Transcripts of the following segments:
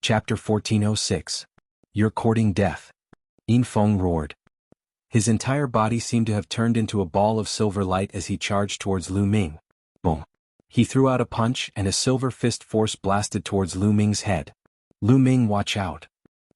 Chapter 1406. You're courting death. Yin Feng roared. His entire body seemed to have turned into a ball of silver light as he charged towards Lu Ming. Boom. He threw out a punch and a silver fist force blasted towards Lu Ming's head. Lu Ming, watch out.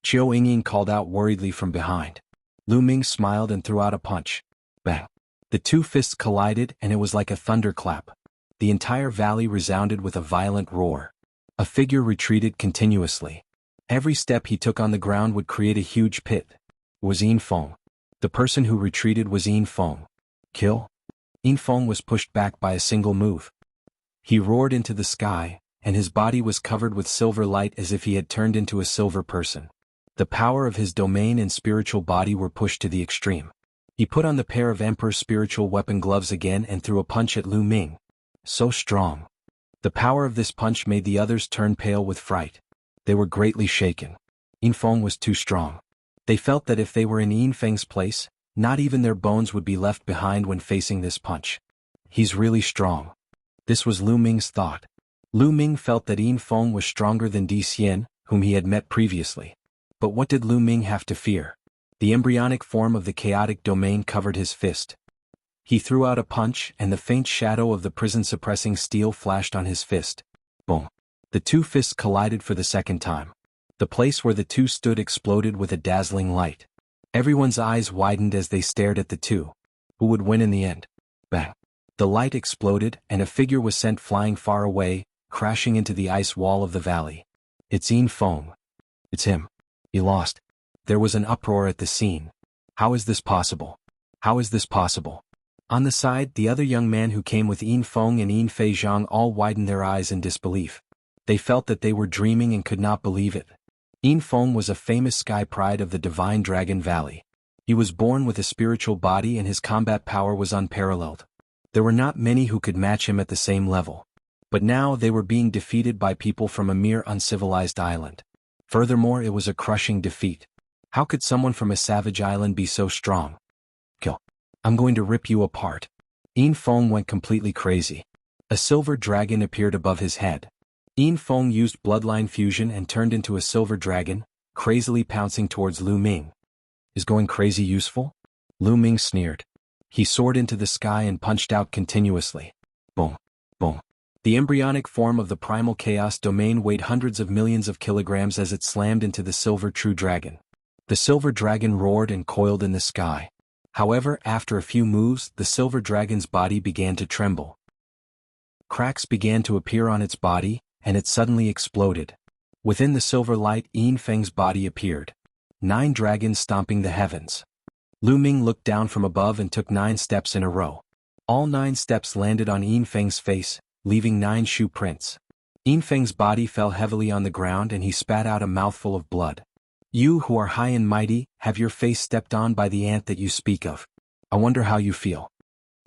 Qiu Yingying called out worriedly from behind. Lu Ming smiled and threw out a punch. Bang. The two fists collided and it was like a thunderclap. The entire valley resounded with a violent roar. A figure retreated continuously. Every step he took on the ground would create a huge pit. It was Yin Feng. The person who retreated was Yin Feng. Kill? Yin Feng was pushed back by a single move. He roared into the sky, and his body was covered with silver light as if he had turned into a silver person. The power of his domain and spiritual body were pushed to the extreme. He put on the pair of Emperor's spiritual weapon gloves again and threw a punch at Lu Ming. So strong. The power of this punch made the others turn pale with fright. They were greatly shaken. Yin Feng was too strong. They felt that if they were in Yin Feng's place, not even their bones would be left behind when facing this punch. He's really strong. This was Lu Ming's thought. Lu Ming felt that Yin Feng was stronger than Di Xian, whom he had met previously. But what did Lu Ming have to fear? The embryonic form of the chaotic domain covered his fist. He threw out a punch and the faint shadow of the prison-suppressing steel flashed on his fist. Boom. The two fists collided for the second time. The place where the two stood exploded with a dazzling light. Everyone's eyes widened as they stared at the two. Who would win in the end? Bang. The light exploded and a figure was sent flying far away, crashing into the ice wall of the valley. It's Yin Feng. It's him. He lost. There was an uproar at the scene. How is this possible? How is this possible? On the side, the other young man who came with Yin Feng and Yin Feizhang all widened their eyes in disbelief. They felt that they were dreaming and could not believe it. Yin Feng was a famous sky pride of the Divine Dragon Valley. He was born with a spiritual body and his combat power was unparalleled. There were not many who could match him at the same level. But now they were being defeated by people from a mere uncivilized island. Furthermore, it was a crushing defeat. How could someone from a savage island be so strong? Kill. I'm going to rip you apart. Yin Feng went completely crazy. A silver dragon appeared above his head. Yin Feng used bloodline fusion and turned into a silver dragon, crazily pouncing towards Lu Ming. Is going crazy useful? Lu Ming sneered. He soared into the sky and punched out continuously. Boom. Boom. The embryonic form of the primal chaos domain weighed hundreds of millions of kilograms as it slammed into the silver true dragon. The silver dragon roared and coiled in the sky. However, after a few moves, the silver dragon's body began to tremble. Cracks began to appear on its body, and it suddenly exploded. Within the silver light, Yin Feng's body appeared. 9 dragons stomping the heavens. Lu Ming looked down from above and took 9 steps in a row. All 9 steps landed on Yin Feng's face, leaving 9 shoe prints. Yin Feng's body fell heavily on the ground and he spat out a mouthful of blood. You who are high and mighty, have your face stepped on by the ant that you speak of. I wonder how you feel.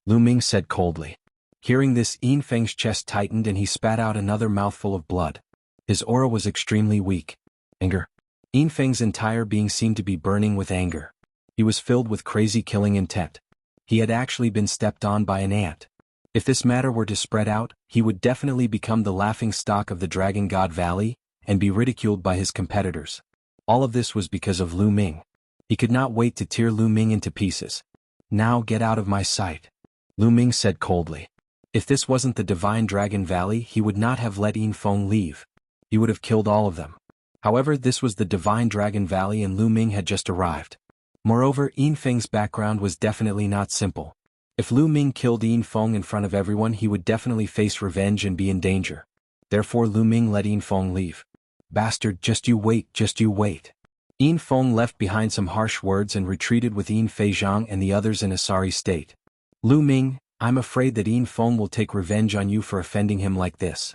Lu Ming said coldly. Hearing this, Yin Feng's chest tightened and he spat out another mouthful of blood. His aura was extremely weak. Anger. Yin Feng's entire being seemed to be burning with anger. He was filled with crazy killing intent. He had actually been stepped on by an ant. If this matter were to spread out, he would definitely become the laughing stock of the Dragon God Valley, and be ridiculed by his competitors. All of this was because of Lu Ming. He could not wait to tear Lu Ming into pieces. Now get out of my sight. Lu Ming said coldly. If this wasn't the Divine Dragon Valley, he would not have let Yin Feng leave. He would have killed all of them. However, this was the Divine Dragon Valley and Lu Ming had just arrived. Moreover, Yin Feng's background was definitely not simple. If Lu Ming killed Yin Feng in front of everyone, he would definitely face revenge and be in danger. Therefore Lu Ming let Yin Feng leave. Bastard, just you wait, just you wait. Yin Feng left behind some harsh words and retreated with Yin Feizhang and the others in a sorry state. Lu Ming, I'm afraid that Yin Feng will take revenge on you for offending him like this.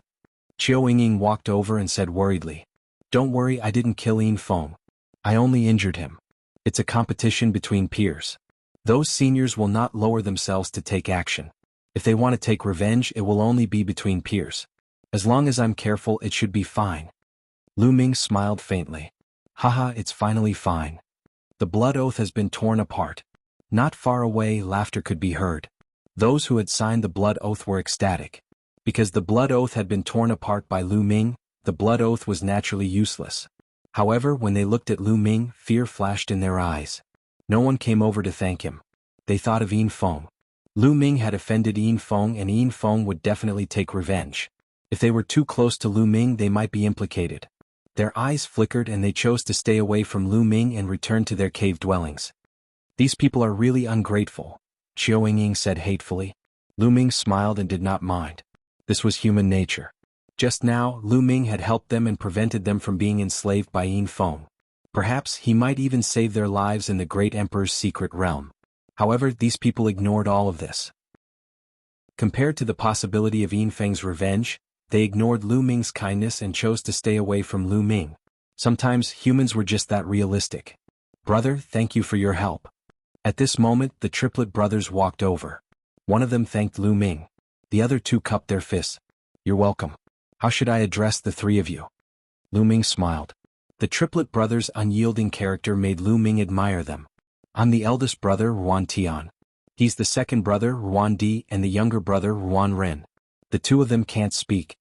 Qiu Yingying walked over and said worriedly. Don't worry, I didn't kill Yin Feng. I only injured him. It's a competition between peers. Those seniors will not lower themselves to take action. If they want to take revenge, it will only be between peers. As long as I'm careful, it should be fine. Lu Ming smiled faintly. Haha, it's finally fine. The blood oath has been torn apart. Not far away, laughter could be heard. Those who had signed the blood oath were ecstatic. Because the blood oath had been torn apart by Lu Ming, the blood oath was naturally useless. However, when they looked at Lu Ming, fear flashed in their eyes. No one came over to thank him. They thought of Yin Feng. Lu Ming had offended Yin Feng, and Yin Feng would definitely take revenge. If they were too close to Lu Ming, they might be implicated. Their eyes flickered and they chose to stay away from Lu Ming and return to their cave dwellings. These people are really ungrateful, Qiu Yingying said hatefully. Lu Ming smiled and did not mind. This was human nature. Just now, Lu Ming had helped them and prevented them from being enslaved by Yin Feng. Perhaps he might even save their lives in the great emperor's secret realm. However, these people ignored all of this. Compared to the possibility of Yin Feng's revenge, they ignored Lu Ming's kindness and chose to stay away from Lu Ming. Sometimes humans were just that realistic. Brother, thank you for your help. At this moment, the triplet brothers walked over. One of them thanked Lu Ming. The other two cupped their fists. You're welcome. How should I address the three of you? Lu Ming smiled. The triplet brothers' unyielding character made Lu Ming admire them. I'm the eldest brother, Ruan Tian. He's the second brother, Ruan Di, and the younger brother, Ruan Ren. The two of them can't speak.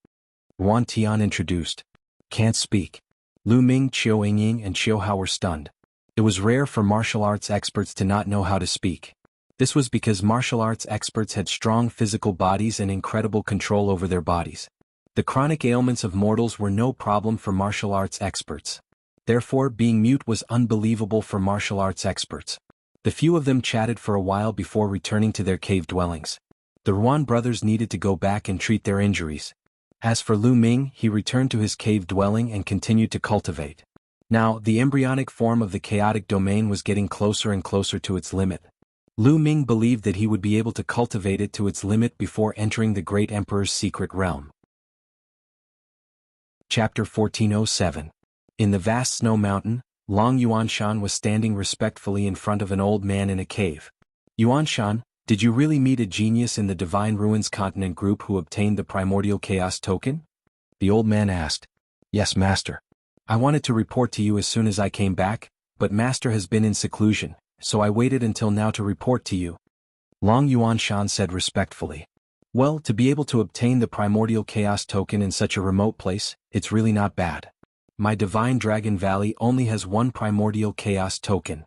Ruan Tian introduced. Can't speak. Lu Ming, Qiu Yingying, and Qiu Hao were stunned. It was rare for martial arts experts to not know how to speak. This was because martial arts experts had strong physical bodies and incredible control over their bodies. The chronic ailments of mortals were no problem for martial arts experts. Therefore, being mute was unbelievable for martial arts experts. The few of them chatted for a while before returning to their cave dwellings. The Ruan brothers needed to go back and treat their injuries. As for Lu Ming, he returned to his cave dwelling and continued to cultivate. Now, the embryonic form of the chaotic domain was getting closer and closer to its limit. Lu Ming believed that he would be able to cultivate it to its limit before entering the great emperor's secret realm. Chapter 1407. In the vast snow mountain, Long Yuanshan was standing respectfully in front of an old man in a cave. Yuanshan, did you really meet a genius in the Divine Ruins Continent group who obtained the Primordial Chaos token? The old man asked. Yes, Master. I wanted to report to you as soon as I came back, but Master has been in seclusion, so I waited until now to report to you. Long Yuanshan said respectfully. Well, to be able to obtain the Primordial Chaos token in such a remote place, it's really not bad. My Divine Dragon Valley only has one Primordial Chaos token.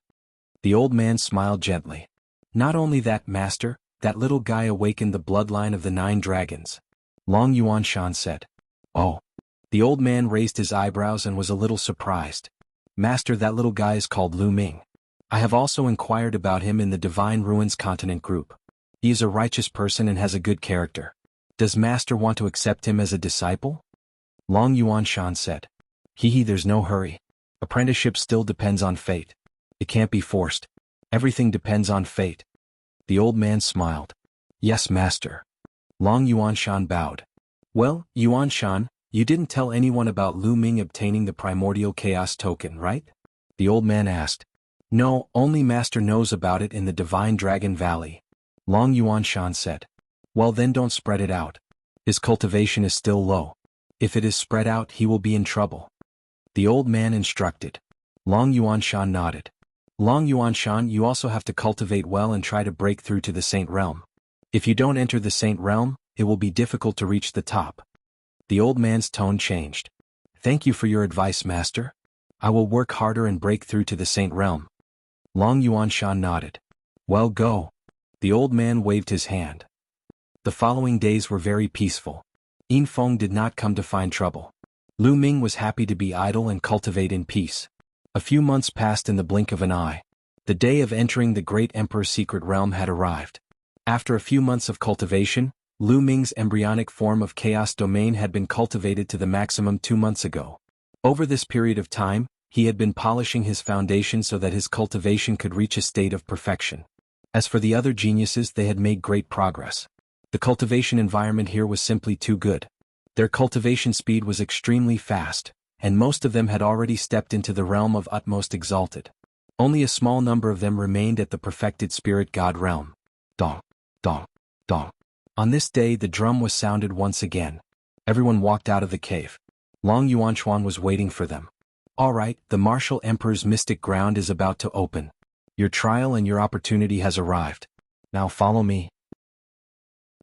The old man smiled gently. Not only that, Master, that little guy awakened the bloodline of the 9 dragons. Long Yuanshan said. Oh. The old man raised his eyebrows and was a little surprised. Master, that little guy is called Lu Ming. I have also inquired about him in the Divine Ruins Continent group. He is a righteous person and has a good character. Does Master want to accept him as a disciple? Long Yuanshan said. There's no hurry. Apprenticeship still depends on fate. It can't be forced. Everything depends on fate. The old man smiled. Yes, Master. Long Yuanshan bowed. Well, Yuanshan, you didn't tell anyone about Lu Ming obtaining the Primordial Chaos token, right? The old man asked. No, only Master knows about it in the Divine Dragon Valley. Long Yuanshan said. Well then don't spread it out. His cultivation is still low. If it is spread out, he will be in trouble. The old man instructed. Long Yuanshan nodded. Long Yuanshan, you also have to cultivate well and try to break through to the Saint Realm. If you don't enter the Saint Realm, it will be difficult to reach the top. The old man's tone changed. Thank you for your advice, Master. I will work harder and break through to the Saint Realm. Long Yuanshan nodded. Well, go. The old man waved his hand. The following days were very peaceful. Yin Feng did not come to find trouble. Lu Ming was happy to be idle and cultivate in peace. A few months passed in the blink of an eye. The day of entering the great emperor's secret realm had arrived. After a few months of cultivation, Lu Ming's embryonic form of chaos domain had been cultivated to the maximum 2 months ago. Over this period of time, he had been polishing his foundation so that his cultivation could reach a state of perfection. As for the other geniuses, they had made great progress. The cultivation environment here was simply too good. Their cultivation speed was extremely fast, and most of them had already stepped into the realm of utmost exalted. Only a small number of them remained at the perfected spirit god realm. Dong, dong, dong. On this day the drum was sounded once again. Everyone walked out of the cave. Long Yuanshan was waiting for them. All right, the martial emperor's mystic ground is about to open. Your trial and your opportunity has arrived. Now follow me.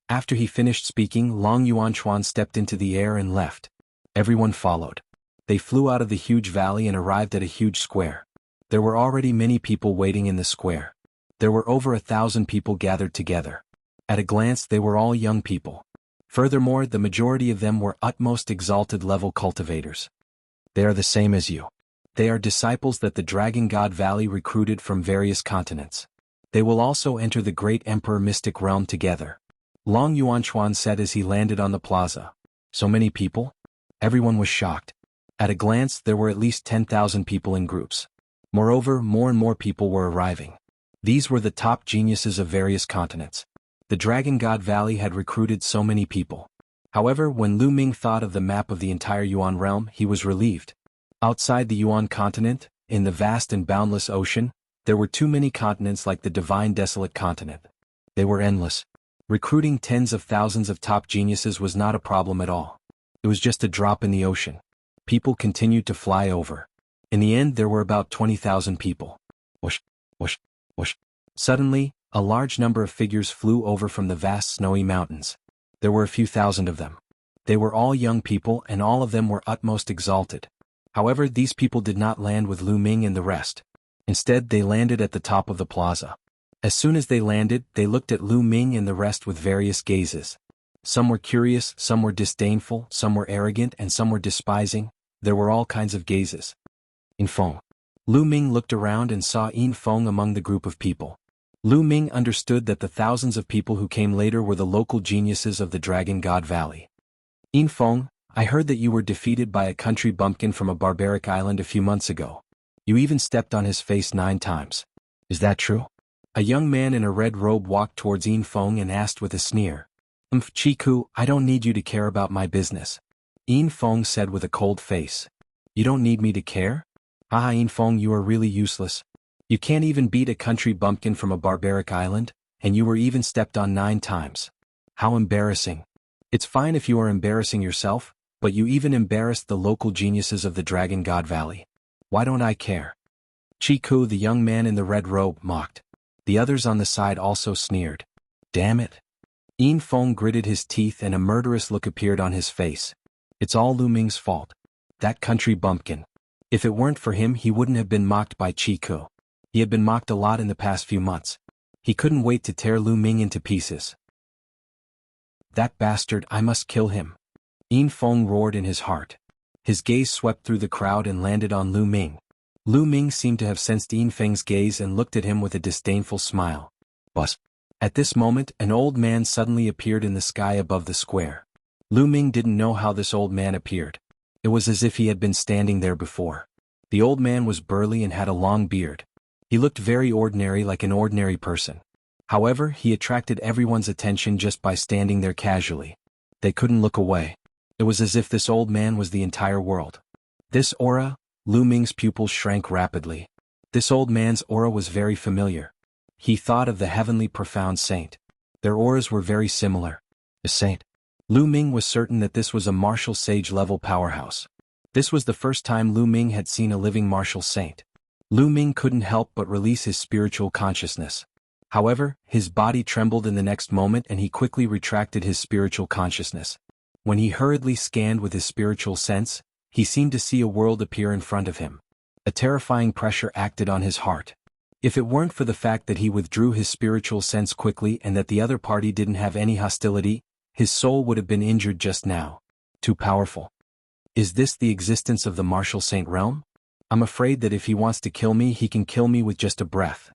After he finished speaking, Long Yuanshan stepped into the air and left. Everyone followed. They flew out of the huge valley and arrived at a huge square. There were already many people waiting in the square. There were over 1,000 people gathered together. At a glance they were all young people. Furthermore, the majority of them were utmost exalted level cultivators. They are the same as you. They are disciples that the Dragon God Valley recruited from various continents. They will also enter the great Emperor Mystic Realm together. Long Yuanchuan said as he landed on the plaza. So many people? Everyone was shocked. At a glance there were at least 10,000 people in groups. Moreover, more and more people were arriving. These were the top geniuses of various continents. The Dragon God Valley had recruited so many people. However, when Lu Ming thought of the map of the entire Yuan realm, he was relieved. Outside the Yuan continent, in the vast and boundless ocean, there were too many continents like the divine desolate continent. They were endless. Recruiting tens of thousands of top geniuses was not a problem at all. It was just a drop in the ocean. People continued to fly over. In the end there were about 20,000 people. Whoosh, whoosh, whoosh. Suddenly, a large number of figures flew over from the vast snowy mountains. There were a few thousand of them. They were all young people and all of them were utmost exalted. However, these people did not land with Lu Ming and the rest. Instead, they landed at the top of the plaza. As soon as they landed, they looked at Lu Ming and the rest with various gazes. Some were curious, some were disdainful, some were arrogant, and some were despising. There were all kinds of gazes. Yinfeng. Lu Ming looked around and saw Yinfeng among the group of people. Lu Ming understood that the thousands of people who came later were the local geniuses of the Dragon God Valley. Yinfeng, I heard that you were defeated by a country bumpkin from a barbaric island a few months ago. You even stepped on his face 9 times. Is that true? A young man in a red robe walked towards Yinfeng and asked with a sneer. Chiku, I don't need you to care about my business. Yinfeng said with a cold face. You don't need me to care? Ah, Yinfeng, you are really useless. You can't even beat a country bumpkin from a barbaric island, and you were even stepped on 9 times. How embarrassing. It's fine if you are embarrassing yourself, but you even embarrassed the local geniuses of the Dragon God Valley. Why don't I care? Chiku, the young man in the red robe, mocked. The others on the side also sneered. Damn it. Yinfeng gritted his teeth and a murderous look appeared on his face. It's all Lu Ming's fault. That country bumpkin. If it weren't for him he wouldn't have been mocked by Chiku. He had been mocked a lot in the past few months. He couldn't wait to tear Lu Ming into pieces. That bastard, I must kill him. Yinfeng roared in his heart. His gaze swept through the crowd and landed on Lu Ming. Lu Ming seemed to have sensed Yinfeng's gaze and looked at him with a disdainful smile. Buzz. At this moment, an old man suddenly appeared in the sky above the square. Lu Ming didn't know how this old man appeared. It was as if he had been standing there before. The old man was burly and had a long beard. He looked very ordinary, like an ordinary person. However, he attracted everyone's attention just by standing there casually. They couldn't look away. It was as if this old man was the entire world. This aura, Lu Ming's pupils shrank rapidly. This old man's aura was very familiar. He thought of the heavenly profound saint. Their auras were very similar. A saint. Lu Ming was certain that this was a martial sage level powerhouse. This was the first time Lu Ming had seen a living martial saint. Lu Ming couldn't help but release his spiritual consciousness. However, his body trembled in the next moment and he quickly retracted his spiritual consciousness. When he hurriedly scanned with his spiritual sense, he seemed to see a world appear in front of him. A terrifying pressure acted on his heart. If it weren't for the fact that he withdrew his spiritual sense quickly and that the other party didn't have any hostility, his soul would have been injured just now. Too powerful. Is this the existence of the martial saint realm? I'm afraid that if he wants to kill me, he can kill me with just a breath.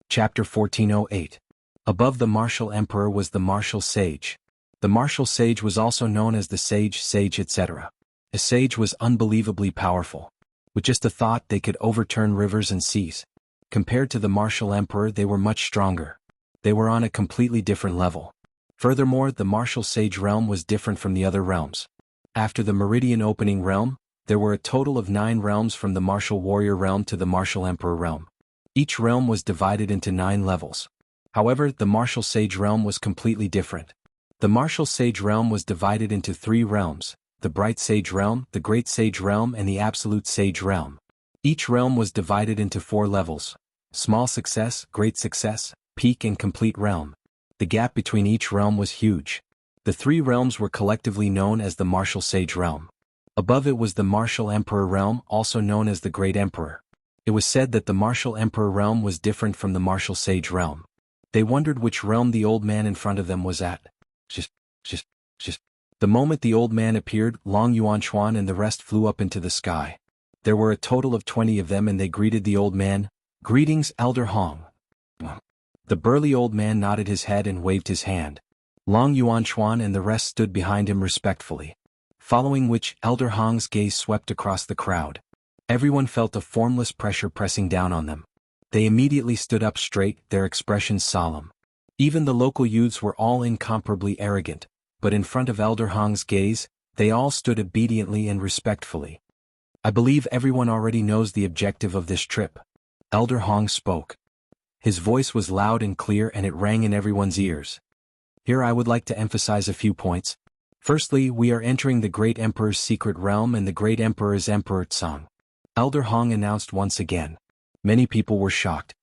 Chapter 1408. Above the martial emperor was the martial sage. The martial sage was also known as the sage, etc. A sage was unbelievably powerful. With just a thought they could overturn rivers and seas. Compared to the martial emperor they were much stronger. They were on a completely different level. Furthermore, the martial sage realm was different from the other realms. After the meridian opening realm, there were a total of 9 realms from the martial warrior realm to the martial emperor realm. Each realm was divided into 9 levels. However, the martial sage realm was completely different. The martial sage realm was divided into 3 realms, the bright sage realm, the great sage realm and the absolute sage realm. Each realm was divided into 4 levels: small success, great success, peak and complete realm. The gap between each realm was huge. The three realms were collectively known as the Martial Sage Realm. Above it was the Martial Emperor Realm, also known as the Great Emperor. It was said that the Martial Emperor Realm was different from the Martial Sage Realm. They wondered which realm the old man in front of them was at. Just. The moment the old man appeared, Long Yuanchuan and the rest flew up into the sky. There were a total of 20 of them and they greeted the old man. "Greetings, Elder Hong." The burly old man nodded his head and waved his hand. Long Yuanchuan and the rest stood behind him respectfully. Following which, Elder Hong's gaze swept across the crowd. Everyone felt a formless pressure pressing down on them. They immediately stood up straight, their expressions solemn. Even the local youths were all incomparably arrogant, but in front of Elder Hong's gaze, they all stood obediently and respectfully. "I believe everyone already knows the objective of this trip." Elder Hong spoke. His voice was loud and clear and it rang in everyone's ears. "Here I would like to emphasize a few points. Firstly, we are entering the Great Emperor's secret realm and the Great Emperor is Emperor Tsang." Elder Hong announced once again. Many people were shocked.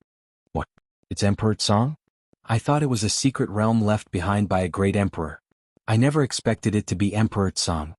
"What? It's Emperor Tsang? I thought it was a secret realm left behind by a great emperor. I never expected it to be Emperor Tsang."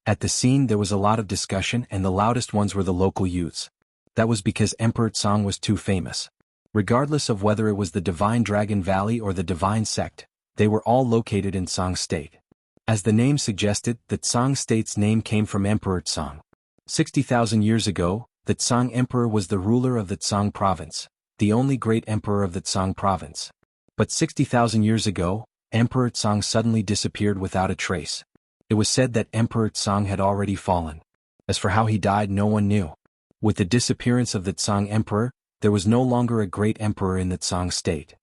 At the scene there was a lot of discussion and the loudest ones were the local youths. That was because Emperor Tsang was too famous. Regardless of whether it was the Divine Dragon Valley or the Divine Sect, they were all located in Tsang State. As the name suggested, the Tsang State's name came from Emperor Tsang. 60,000 years ago, the Tsang Emperor was the ruler of the Tsang Province, the only great emperor of the Tsang Province. But 60,000 years ago, Emperor Tsang suddenly disappeared without a trace. It was said that Emperor Tsang had already fallen. As for how he died, no one knew. With the disappearance of the Tsang Emperor, there was no longer a great emperor in the Tsang State.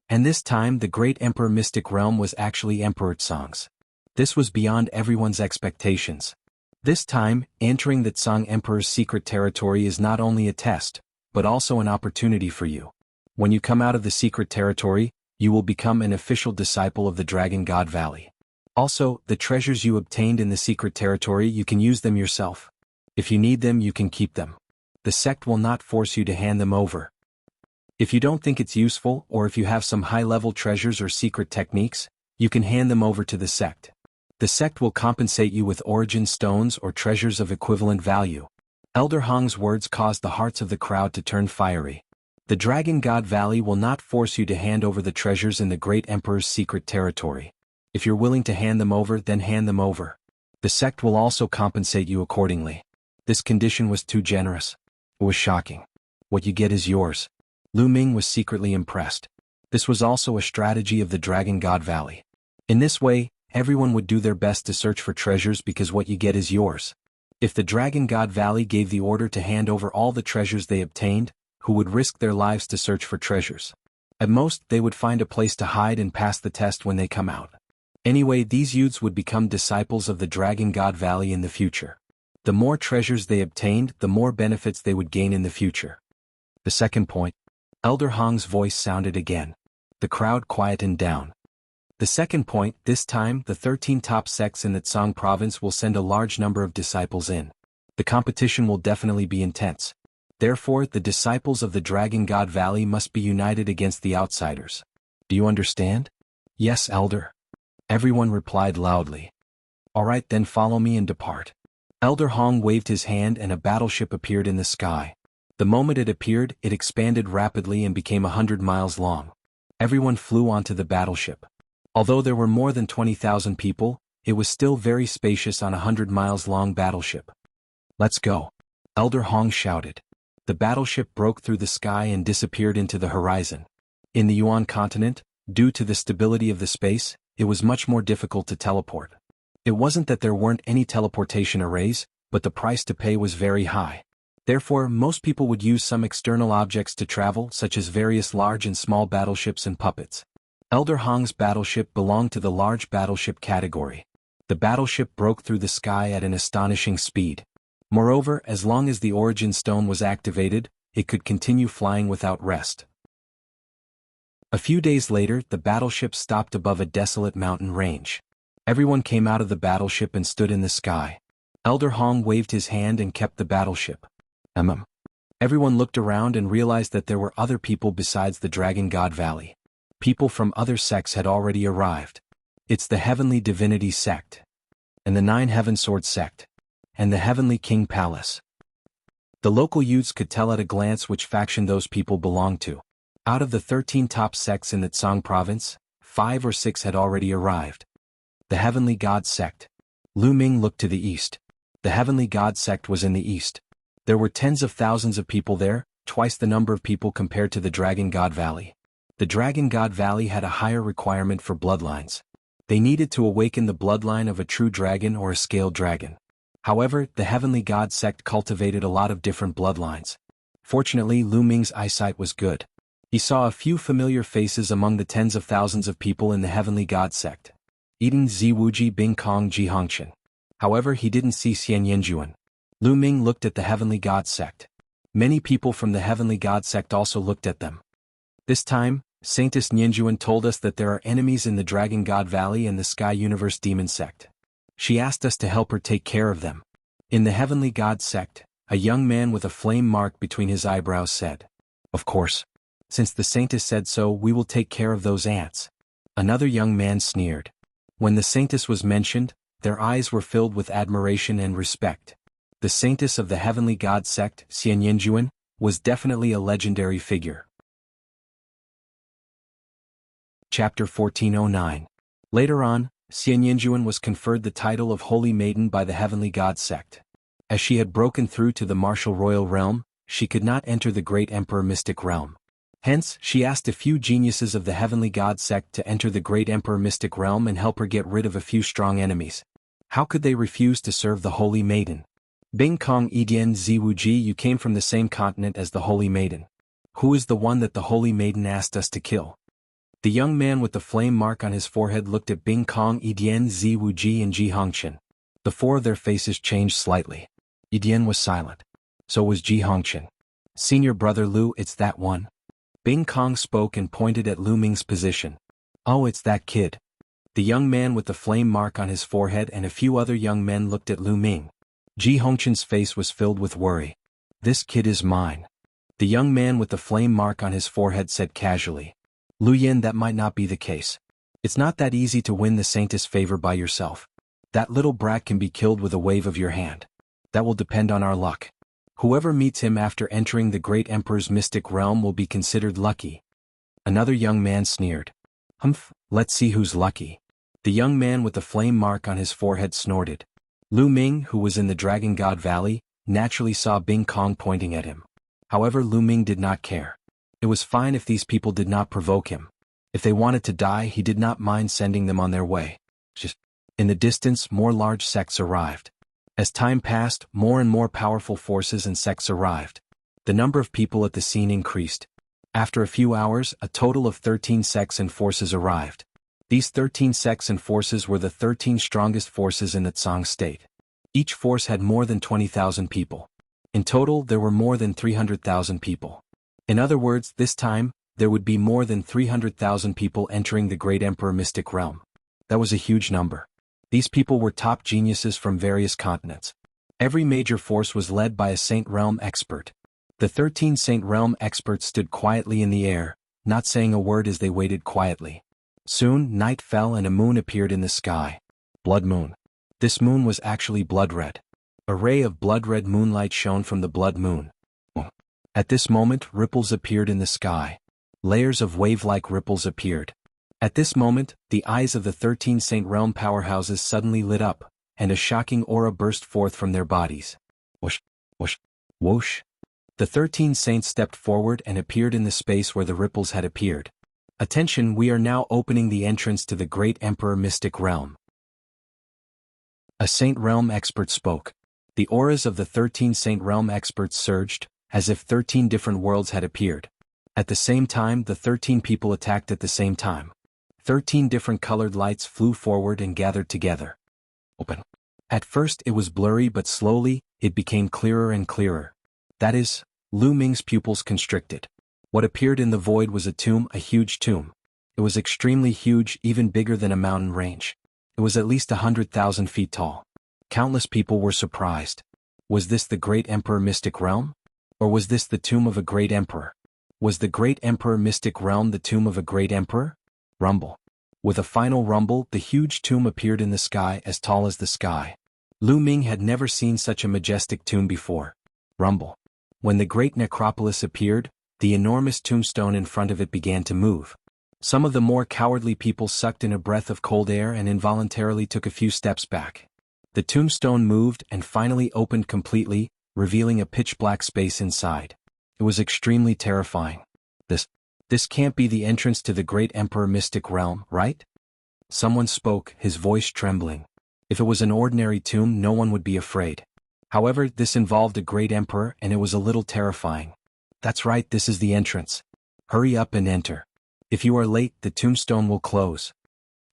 And this time the great emperor mystic realm was actually Emperor Tsang's. This was beyond everyone's expectations. This time, entering the Tsang Emperor's secret territory is not only a test, but also an opportunity for you. When you come out of the secret territory, you will become an official disciple of the Dragon God Valley. Also, the treasures you obtained in the secret territory, you can use them yourself. If you need them, you can keep them. The sect will not force you to hand them over. If you don't think it's useful, or if you have some high-level treasures or secret techniques, you can hand them over to the sect. The sect will compensate you with origin stones or treasures of equivalent value. Elder Hong's words caused the hearts of the crowd to turn fiery. The Dragon God Valley will not force you to hand over the treasures in the Great Emperor's secret territory. If you're willing to hand them over, then hand them over. The sect will also compensate you accordingly. This condition was too generous. It was shocking. What you get is yours. Lu Ming was secretly impressed. This was also a strategy of the Dragon God Valley. In this way, everyone would do their best to search for treasures because what you get is yours. If the Dragon God Valley gave the order to hand over all the treasures they obtained, who would risk their lives to search for treasures? At most, they would find a place to hide and pass the test when they come out. Anyway, these youths would become disciples of the Dragon God Valley in the future. The more treasures they obtained, the more benefits they would gain in the future. The second point. Elder Hong's voice sounded again. The crowd quietened down. The second point, this time, the 13 top sects in the Tsang province will send a large number of disciples in. The competition will definitely be intense. Therefore, the disciples of the Dragon God Valley must be united against the outsiders. Do you understand? Yes, Elder. Everyone replied loudly. Alright, then follow me and depart. Elder Hong waved his hand and a battleship appeared in the sky. The moment it appeared, it expanded rapidly and became 100 miles long. Everyone flew onto the battleship. Although there were more than 20,000 people, it was still very spacious on a 100 miles long battleship. Let's go. Elder Hong shouted. The battleship broke through the sky and disappeared into the horizon. In the Yuan continent, due to the stability of the space, it was much more difficult to teleport. It wasn't that there weren't any teleportation arrays, but the price to pay was very high. Therefore, most people would use some external objects to travel, such as various large and small battleships and puppets. Elder Hong's battleship belonged to the large battleship category. The battleship broke through the sky at an astonishing speed. Moreover, as long as the origin stone was activated, it could continue flying without rest. A few days later, the battleship stopped above a desolate mountain range. Everyone came out of the battleship and stood in the sky. Elder Hong waved his hand and kept the battleship. Everyone looked around and realized that there were other people besides the Dragon God Valley. People from other sects had already arrived. It's the Heavenly Divinity Sect. And the Nine Heaven Sword Sect. And the Heavenly King Palace. The local youths could tell at a glance which faction those people belonged to. Out of the 13 top sects in the Tsang province, 5 or 6 had already arrived. The Heavenly God Sect. Lu Ming looked to the east. The Heavenly God Sect was in the east. There were tens of thousands of people there, twice the number of people compared to the Dragon God Valley. The Dragon God Valley had a higher requirement for bloodlines. They needed to awaken the bloodline of a true dragon or a scaled dragon. However, the Heavenly God Sect cultivated a lot of different bloodlines. Fortunately, Lu Ming's eyesight was good. He saw a few familiar faces among the tens of thousands of people in the Heavenly God Sect. Eden Ziwuji Bing Kong Ji Hongchen. However, he didn't see Xian Yinjuan. Lu Ming looked at the Heavenly God Sect. Many people from the Heavenly God Sect also looked at them. This time, Saintess Ninjuan told us that there are enemies in the Dragon God Valley and the Sky Universe Demon Sect. She asked us to help her take care of them. In the Heavenly God Sect, a young man with a flame mark between his eyebrows said, "Of course. Since the Saintess said so, we will take care of those ants." Another young man sneered. When the Saintess was mentioned, their eyes were filled with admiration and respect. The Saintess of the Heavenly God Sect, Xian Yinjuan, was definitely a legendary figure. Chapter 1409. Later on, Xian Yinjuan was conferred the title of Holy Maiden by the Heavenly God Sect. As she had broken through to the martial royal realm, she could not enter the Great Emperor Mystic Realm. Hence, she asked a few geniuses of the Heavenly God Sect to enter the Great Emperor Mystic Realm and help her get rid of a few strong enemies. How could they refuse to serve the Holy Maiden? Bing Kong Edian Ziwuji, you came from the same continent as the Holy Maiden. Who is the one that the Holy Maiden asked us to kill? The young man with the flame mark on his forehead looked at Bing Kong Edian Ziwuji and Ji Hongchen. The four of their faces changed slightly. Edian was silent. So was Ji Hongchen. "Senior brother Lu, it's that one." Bing Kong spoke and pointed at Lu Ming's position. "Oh, it's that kid." The young man with the flame mark on his forehead and a few other young men looked at Lu Ming. Ji Hongchen's face was filled with worry. "This kid is mine." The young man with the flame mark on his forehead said casually, "Lu Yin, that might not be the case. It's not that easy to win the Saintess' favor by yourself. That little brat can be killed with a wave of your hand. That will depend on our luck. Whoever meets him after entering the Great Emperor's mystic realm will be considered lucky." Another young man sneered. "Humph, let's see who's lucky." The young man with the flame mark on his forehead snorted. Lu Ming, who was in the Dragon God Valley, naturally saw Bing Kong pointing at him. However, Lu Ming did not care. It was fine if these people did not provoke him. If they wanted to die, he did not mind sending them on their way. In the distance, more large sects arrived. As time passed, more and more powerful forces and sects arrived. The number of people at the scene increased. After a few hours, a total of 13 sects and forces arrived. These 13 sects and forces were the 13 strongest forces in the Tsang state. Each force had more than 20,000 people. In total, there were more than 300,000 people. In other words, this time, there would be more than 300,000 people entering the Great Emperor Mystic Realm. That was a huge number. These people were top geniuses from various continents. Every major force was led by a Saint Realm expert. The 13 Saint Realm experts stood quietly in the air, not saying a word as they waited quietly. Soon, night fell and a moon appeared in the sky. Blood moon. This moon was actually blood red. A ray of blood red moonlight shone from the blood moon. At this moment, ripples appeared in the sky. Layers of wave-like ripples appeared. At this moment, the eyes of the 13 Saint Realm powerhouses suddenly lit up, and a shocking aura burst forth from their bodies. Whoosh, whoosh, whoosh. The 13 saints stepped forward and appeared in the space where the ripples had appeared. Attention, we are now opening the entrance to the Great Emperor Mystic Realm. A Saint Realm expert spoke. The auras of the 13 Saint Realm experts surged, as if 13 different worlds had appeared. At the same time, the 13 people attacked at the same time. 13 different colored lights flew forward and gathered together. Open. At first it was blurry, but slowly, it became clearer and clearer. That is, Lu Ming's pupils constricted. What appeared in the void was a tomb, a huge tomb. It was extremely huge, even bigger than a mountain range. It was at least 100,000 feet tall. Countless people were surprised. Was this the Great Emperor Mystic Realm? Or was this the tomb of a great emperor? Was the Great Emperor Mystic Realm the tomb of a great emperor? Rumble. With a final rumble, the huge tomb appeared in the sky, as tall as the sky. Lu Ming had never seen such a majestic tomb before. Rumble. When the great necropolis appeared, the enormous tombstone in front of it began to move. Some of the more cowardly people sucked in a breath of cold air and involuntarily took a few steps back. The tombstone moved and finally opened completely, revealing a pitch-black space inside. It was extremely terrifying. This can't be the entrance to the great Emperor Mystic Realm, right? Someone spoke, his voice trembling. If it was an ordinary tomb, no one would be afraid. However, this involved a great emperor and it was a little terrifying. That's right, this is the entrance. Hurry up and enter. If you are late, the tombstone will close.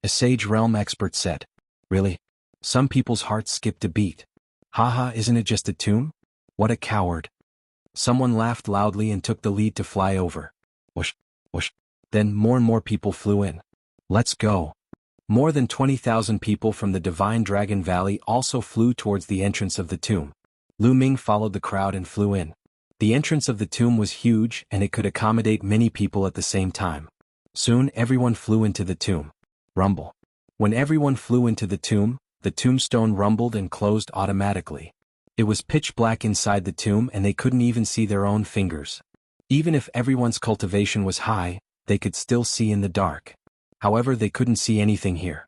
A sage realm expert said. Really? Some people's hearts skipped a beat. Haha, isn't it just a tomb? What a coward. Someone laughed loudly and took the lead to fly over. Whoosh, whoosh. Then more and more people flew in. Let's go. More than 20,000 people from the Divine Dragon Valley also flew towards the entrance of the tomb. Lu Ming followed the crowd and flew in. The entrance of the tomb was huge and it could accommodate many people at the same time. Soon everyone flew into the tomb. Rumble. When everyone flew into the tombstone rumbled and closed automatically. It was pitch black inside the tomb and they couldn't even see their own fingers. Even if everyone's cultivation was high, they could still see in the dark. However, they couldn't see anything here.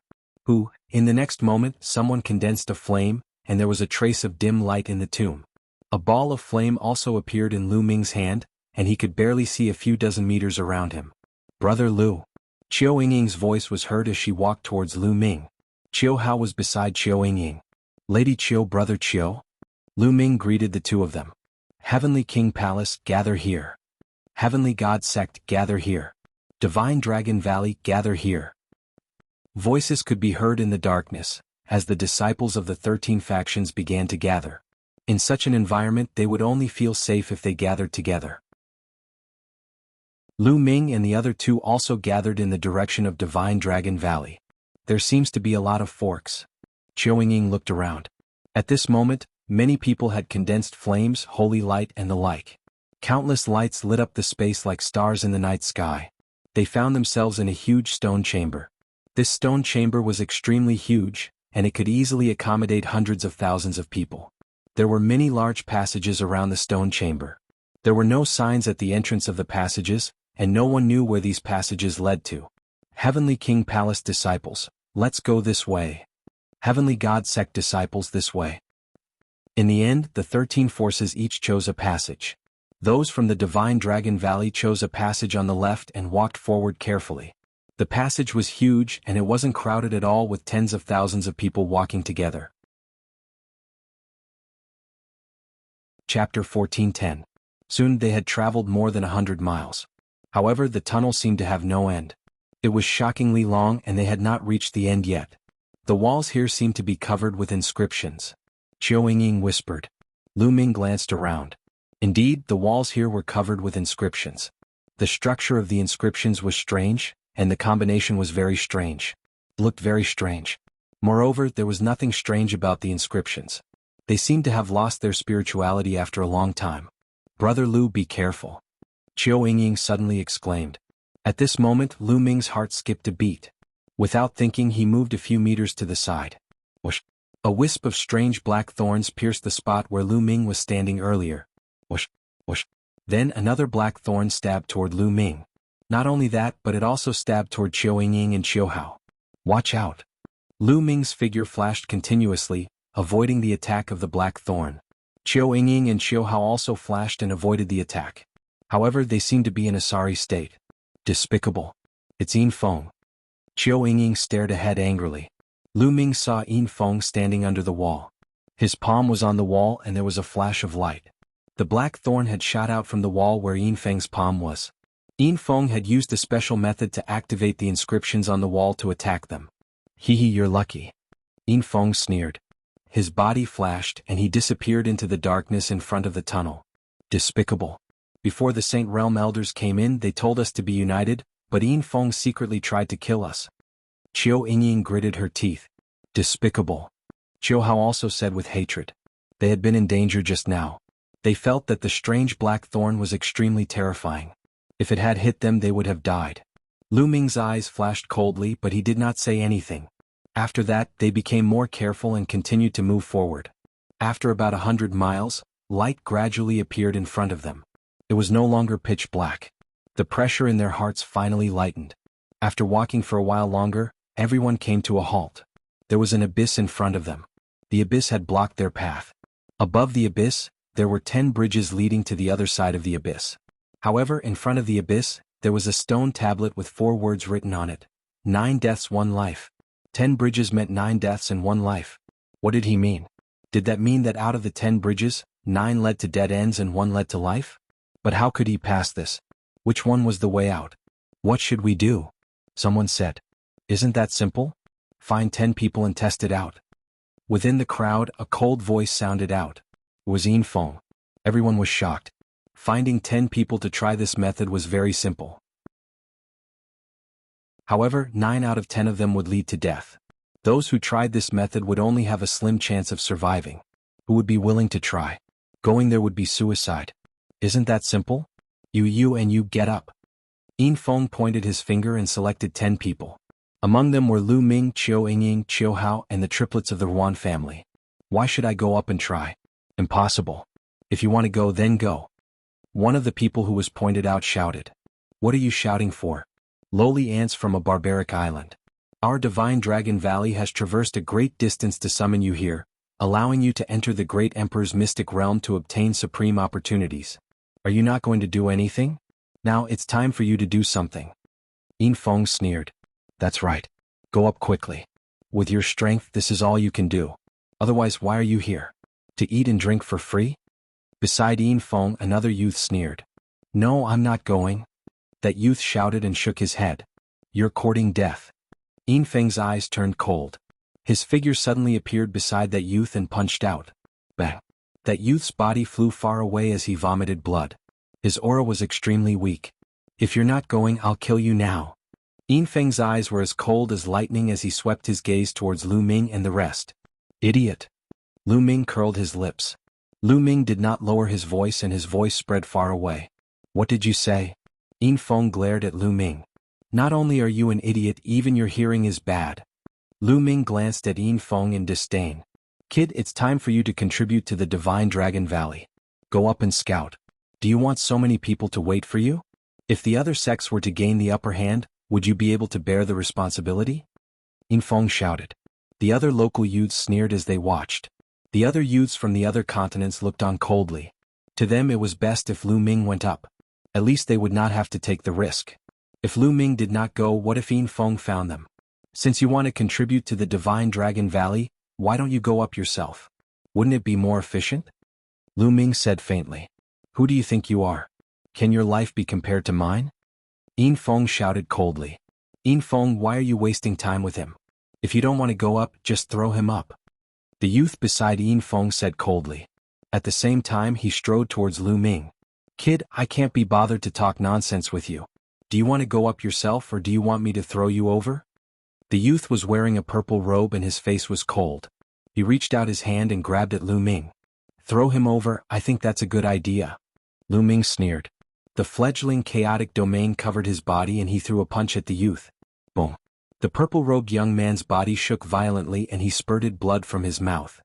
In the next moment, someone condensed a flame, and there was a trace of dim light in the tomb. A ball of flame also appeared in Lu Ming's hand, and he could barely see a few dozen meters around him. Brother Lu. Qiu Yingying's voice was heard as she walked towards Lu Ming. Qiu Hao was beside Qiu Yingying. Lady Qiu, Brother Qiu. Lu Ming greeted the two of them. Heavenly King Palace, gather here. Heavenly God Sect, gather here. Divine Dragon Valley, gather here. Voices could be heard in the darkness, as the disciples of the 13 factions began to gather. In such an environment, they would only feel safe if they gathered together. Lu Ming and the other two also gathered in the direction of Divine Dragon Valley. There seems to be a lot of forks. Qiu Yingying looked around. At this moment, many people had condensed flames, holy light and the like. Countless lights lit up the space like stars in the night sky. They found themselves in a huge stone chamber. This stone chamber was extremely huge, and it could easily accommodate hundreds of thousands of people. There were many large passages around the stone chamber. There were no signs at the entrance of the passages, and no one knew where these passages led to. Heavenly King Palace disciples, let's go this way. Heavenly God Sect disciples, this way. In the end, the 13 forces each chose a passage. Those from the Divine Dragon Valley chose a passage on the left and walked forward carefully. The passage was huge and it wasn't crowded at all, with tens of thousands of people walking together. Chapter 14:10. Soon they had traveled more than 100 miles. However, the tunnel seemed to have no end. It was shockingly long and they had not reached the end yet. The walls here seemed to be covered with inscriptions. Qiu Yingying whispered. Lu Ming glanced around. Indeed, the walls here were covered with inscriptions. The structure of the inscriptions was strange, and the combination was very strange. Looked very strange. Moreover, there was nothing strange about the inscriptions. They seemed to have lost their spirituality after a long time. Brother Lu, be careful. Qiu Yingying suddenly exclaimed. At this moment, Lu Ming's heart skipped a beat. Without thinking, he moved a few meters to the side. Whoosh! A wisp of strange black thorns pierced the spot where Lu Ming was standing earlier. Whoosh! Whoosh! Then another black thorn stabbed toward Lu Ming. Not only that, but it also stabbed toward Qiu Yingying and Qiu Hao. Watch out! Lu Ming's figure flashed continuously, avoiding the attack of the black thorn. Qiu Yingying and Qiu Hao also flashed and avoided the attack. However, they seemed to be in a sorry state. Despicable. It's Yin Feng. Qiu Yingying stared ahead angrily. Lu Ming saw Yin Feng standing under the wall. His palm was on the wall and there was a flash of light. The black thorn had shot out from the wall where Yin Feng's palm was. Yin Feng had used a special method to activate the inscriptions on the wall to attack them. Hee hee, you're lucky. Yin Feng sneered. His body flashed and he disappeared into the darkness in front of the tunnel. Despicable. Before the Saint Realm elders came in, they told us to be united, but Yin Feng secretly tried to kill us. Qiu Yingying gritted her teeth. Despicable. Qiu Hao also said with hatred. They had been in danger just now. They felt that the strange black thorn was extremely terrifying. If it had hit them, they would have died. Lu Ming's eyes flashed coldly, but he did not say anything. After that, they became more careful and continued to move forward. After about 100 miles, light gradually appeared in front of them. It was no longer pitch black. The pressure in their hearts finally lightened. After walking for a while longer, everyone came to a halt. There was an abyss in front of them. The abyss had blocked their path. Above the abyss, there were 10 bridges leading to the other side of the abyss. However, in front of the abyss, there was a stone tablet with 4 words written on it. 9 deaths, 1 life. 10 bridges meant 9 deaths and 1 life. What did he mean? Did that mean that out of the 10 bridges, 9 led to dead ends and 1 led to life? But how could he pass this? Which one was the way out? What should we do? Someone said. Isn't that simple? Find 10 people and test it out. Within the crowd, a cold voice sounded out. It was Yin Feng. Everyone was shocked. Finding 10 people to try this method was very simple. However, 9 out of 10 of them would lead to death. Those who tried this method would only have a slim chance of surviving. Who would be willing to try? Going there would be suicide. Isn't that simple? You get up. Yin Feng pointed his finger and selected 10 people. Among them were Lu Ming, Qiu Yingying, Qiu Hao, and the triplets of the Ruan family. Why should I go up and try? Impossible. If you want to go, then go. One of the people who was pointed out shouted. What are you shouting for? Lowly ants from a barbaric island. Our divine dragon valley has traversed a great distance to summon you here, allowing you to enter the great emperor's mystic realm to obtain supreme opportunities. Are you not going to do anything? Now it's time for you to do something. Yin Feng sneered. That's right. Go up quickly. With your strength, this is all you can do. Otherwise, why are you here? To eat and drink for free? Beside Yin Feng, another youth sneered. No, I'm not going. That youth shouted and shook his head. You're courting death. Yin Feng's eyes turned cold. His figure suddenly appeared beside that youth and punched out. Bang. That youth's body flew far away as he vomited blood. His aura was extremely weak. If you're not going, I'll kill you now. Yin Feng's eyes were as cold as lightning as he swept his gaze towards Lu Ming and the rest. Idiot. Lu Ming curled his lips. Lu Ming did not lower his voice and his voice spread far away. What did you say? Yin Feng glared at Lu Ming. Not only are you an idiot, even your hearing is bad. Lu Ming glanced at Yin Feng in disdain. Kid, it's time for you to contribute to the Divine Dragon Valley. Go up and scout. Do you want so many people to wait for you? If the other sects were to gain the upper hand, would you be able to bear the responsibility? Yin Feng shouted. The other local youths sneered as they watched. The other youths from the other continents looked on coldly. To them it was best if Lu Ming went up. At least they would not have to take the risk. If Lu Ming did not go, what if Yin Feng found them? Since you want to contribute to the Divine Dragon Valley, why don't you go up yourself? Wouldn't it be more efficient? Lu Ming said faintly. Who do you think you are? Can your life be compared to mine? Yin Feng shouted coldly. Yin Feng, why are you wasting time with him? If you don't want to go up, just throw him up. The youth beside Yin Feng said coldly. At the same time he strode towards Lu Ming. Kid, I can't be bothered to talk nonsense with you. Do you want to go up yourself or do you want me to throw you over? The youth was wearing a purple robe and his face was cold. He reached out his hand and grabbed at Lu Ming. Throw him over, I think that's a good idea. Lu Ming sneered. The fledgling chaotic domain covered his body and he threw a punch at the youth. Boom. The purple-robed young man's body shook violently and he spurted blood from his mouth.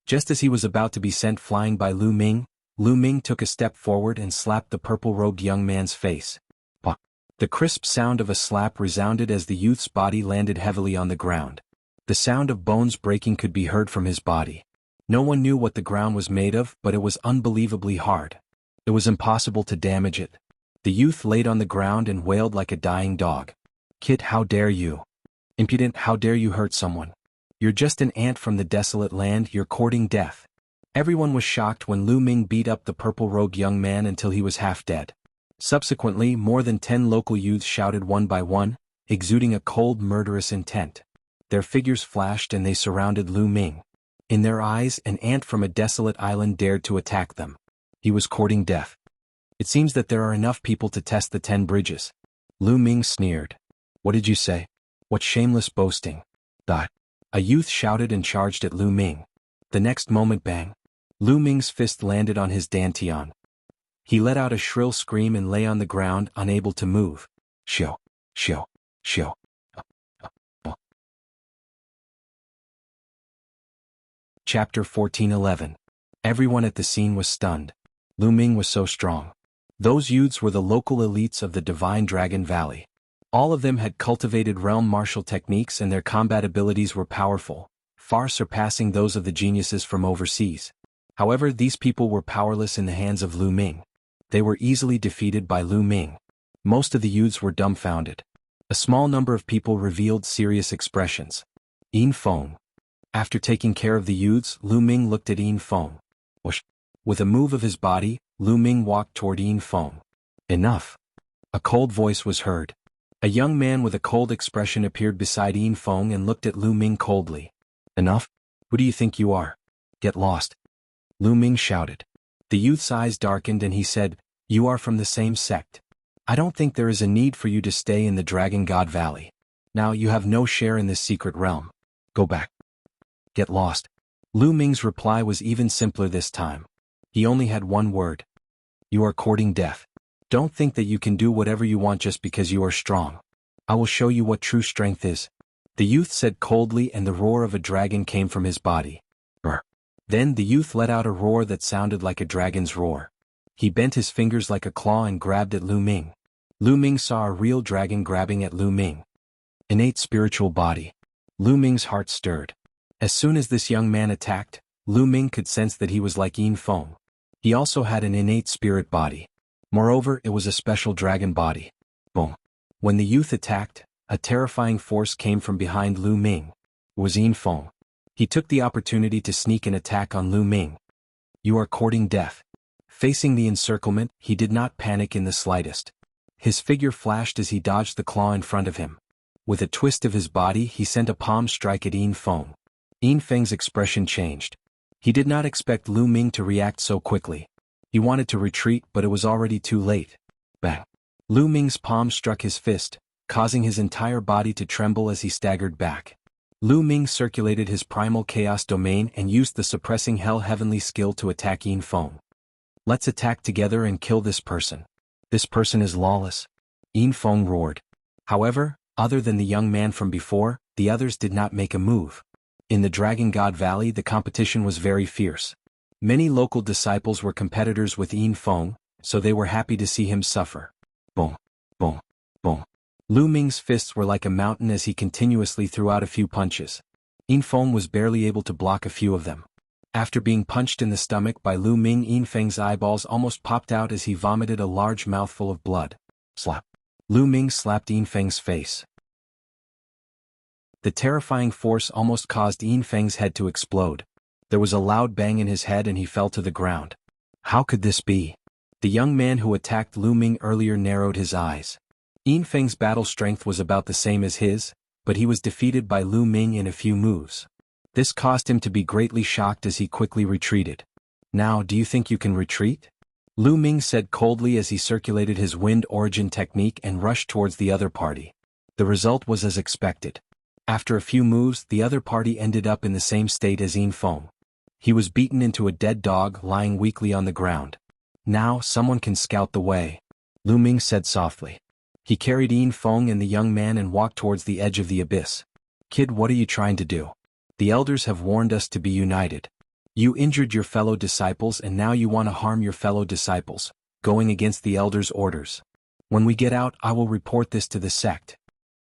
Just as he was about to be sent flying by Lu Ming took a step forward and slapped the purple-robed young man's face. Pah. The crisp sound of a slap resounded as the youth's body landed heavily on the ground. The sound of bones breaking could be heard from his body. No one knew what the ground was made of, but it was unbelievably hard. It was impossible to damage it. The youth laid on the ground and wailed like a dying dog. Kid, how dare you? Impudent, how dare you hurt someone? You're just an ant from the desolate land, you're courting death. Everyone was shocked when Lu Ming beat up the purple-robed young man until he was half dead. Subsequently, more than 10 local youths shouted one by one, exuding a cold, murderous intent. Their figures flashed and they surrounded Lu Ming. In their eyes, an ant from a desolate island dared to attack them. He was courting death. It seems that there are enough people to test the 10 bridges. Lu Ming sneered. What did you say? What shameless boasting. That. A youth shouted and charged at Lu Ming. The next moment, bang. Lu Ming's fist landed on his dantian. He let out a shrill scream and lay on the ground, unable to move. Shio, shio, shio. Chapter 14:11. Everyone at the scene was stunned. Lu Ming was so strong. Those youths were the local elites of the Divine Dragon Valley. All of them had cultivated realm martial techniques and their combat abilities were powerful, far surpassing those of the geniuses from overseas. However, these people were powerless in the hands of Lu Ming. They were easily defeated by Lu Ming. Most of the youths were dumbfounded. A small number of people revealed serious expressions. Yin Feng. After taking care of the youths, Lu Ming looked at Yin Feng. Whoosh. With a move of his body, Lu Ming walked toward Yin Feng. Enough. A cold voice was heard. A young man with a cold expression appeared beside Yin Feng and looked at Lu Ming coldly. Enough? Who do you think you are? Get lost. Lu Ming shouted. The youth's eyes darkened and he said, You are from the same sect. I don't think there is a need for you to stay in the Dragon God Valley. Now you have no share in this secret realm. Go back. Get lost. Lu Ming's reply was even simpler this time. He only had one word. You are courting death. Don't think that you can do whatever you want just because you are strong. I will show you what true strength is. The youth said coldly and the roar of a dragon came from his body. Brr. Then the youth let out a roar that sounded like a dragon's roar. He bent his fingers like a claw and grabbed at Lu Ming. Lu Ming saw a real dragon grabbing at Lu Ming. Innate spiritual body. Lu Ming's heart stirred. As soon as this young man attacked, Lu Ming could sense that he was like Yin Feng. He also had an innate spirit body. Moreover, it was a special dragon body. Boom. When the youth attacked, a terrifying force came from behind Lu Ming. It was Yin Feng. He took the opportunity to sneak an attack on Lu Ming. You are courting death. Facing the encirclement, he did not panic in the slightest. His figure flashed as he dodged the claw in front of him. With a twist of his body, he sent a palm strike at Yin Feng. Yin Feng's expression changed. He did not expect Lu Ming to react so quickly. He wanted to retreat, but it was already too late. Bang! Lu Ming's palm struck his fist, causing his entire body to tremble as he staggered back. Lu Ming circulated his primal chaos domain and used the suppressing hell heavenly skill to attack Yin Feng. Let's attack together and kill this person. This person is lawless. Yin Feng roared. However, other than the young man from before, the others did not make a move. In the Dragon God Valley, the competition was very fierce. Many local disciples were competitors with Yin Feng, so they were happy to see him suffer. Boom, boom, boom. Lu Ming's fists were like a mountain as he continuously threw out a few punches. Yin Feng was barely able to block a few of them. After being punched in the stomach by Lu Ming, Yin Feng's eyeballs almost popped out as he vomited a large mouthful of blood. Slap. Lu Ming slapped Yin Feng's face. The terrifying force almost caused Yin Feng's head to explode. There was a loud bang in his head and he fell to the ground. How could this be? The young man who attacked Lu Ming earlier narrowed his eyes. Yin Feng's battle strength was about the same as his, but he was defeated by Lu Ming in a few moves. This caused him to be greatly shocked as he quickly retreated. Now, do you think you can retreat? Lu Ming said coldly as he circulated his wind origin technique and rushed towards the other party. The result was as expected. After a few moves, the other party ended up in the same state as Yin Feng. He was beaten into a dead dog lying weakly on the ground. Now, someone can scout the way, Lu Ming said softly. He carried Yin Feng and the young man and walked towards the edge of the abyss. Kid, what are you trying to do? The elders have warned us to be united. You injured your fellow disciples and now you want to harm your fellow disciples, going against the elders' orders. When we get out, I will report this to the sect.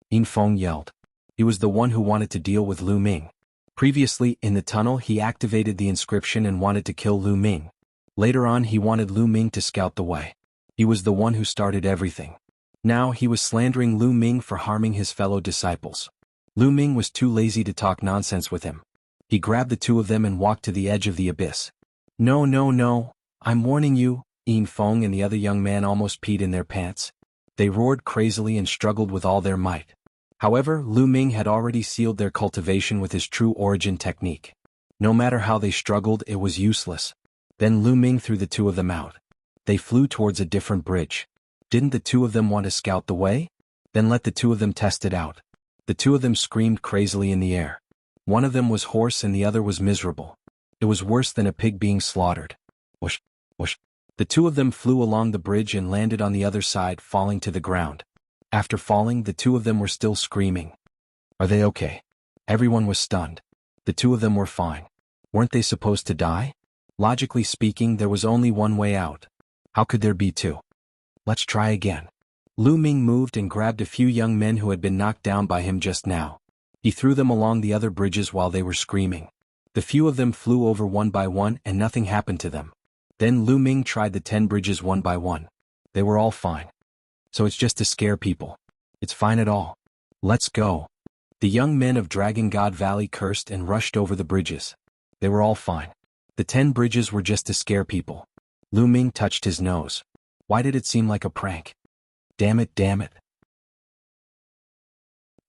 Yin Feng yelled. He was the one who wanted to deal with Lu Ming. Previously, in the tunnel, he activated the inscription and wanted to kill Lu Ming. Later on, he wanted Lu Ming to scout the way. He was the one who started everything. Now, he was slandering Lu Ming for harming his fellow disciples. Lu Ming was too lazy to talk nonsense with him. He grabbed the two of them and walked to the edge of the abyss. No, no, no, I'm warning you, Yin Feng and the other young man almost peed in their pants. They roared crazily and struggled with all their might. However, Lu Ming had already sealed their cultivation with his true origin technique. No matter how they struggled, it was useless. Then Lu Ming threw the two of them out. They flew towards a different bridge. Didn't the two of them want to scout the way? Then let the two of them test it out. The two of them screamed crazily in the air. One of them was hoarse and the other was miserable. It was worse than a pig being slaughtered. Whoosh, whoosh. The two of them flew along the bridge and landed on the other side, falling to the ground. After falling, the two of them were still screaming. Are they okay? Everyone was stunned. The two of them were fine. Weren't they supposed to die? Logically speaking, there was only one way out. How could there be two? Let's try again. Lu Ming moved and grabbed a few young men who had been knocked down by him just now. He threw them along the other bridges while they were screaming. The few of them flew over one by one and nothing happened to them. Then Lu Ming tried the 10 bridges one by one. They were all fine. So it's just to scare people. It's fine at all. Let's go. The young men of Dragon God Valley cursed and rushed over the bridges. They were all fine. The 10 bridges were just to scare people. Lu Ming touched his nose. Why did it seem like a prank? Damn it, damn it.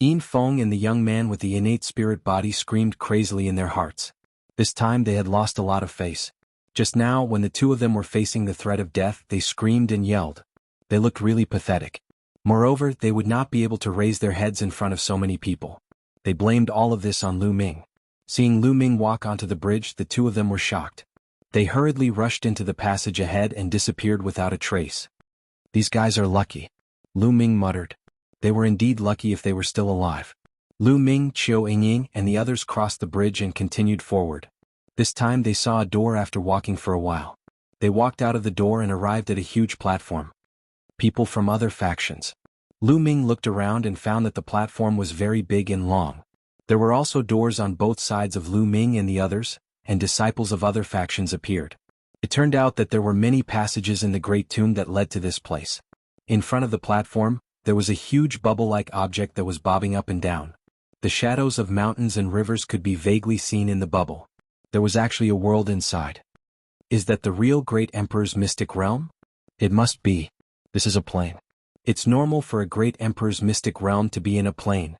Yin Feng and the young man with the innate spirit body screamed crazily in their hearts. This time they had lost a lot of face. Just now, when the two of them were facing the threat of death, they screamed and yelled. They looked really pathetic. Moreover, they would not be able to raise their heads in front of so many people. They blamed all of this on Lu Ming. Seeing Lu Ming walk onto the bridge, the two of them were shocked. They hurriedly rushed into the passage ahead and disappeared without a trace. These guys are lucky. Lu Ming muttered. They were indeed lucky if they were still alive. Lu Ming, Qiu Yingying, and the others crossed the bridge and continued forward. This time they saw a door after walking for a while. They walked out of the door and arrived at a huge platform. People from other factions. Lu Ming looked around and found that the platform was very big and long. There were also doors on both sides of Lu Ming and the others, and disciples of other factions appeared. It turned out that there were many passages in the Great Tomb that led to this place. In front of the platform, there was a huge bubble-like object that was bobbing up and down. The shadows of mountains and rivers could be vaguely seen in the bubble. There was actually a world inside. Is that the real Great Emperor's mystic realm? It must be. This is a plane. It's normal for a Great Emperor's mystic realm to be in a plane.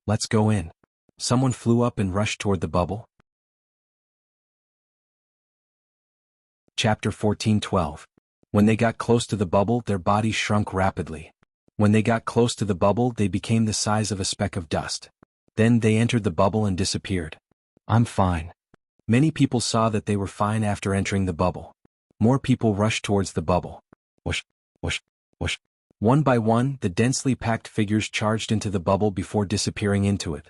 Let's go in. Someone flew up and rushed toward the bubble. Chapter 14:12. When they got close to the bubble, their bodies shrunk rapidly. When they got close to the bubble, they became the size of a speck of dust. Then they entered the bubble and disappeared. I'm fine. Many people saw that they were fine after entering the bubble. More people rushed towards the bubble. Whoosh, whoosh, whoosh. One by one, the densely packed figures charged into the bubble before disappearing into it.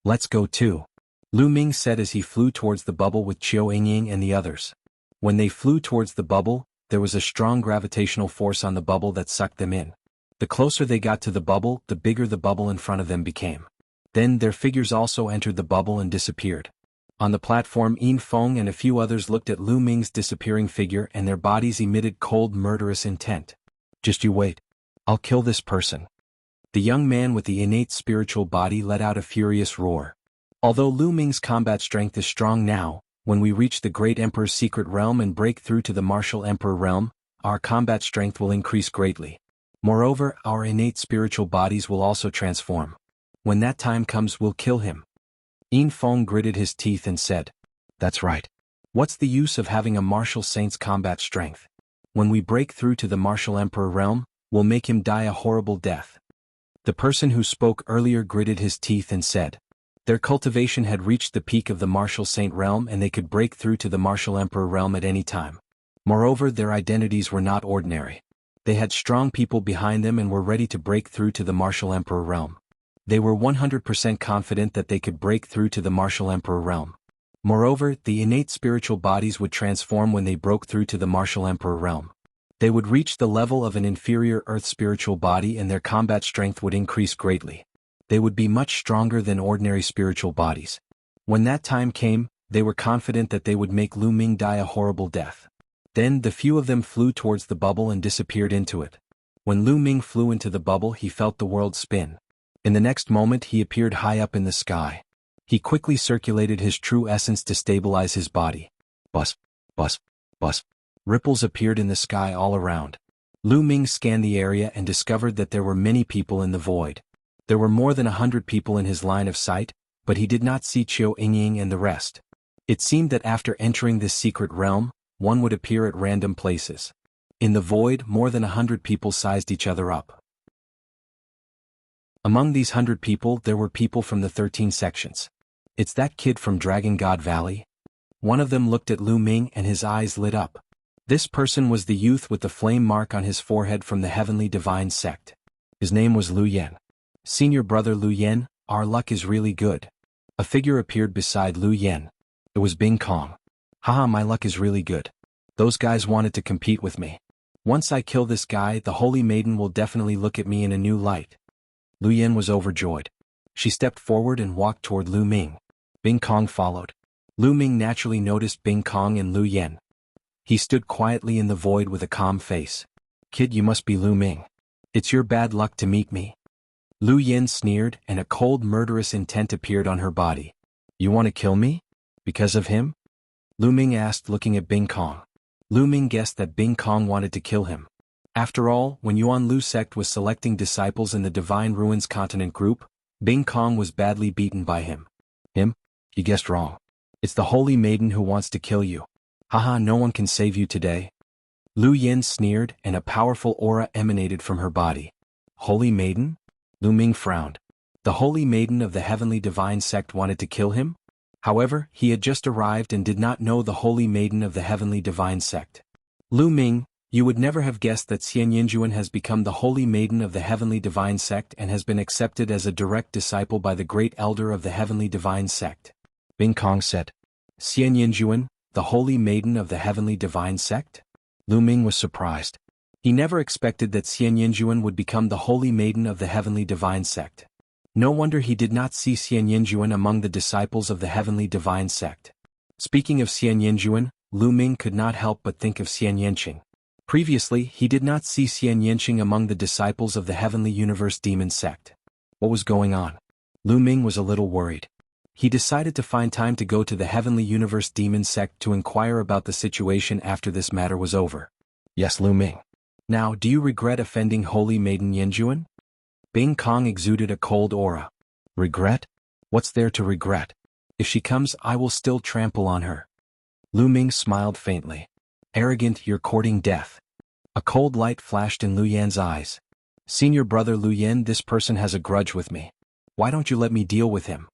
Let's go too. Lu Ming said as he flew towards the bubble with Qiu Yingying and the others. When they flew towards the bubble, there was a strong gravitational force on the bubble that sucked them in. The closer they got to the bubble, the bigger the bubble in front of them became. Then their figures also entered the bubble and disappeared. On the platform, Yin Feng and a few others looked at Lu Ming's disappearing figure and their bodies emitted cold, murderous intent. Just you wait. I'll kill this person. The young man with the innate spiritual body let out a furious roar. Although Lu Ming's combat strength is strong now, when we reach the Great Emperor's secret realm and break through to the Martial Emperor realm, our combat strength will increase greatly. Moreover, our innate spiritual bodies will also transform. When that time comes, we'll kill him. Yin Feng gritted his teeth and said, That's right. What's the use of having a martial saint's combat strength? When we break through to the Martial Emperor realm, we'll make him die a horrible death. The person who spoke earlier gritted his teeth and said, Their cultivation had reached the peak of the Martial Saint realm and they could break through to the Martial Emperor realm at any time. Moreover, their identities were not ordinary. They had strong people behind them and were ready to break through to the Martial Emperor realm. They were 100% confident that they could break through to the Martial Emperor realm. Moreover, the innate spiritual bodies would transform when they broke through to the Martial Emperor realm. They would reach the level of an inferior Earth spiritual body and their combat strength would increase greatly. They would be much stronger than ordinary spiritual bodies. When that time came, they were confident that they would make Lu Ming die a horrible death. Then the few of them flew towards the bubble and disappeared into it. When Lu Ming flew into the bubble, he felt the world spin. In the next moment he appeared high up in the sky. He quickly circulated his true essence to stabilize his body. Bus, bus, bus. Ripples appeared in the sky all around. Lu Ming scanned the area and discovered that there were many people in the void. There were more than 100 people in his line of sight, but he did not see Qiu Yingying and the rest. It seemed that after entering this secret realm, one would appear at random places. In the void, more than 100 people sized each other up. Among these 100 people, there were people from the 13 sections. It's that kid from Dragon God Valley? One of them looked at Lu Ming and his eyes lit up. This person was the youth with the flame mark on his forehead from the Heavenly Divine Sect. His name was Lu Yan. Senior brother Lu Yan, our luck is really good. A figure appeared beside Lu Yan. It was Bing Kong. Haha, my luck is really good. Those guys wanted to compete with me. Once I kill this guy, the Holy Maiden will definitely look at me in a new light. Lu Yan was overjoyed. She stepped forward and walked toward Lu Ming. Bing Kong followed. Lu Ming naturally noticed Bing Kong and Lu Yan. He stood quietly in the void with a calm face. Kid, you must be Lu Ming. It's your bad luck to meet me. Lu Yan sneered, and a cold murderous intent appeared on her body. You want to kill me? Because of him? Lu Ming asked, looking at Bing Kong. Lu Ming guessed that Bing Kong wanted to kill him. After all, when Yuan Lu sect was selecting disciples in the Divine Ruins Continent group, Bing Kong was badly beaten by him. Him? You guessed wrong. It's the Holy Maiden who wants to kill you. Haha, no one can save you today. Lu Yan sneered, and a powerful aura emanated from her body. Holy Maiden? Lu Ming frowned. The Holy Maiden of the Heavenly Divine Sect wanted to kill him? However, he had just arrived and did not know the Holy Maiden of the Heavenly Divine Sect. Lu Ming, you would never have guessed that Xian Yinjuan has become the Holy Maiden of the Heavenly Divine Sect and has been accepted as a direct disciple by the Great Elder of the Heavenly Divine Sect. Bing Kong said. Xian Yinjuan, the Holy Maiden of the Heavenly Divine Sect? Lu Ming was surprised. He never expected that Xian Yinjuan would become the Holy Maiden of the Heavenly Divine Sect. No wonder he did not see Xian Yinjuan among the disciples of the Heavenly Divine Sect. Speaking of Xian Yinjuan, Lu Ming could not help but think of Xian Yanqing. Previously, he did not see Xian Yanqing among the disciples of the Heavenly Universe Demon Sect. What was going on? Lu Ming was a little worried. He decided to find time to go to the Heavenly Universe Demon Sect to inquire about the situation after this matter was over. Yes, Lu Ming. Now, do you regret offending Holy Maiden Yinjuan? Bing Kong exuded a cold aura. Regret? What's there to regret? If she comes, I will still trample on her. Lu Ming smiled faintly. Arrogant, you're courting death. A cold light flashed in Lu Yan's eyes. Senior brother Lu Yan, this person has a grudge with me. Why don't you let me deal with him?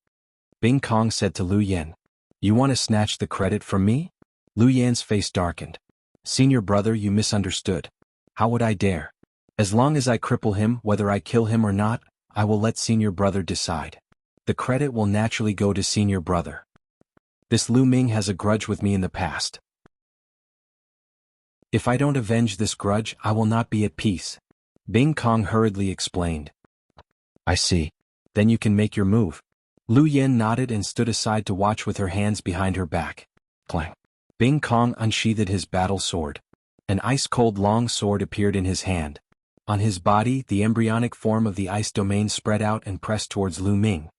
Bing Kong said to Lu Yan. You want to snatch the credit from me? Lu Yan's face darkened. Senior brother, you misunderstood. How would I dare? As long as I cripple him, whether I kill him or not, I will let senior brother decide. The credit will naturally go to senior brother. This Lu Ming has a grudge with me in the past. If I don't avenge this grudge, I will not be at peace. Bing Kong hurriedly explained. I see. Then you can make your move. Lu Yan nodded and stood aside to watch with her hands behind her back. Clang. Bing Kong unsheathed his battle sword. An ice-cold long sword appeared in his hand. On his body, the embryonic form of the ice domain spread out and pressed towards Lu Ming.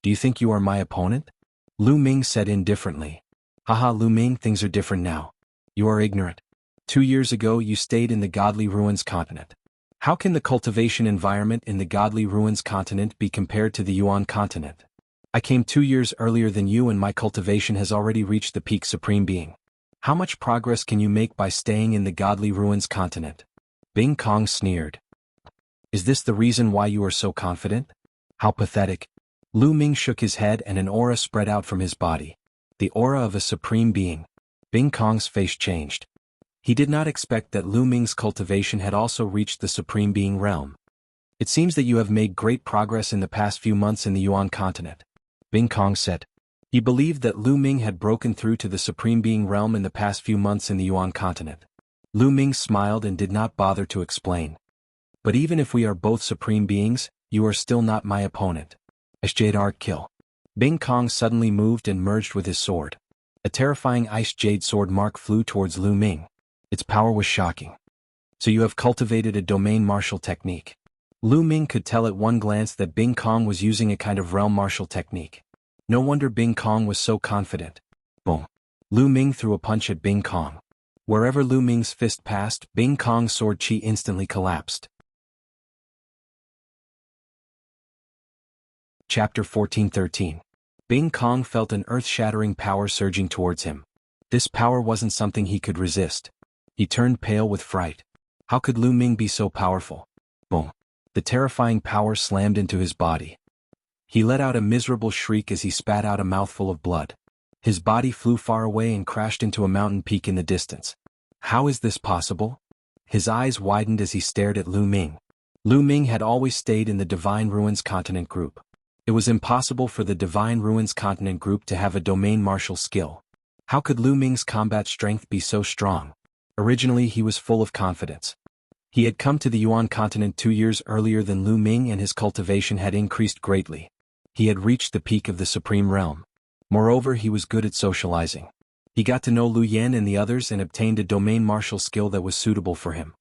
Do you think you are my opponent? Lu Ming said indifferently. Haha, Lu Ming, things are different now. You are ignorant. 2 years ago you stayed in the Godly Ruins continent. How can the cultivation environment in the Godly Ruins continent be compared to the Yuan continent? I came 2 years earlier than you and my cultivation has already reached the peak Supreme Being. How much progress can you make by staying in the Godly Ruins continent? Bing Kong sneered. Is this the reason why you are so confident? How pathetic. Lu Ming shook his head and an aura spread out from his body. The aura of a Supreme Being. Bing Kong's face changed. He did not expect that Lu Ming's cultivation had also reached the Supreme Being realm. It seems that you have made great progress in the past few months in the Yuan continent. Bing Kong said. He believed that Lu Ming had broken through to the Supreme Being realm in the past few months in the Yuan continent. Lu Ming smiled and did not bother to explain. But even if we are both Supreme Beings, you are still not my opponent. Ice Jade Arc Kill. Bing Kong suddenly moved and merged with his sword. A terrifying Ice Jade sword mark flew towards Lu Ming. Its power was shocking. So you have cultivated a domain martial technique. Lu Ming could tell at one glance that Bing Kong was using a kind of realm martial technique. No wonder Bing Kong was so confident. Boom. Lu Ming threw a punch at Bing Kong. Wherever Lu Ming's fist passed, Bing Kong's sword chi instantly collapsed. Chapter 14:13. Bing Kong felt an earth-shattering power surging towards him. This power wasn't something he could resist. He turned pale with fright. How could Lu Ming be so powerful? Boom. The terrifying power slammed into his body. He let out a miserable shriek as he spat out a mouthful of blood. His body flew far away and crashed into a mountain peak in the distance. How is this possible? His eyes widened as he stared at Lu Ming. Lu Ming had always stayed in the Divine Ruins Continent group. It was impossible for the Divine Ruins Continent group to have a domain martial skill. How could Lu Ming's combat strength be so strong? Originally he was full of confidence. He had come to the Yuan continent 2 years earlier than Lu Ming and his cultivation had increased greatly. He had reached the peak of the Supreme Realm. Moreover, he was good at socializing. He got to know Lu Yan and the others and obtained a domain martial skill that was suitable for him.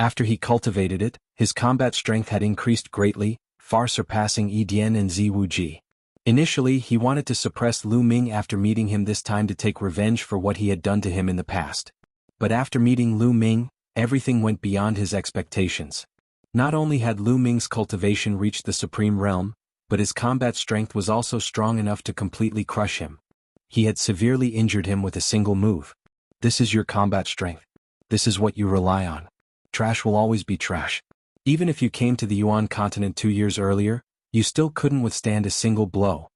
After he cultivated it, his combat strength had increased greatly, far surpassing Yi Dian and Zi Wuji. Initially, he wanted to suppress Lu Ming after meeting him this time to take revenge for what he had done to him in the past. But after meeting Lu Ming, everything went beyond his expectations. Not only had Lu Ming's cultivation reached the Supreme Realm, but his combat strength was also strong enough to completely crush him. He had severely injured him with a single move. This is your combat strength. This is what you rely on. Trash will always be trash. Even if you came to the Yuan continent 2 years earlier, you still couldn't withstand a single blow.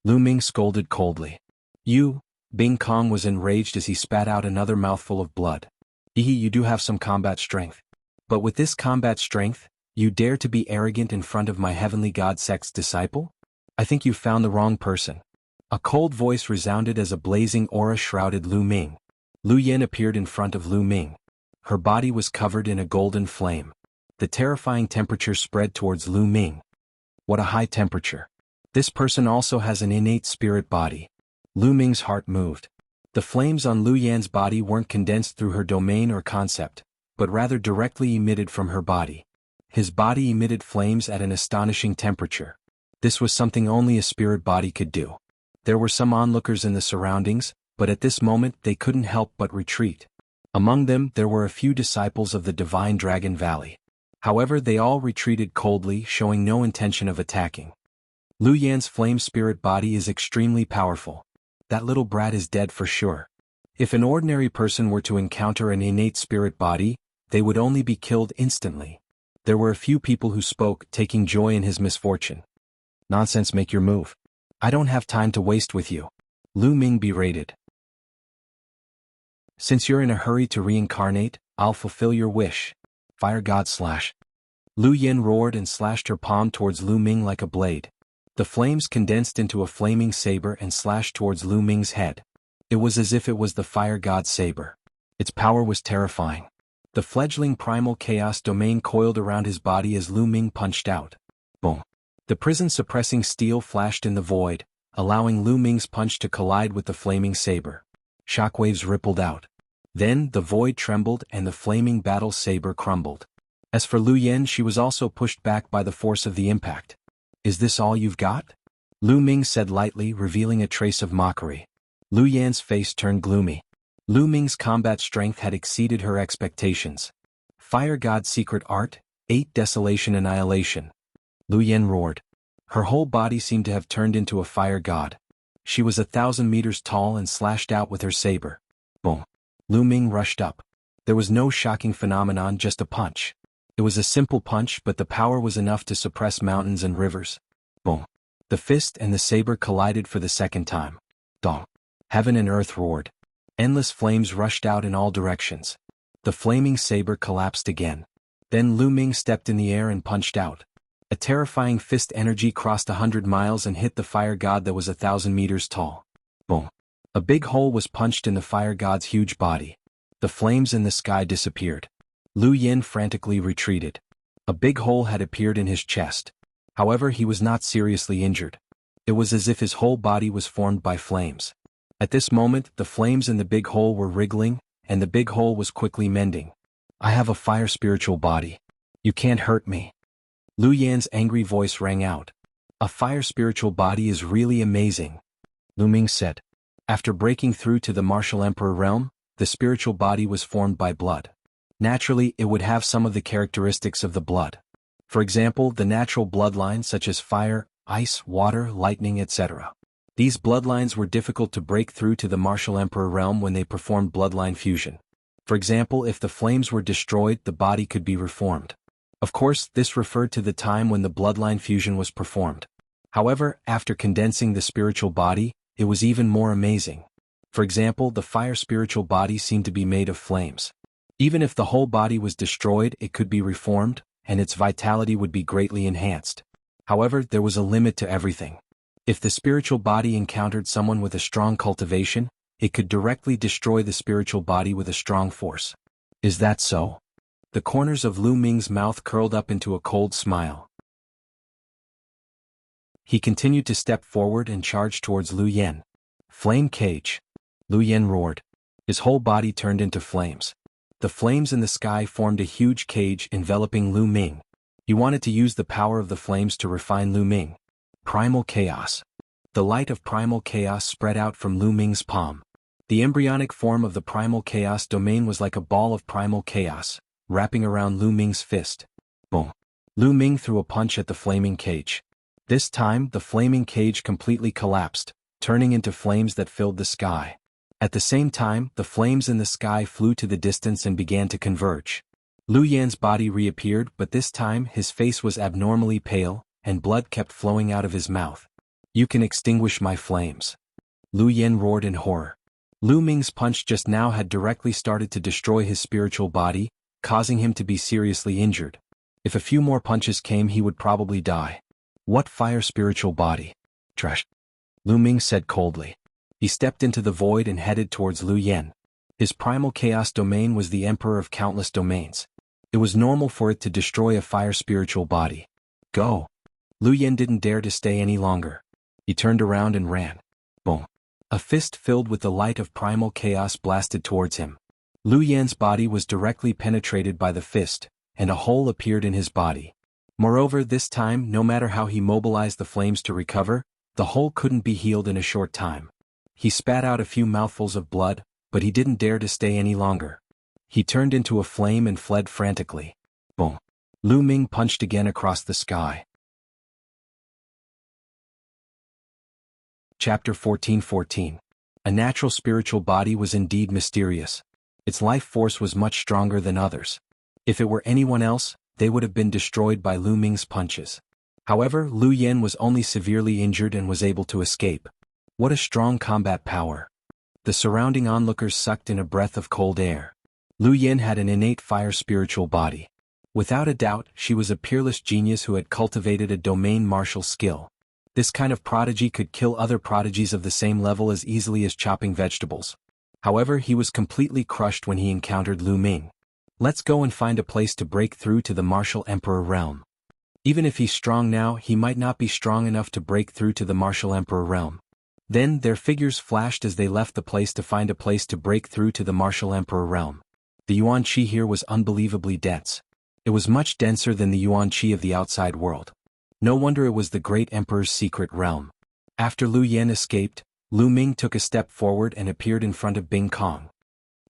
Lu Ming scolded coldly. You, Bing Kong was enraged as he spat out another mouthful of blood. You do have some combat strength. But with this combat strength, you dare to be arrogant in front of my heavenly god sect's disciple? I think you've found the wrong person. A cold voice resounded as a blazing aura shrouded Lu Ming. Lu Yan appeared in front of Lu Ming. Her body was covered in a golden flame. The terrifying temperature spread towards Lu Ming. What a high temperature. This person also has an innate spirit body. Lu Ming's heart moved. The flames on Lu Yan's body weren't condensed through her domain or concept, but rather directly emitted from her body. His body emitted flames at an astonishing temperature. This was something only a spirit body could do. There were some onlookers in the surroundings, but at this moment they couldn't help but retreat. Among them there were a few disciples of the Divine Dragon Valley. However, they all retreated coldly, showing no intention of attacking. Lu Yan's flame spirit body is extremely powerful. That little brat is dead for sure. If an ordinary person were to encounter an innate spirit body, they would only be killed instantly. There were a few people who spoke, taking joy in his misfortune. Nonsense, make your move. I don't have time to waste with you. Lu Ming berated. Since you're in a hurry to reincarnate, I'll fulfill your wish. Fire God slash. Lu Yan roared and slashed her palm towards Lu Ming like a blade. The flames condensed into a flaming saber and slashed towards Lu Ming's head. It was as if it was the fire god's saber. Its power was terrifying. The fledgling primal chaos domain coiled around his body as Lu Ming punched out. Boom. The prison-suppressing steel flashed in the void, allowing Lu Ming's punch to collide with the flaming saber. Shockwaves rippled out. Then the void trembled and the flaming battle saber crumbled. As for Lu Yan, she was also pushed back by the force of the impact. Is this all you've got? Lu Ming said lightly, revealing a trace of mockery. Lu Yan's face turned gloomy. Lu Ming's combat strength had exceeded her expectations. Fire God Secret Art, 8 Desolation Annihilation. Lu Yan roared. Her whole body seemed to have turned into a fire god. She was 1,000 meters tall and slashed out with her saber. Boom. Lu Ming rushed up. There was no shocking phenomenon, just a punch. It was a simple punch, but the power was enough to suppress mountains and rivers. Boom. The fist and the saber collided for the second time. Dong. Heaven and earth roared. Endless flames rushed out in all directions. The flaming saber collapsed again. Then Lu Ming stepped in the air and punched out. A terrifying fist energy crossed 100 miles and hit the fire god that was 1,000 meters tall. Boom. A big hole was punched in the fire god's huge body. The flames in the sky disappeared. Lu Yan frantically retreated. A big hole had appeared in his chest. However, he was not seriously injured. It was as if his whole body was formed by flames. At this moment, the flames in the big hole were wriggling, and the big hole was quickly mending. I have a fire spiritual body. You can't hurt me. Lu Yan's angry voice rang out. A fire spiritual body is really amazing, Lu Ming said. After breaking through to the Martial Emperor realm, the spiritual body was formed by blood. Naturally, it would have some of the characteristics of the blood. For example, the natural bloodlines such as fire, ice, water, lightning, etc. These bloodlines were difficult to break through to the Martial Emperor realm when they performed bloodline fusion. For example, if the flames were destroyed, the body could be reformed. Of course, this referred to the time when the bloodline fusion was performed. However, after condensing the spiritual body, it was even more amazing. For example, the fire spiritual body seemed to be made of flames. Even if the whole body was destroyed, it could be reformed, and its vitality would be greatly enhanced. However, there was a limit to everything. If the spiritual body encountered someone with a strong cultivation, it could directly destroy the spiritual body with a strong force. Is that so? The corners of Lu Ming's mouth curled up into a cold smile. He continued to step forward and charge towards Lu Yen. Flame cage. Lu Yen roared. His whole body turned into flames. The flames in the sky formed a huge cage enveloping Lu Ming. He wanted to use the power of the flames to refine Lu Ming. Primal chaos. The light of primal chaos spread out from Lu Ming's palm. The embryonic form of the primal chaos domain was like a ball of primal chaos, wrapping around Lu Ming's fist. Boom. Lu Ming threw a punch at the flaming cage. This time, the flaming cage completely collapsed, turning into flames that filled the sky. At the same time, the flames in the sky flew to the distance and began to converge. Lu Yan's body reappeared, but this time his face was abnormally pale, and blood kept flowing out of his mouth. You can extinguish my flames. Lu Yan roared in horror. Lu Ming's punch just now had directly started to destroy his spiritual body, causing him to be seriously injured. If a few more punches came, he would probably die. What fire spiritual body? Trash. Lu Ming said coldly. He stepped into the void and headed towards Lu Yan. His primal chaos domain was the emperor of countless domains. It was normal for it to destroy a fire spiritual body. Go. Lu Yan didn't dare to stay any longer. He turned around and ran. Boom. A fist filled with the light of primal chaos blasted towards him. Lu Yan's body was directly penetrated by the fist, and a hole appeared in his body. Moreover, this time, no matter how he mobilized the flames to recover, the hole couldn't be healed in a short time. He spat out a few mouthfuls of blood, but he didn't dare to stay any longer. He turned into a flame and fled frantically. Boom. Lu Ming punched again across the sky. Chapter 14:14. A natural spiritual body was indeed mysterious. Its life force was much stronger than others. If it were anyone else, they would have been destroyed by Lu Ming's punches. However, Lu Yan was only severely injured and was able to escape. What a strong combat power. The surrounding onlookers sucked in a breath of cold air. Lu Yan had an innate fire spiritual body. Without a doubt, she was a peerless genius who had cultivated a domain martial skill. This kind of prodigy could kill other prodigies of the same level as easily as chopping vegetables. However, he was completely crushed when he encountered Lu Ming. Let's go and find a place to break through to the martial emperor realm. Even if he's strong now, he might not be strong enough to break through to the martial emperor realm. Then their figures flashed as they left the place to find a place to break through to the martial emperor realm. The yuan qi here was unbelievably dense. It was much denser than the yuan qi of the outside world. No wonder it was the great emperor's secret realm. After Lu Yan escaped, Lu Ming took a step forward and appeared in front of Bing Kong.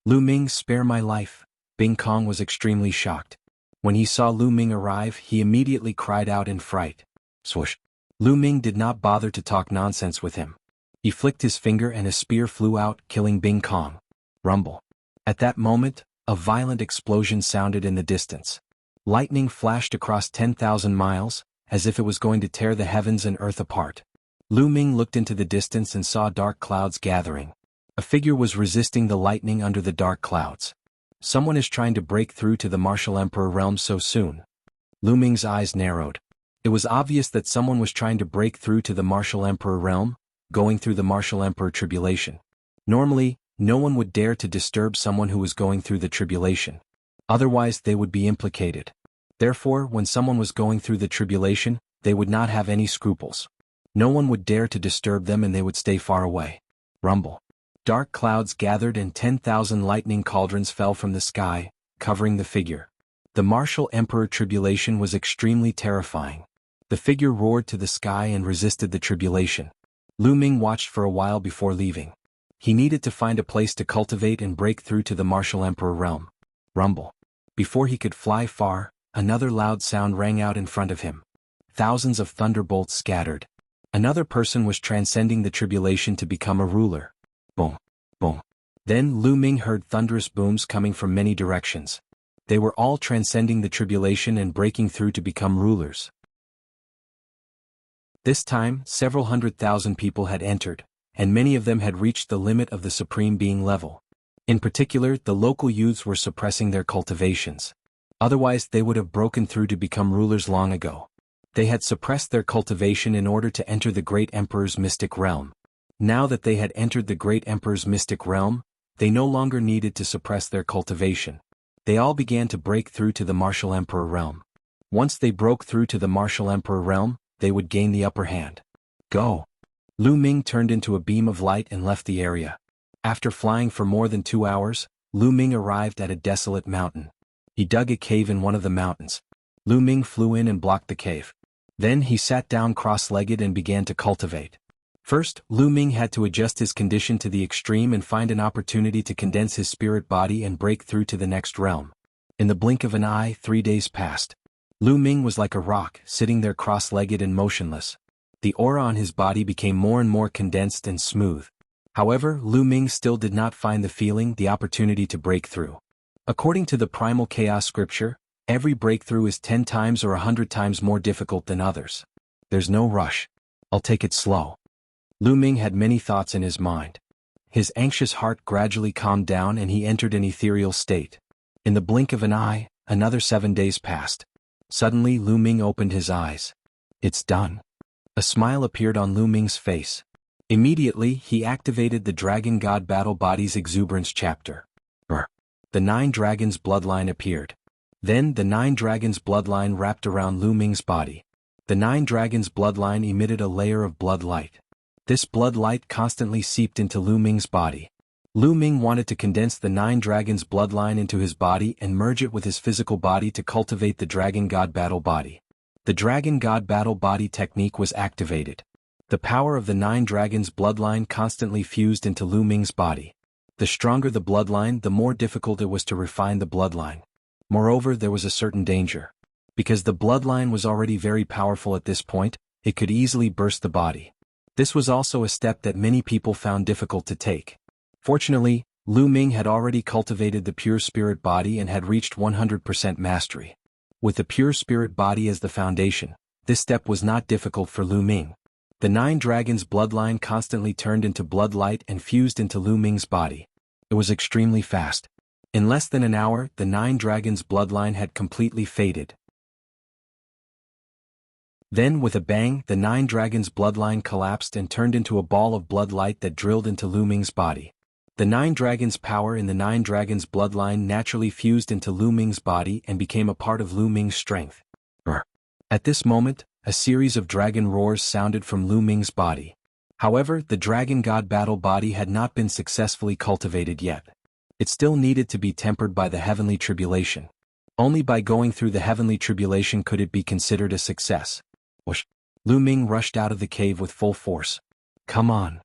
Lu Ming, spare my life. Bing Kong was extremely shocked. When he saw Lu Ming arrive, he immediately cried out in fright. Swoosh. Lu Ming did not bother to talk nonsense with him. He flicked his finger and a spear flew out, killing Bing Kong. Rumble. At that moment, a violent explosion sounded in the distance. Lightning flashed across 10,000 miles, as if it was going to tear the heavens and earth apart. Lu Ming looked into the distance and saw dark clouds gathering. A figure was resisting the lightning under the dark clouds. Someone is trying to break through to the martial emperor realm so soon. Lu Ming's eyes narrowed. It was obvious that someone was trying to break through to the martial emperor realm, going through the martial emperor tribulation. Normally, no one would dare to disturb someone who was going through the tribulation. Otherwise, they would be implicated. Therefore, when someone was going through the tribulation, they would not have any scruples. No one would dare to disturb them and they would stay far away. Rumble. Dark clouds gathered and 10,000 lightning cauldrons fell from the sky, covering the figure. The martial emperor tribulation was extremely terrifying. The figure roared to the sky and resisted the tribulation. Lu Ming watched for a while before leaving. He needed to find a place to cultivate and break through to the martial emperor realm. Rumble. Before he could fly far, another loud sound rang out in front of him. Thousands of thunderbolts scattered. Another person was transcending the tribulation to become a ruler. Boom. Boom. Then Lu Ming heard thunderous booms coming from many directions. They were all transcending the tribulation and breaking through to become rulers. This time, several 100,000 people had entered, and many of them had reached the limit of the Supreme Being level. In particular, the local youths were suppressing their cultivations. Otherwise they would have broken through to become rulers long ago. They had suppressed their cultivation in order to enter the great emperor's mystic realm. Now that they had entered the great emperor's mystic realm, they no longer needed to suppress their cultivation. They all began to break through to the martial emperor realm. Once they broke through to the martial emperor realm, they would gain the upper hand. Go! Lu Ming turned into a beam of light and left the area. After flying for more than 2 hours, Lu Ming arrived at a desolate mountain. He dug a cave in one of the mountains. Lu Ming flew in and blocked the cave. Then he sat down cross-legged and began to cultivate. First, Lu Ming had to adjust his condition to the extreme and find an opportunity to condense his spirit body and break through to the next realm. In the blink of an eye, 3 days passed. Lu Ming was like a rock, sitting there cross-legged and motionless. The aura on his body became more and more condensed and smooth. However, Lu Ming still did not find the opportunity to break through. According to the primal chaos scripture, every breakthrough is 10 times or 100 times more difficult than others. There's no rush. I'll take it slow. Lu Ming had many thoughts in his mind. His anxious heart gradually calmed down and he entered an ethereal state. In the blink of an eye, another 7 days passed. Suddenly Lu Ming opened his eyes. It's done. A smile appeared on Lu Ming's face. Immediately, he activated the Dragon God Battle Body's Exuberance chapter. The 9 Dragons bloodline appeared. Then the 9 Dragons bloodline wrapped around Lu Ming's body. The 9 Dragons bloodline emitted a layer of blood light. This blood light constantly seeped into Lu Ming's body. Lu Ming wanted to condense the 9 Dragons bloodline into his body and merge it with his physical body to cultivate the Dragon God Battle Body. The Dragon God Battle Body technique was activated. The power of the 9 Dragons bloodline constantly fused into Lu Ming's body. The stronger the bloodline, the more difficult it was to refine the bloodline. Moreover, there was a certain danger. Because the bloodline was already very powerful at this point, it could easily burst the body. This was also a step that many people found difficult to take. Fortunately, Lu Ming had already cultivated the pure spirit body and had reached 100% mastery. With the pure spirit body as the foundation, this step was not difficult for Lu Ming. The 9 Dragons bloodline constantly turned into blood light and fused into Lu Ming's body. It was extremely fast. In less than an hour, the 9 Dragons bloodline had completely faded. Then with a bang, the 9 Dragons bloodline collapsed and turned into a ball of blood light that drilled into Lu Ming's body. The 9 Dragons power in the 9 Dragons bloodline naturally fused into Lu Ming's body and became a part of Lu Ming's strength. At this moment, a series of dragon roars sounded from Lu Ming's body. However, the Dragon God Battle Body had not been successfully cultivated yet. It still needed to be tempered by the heavenly tribulation. Only by going through the heavenly tribulation could it be considered a success. Whoosh! Lu Ming rushed out of the cave with full force. Come on!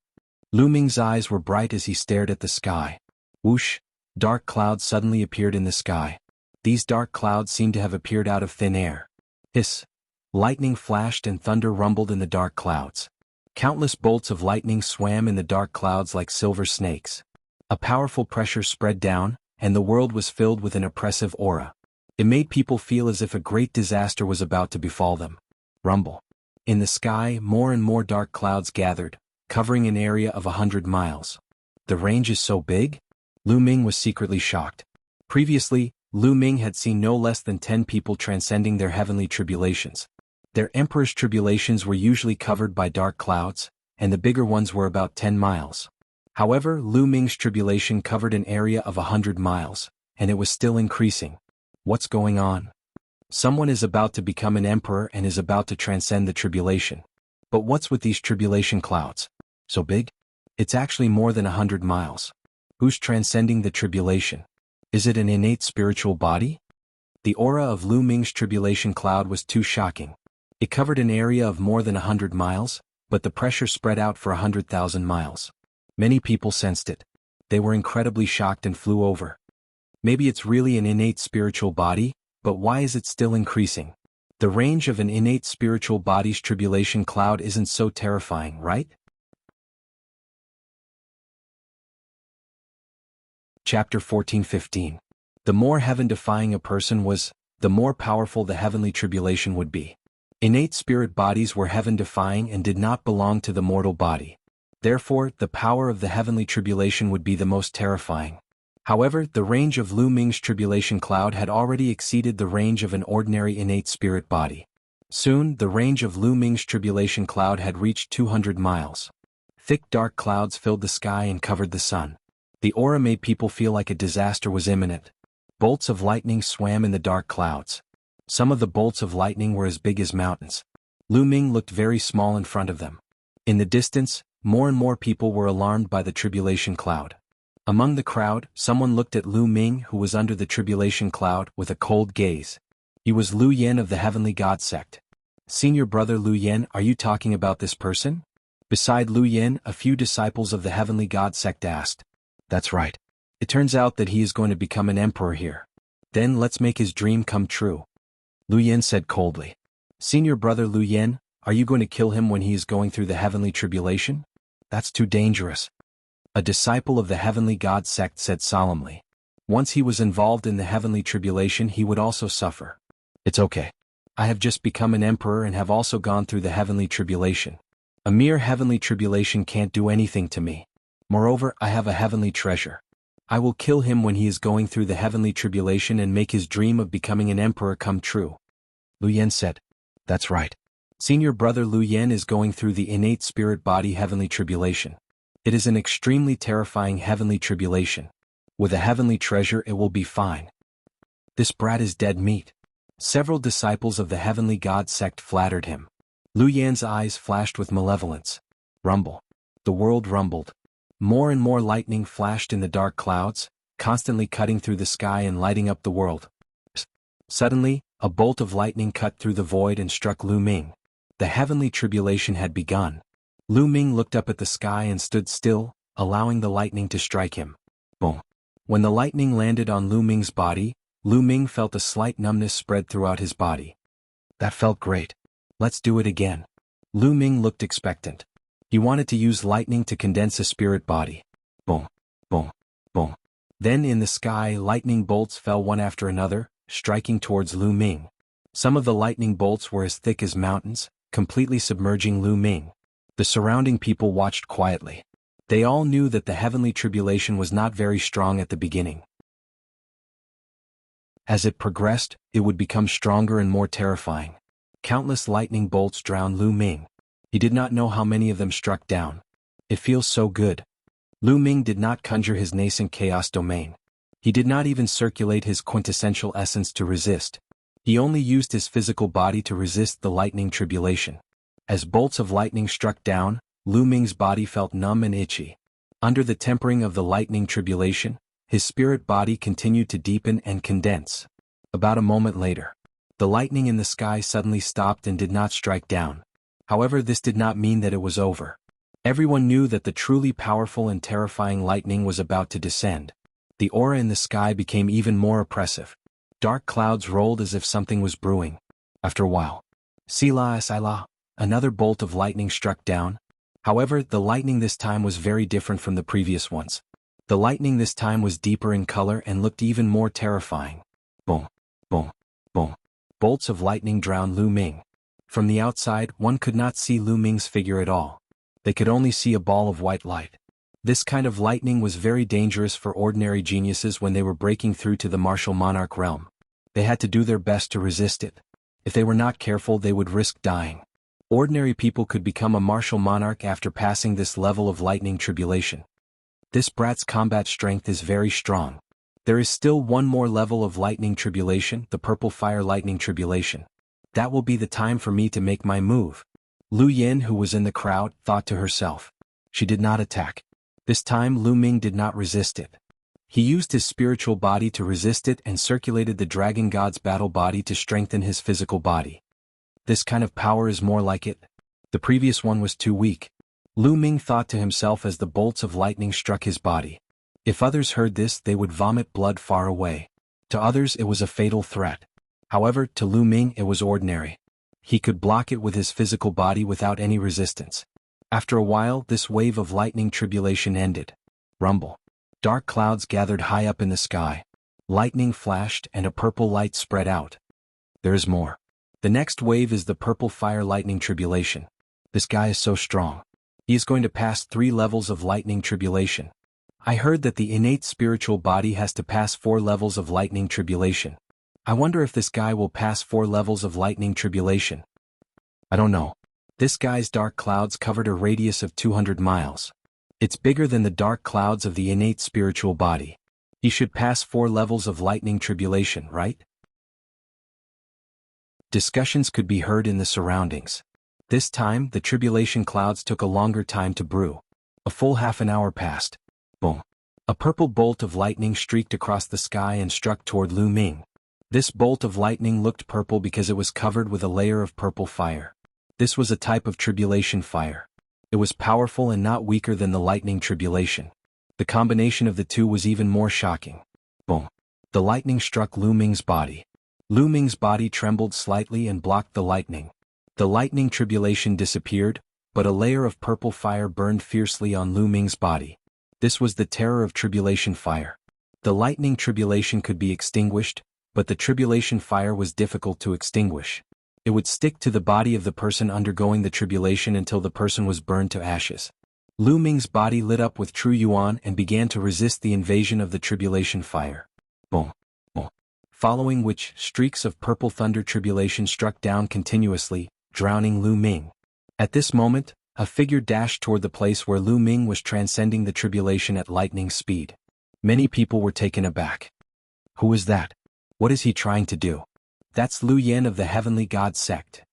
Lu Ming's eyes were bright as he stared at the sky. Whoosh! Dark clouds suddenly appeared in the sky. These dark clouds seemed to have appeared out of thin air. Hiss! Lightning flashed and thunder rumbled in the dark clouds. Countless bolts of lightning swam in the dark clouds like silver snakes. A powerful pressure spread down, and the world was filled with an oppressive aura. It made people feel as if a great disaster was about to befall them. Rumble. In the sky, more and more dark clouds gathered, covering an area of 100 miles. The range is so big? Lu Ming was secretly shocked. Previously, Lu Ming had seen no less than 10 people transcending their heavenly tribulations. Their emperor's tribulations were usually covered by dark clouds, and the bigger ones were about 10 miles. However, Lu Ming's tribulation covered an area of 100 miles, and it was still increasing. What's going on? Someone is about to become an emperor and is about to transcend the tribulation. But what's with these tribulation clouds? So big? It's actually more than 100 miles. Who's transcending the tribulation? Is it an innate spiritual body? The aura of Lu Ming's tribulation cloud was too shocking. It covered an area of more than 100 miles, but the pressure spread out for 100,000 miles. Many people sensed it. They were incredibly shocked and flew over. Maybe it's really an innate spiritual body, but why is it still increasing? The range of an innate spiritual body's tribulation cloud isn't so terrifying, right? Chapter 14:15. The more heaven-defying a person was, the more powerful the heavenly tribulation would be. Innate spirit bodies were heaven-defying and did not belong to the mortal body. Therefore, the power of the heavenly tribulation would be the most terrifying. However, the range of Lu Ming's tribulation cloud had already exceeded the range of an ordinary innate spirit body. Soon, the range of Lu Ming's tribulation cloud had reached 200 miles. Thick dark clouds filled the sky and covered the sun. The aura made people feel like a disaster was imminent. Bolts of lightning swam in the dark clouds. Some of the bolts of lightning were as big as mountains. Lu Ming looked very small in front of them. In the distance, more and more people were alarmed by the tribulation cloud. Among the crowd, someone looked at Lu Ming, who was under the tribulation cloud, with a cold gaze. He was Lu Yen of the Heavenly God sect. Senior brother Lu Yen, are you talking about this person? Beside Lu Yen, a few disciples of the Heavenly God sect asked. That's right. It turns out that he is going to become an emperor here. Then let's make his dream come true. Lu Yen said coldly. Senior brother Lu Yen, are you going to kill him when he is going through the heavenly tribulation? That's too dangerous. A disciple of the Heavenly God sect said solemnly. Once he was involved in the heavenly tribulation, he would also suffer. It's okay. I have just become an emperor and have also gone through the heavenly tribulation. A mere heavenly tribulation can't do anything to me. Moreover, I have a heavenly treasure. I will kill him when he is going through the heavenly tribulation and make his dream of becoming an emperor come true. Lu Yen said. That's right. Senior brother Lu Yen is going through the innate spirit body heavenly tribulation. It is an extremely terrifying heavenly tribulation. With a heavenly treasure it will be fine. This brat is dead meat. Several disciples of the Heavenly God sect flattered him. Lu Yan's eyes flashed with malevolence. Rumble. The world rumbled. More and more lightning flashed in the dark clouds, constantly cutting through the sky and lighting up the world. Suddenly, a bolt of lightning cut through the void and struck Lu Ming. The heavenly tribulation had begun. Lu Ming looked up at the sky and stood still, allowing the lightning to strike him. Boom. When the lightning landed on Lu Ming's body, Lu Ming felt a slight numbness spread throughout his body. That felt great. Let's do it again. Lu Ming looked expectant. He wanted to use lightning to condense a spirit body. Boom, boom, boom. Then in the sky, lightning bolts fell one after another, striking towards Lu Ming. Some of the lightning bolts were as thick as mountains, completely submerging Lu Ming. The surrounding people watched quietly. They all knew that the heavenly tribulation was not very strong at the beginning. As it progressed, it would become stronger and more terrifying. Countless lightning bolts drowned Lu Ming. He did not know how many of them struck down. It feels so good. Lu Ming did not conjure his nascent chaos domain. He did not even circulate his quintessential essence to resist. He only used his physical body to resist the lightning tribulation. As bolts of lightning struck down, Lu Ming's body felt numb and itchy. Under the tempering of the lightning tribulation, his spirit body continued to deepen and condense. About a moment later, the lightning in the sky suddenly stopped and did not strike down. However, this did not mean that it was over. Everyone knew that the truly powerful and terrifying lightning was about to descend. The aura in the sky became even more oppressive. Dark clouds rolled as if something was brewing. After a while, Sila Sila, another bolt of lightning struck down. However, the lightning this time was very different from the previous ones. The lightning this time was deeper in color and looked even more terrifying. Boom, boom, boom. Bolts of lightning drowned Lu Ming. From the outside, one could not see Lu Ming's figure at all. They could only see a ball of white light. This kind of lightning was very dangerous for ordinary geniuses when they were breaking through to the martial monarch realm. They had to do their best to resist it. If they were not careful, they would risk dying. Ordinary people could become a martial monarch after passing this level of lightning tribulation. This brat's combat strength is very strong. There is still one more level of lightning tribulation, the purple fire lightning tribulation. That will be the time for me to make my move. Lu Yin, who was in the crowd, thought to herself. She did not attack. This time Lu Ming did not resist it. He used his spiritual body to resist it and circulated the dragon god's battle body to strengthen his physical body. This kind of power is more like it. The previous one was too weak. Lu Ming thought to himself as the bolts of lightning struck his body. If others heard this, they would vomit blood far away. To others it was a fatal threat. However, to Lu Ming it was ordinary. He could block it with his physical body without any resistance. After a while, this wave of lightning tribulation ended. Rumble. Dark clouds gathered high up in the sky. Lightning flashed and a purple light spread out. There is more. The next wave is the purple fire lightning tribulation. This guy is so strong. He is going to pass 3 levels of lightning tribulation. I heard that the innate spiritual body has to pass 4 levels of lightning tribulation. I wonder if this guy will pass 4 levels of lightning tribulation. I don't know. This guy's dark clouds covered a radius of 200 miles. It's bigger than the dark clouds of the innate spiritual body. He should pass 4 levels of lightning tribulation, right? Discussions could be heard in the surroundings. This time, the tribulation clouds took a longer time to brew. A full half an hour passed. Boom. A purple bolt of lightning streaked across the sky and struck toward Lu Ming. This bolt of lightning looked purple because it was covered with a layer of purple fire. This was a type of tribulation fire. It was powerful and not weaker than the lightning tribulation. The combination of the two was even more shocking. Boom. The lightning struck Lu Ming's body. Lu Ming's body trembled slightly and blocked the lightning. The lightning tribulation disappeared, but a layer of purple fire burned fiercely on Lu Ming's body. This was the terror of tribulation fire. The lightning tribulation could be extinguished, but the tribulation fire was difficult to extinguish. It would stick to the body of the person undergoing the tribulation until the person was burned to ashes. Lu Ming's body lit up with true yuan and began to resist the invasion of the tribulation fire. Boom. Boom. Following which, streaks of purple thunder tribulation struck down continuously, drowning Lu Ming. At this moment, a figure dashed toward the place where Lu Ming was transcending the tribulation at lightning speed. Many people were taken aback. Who is that? What is he trying to do? That's Lu Yen of the Heavenly God sect.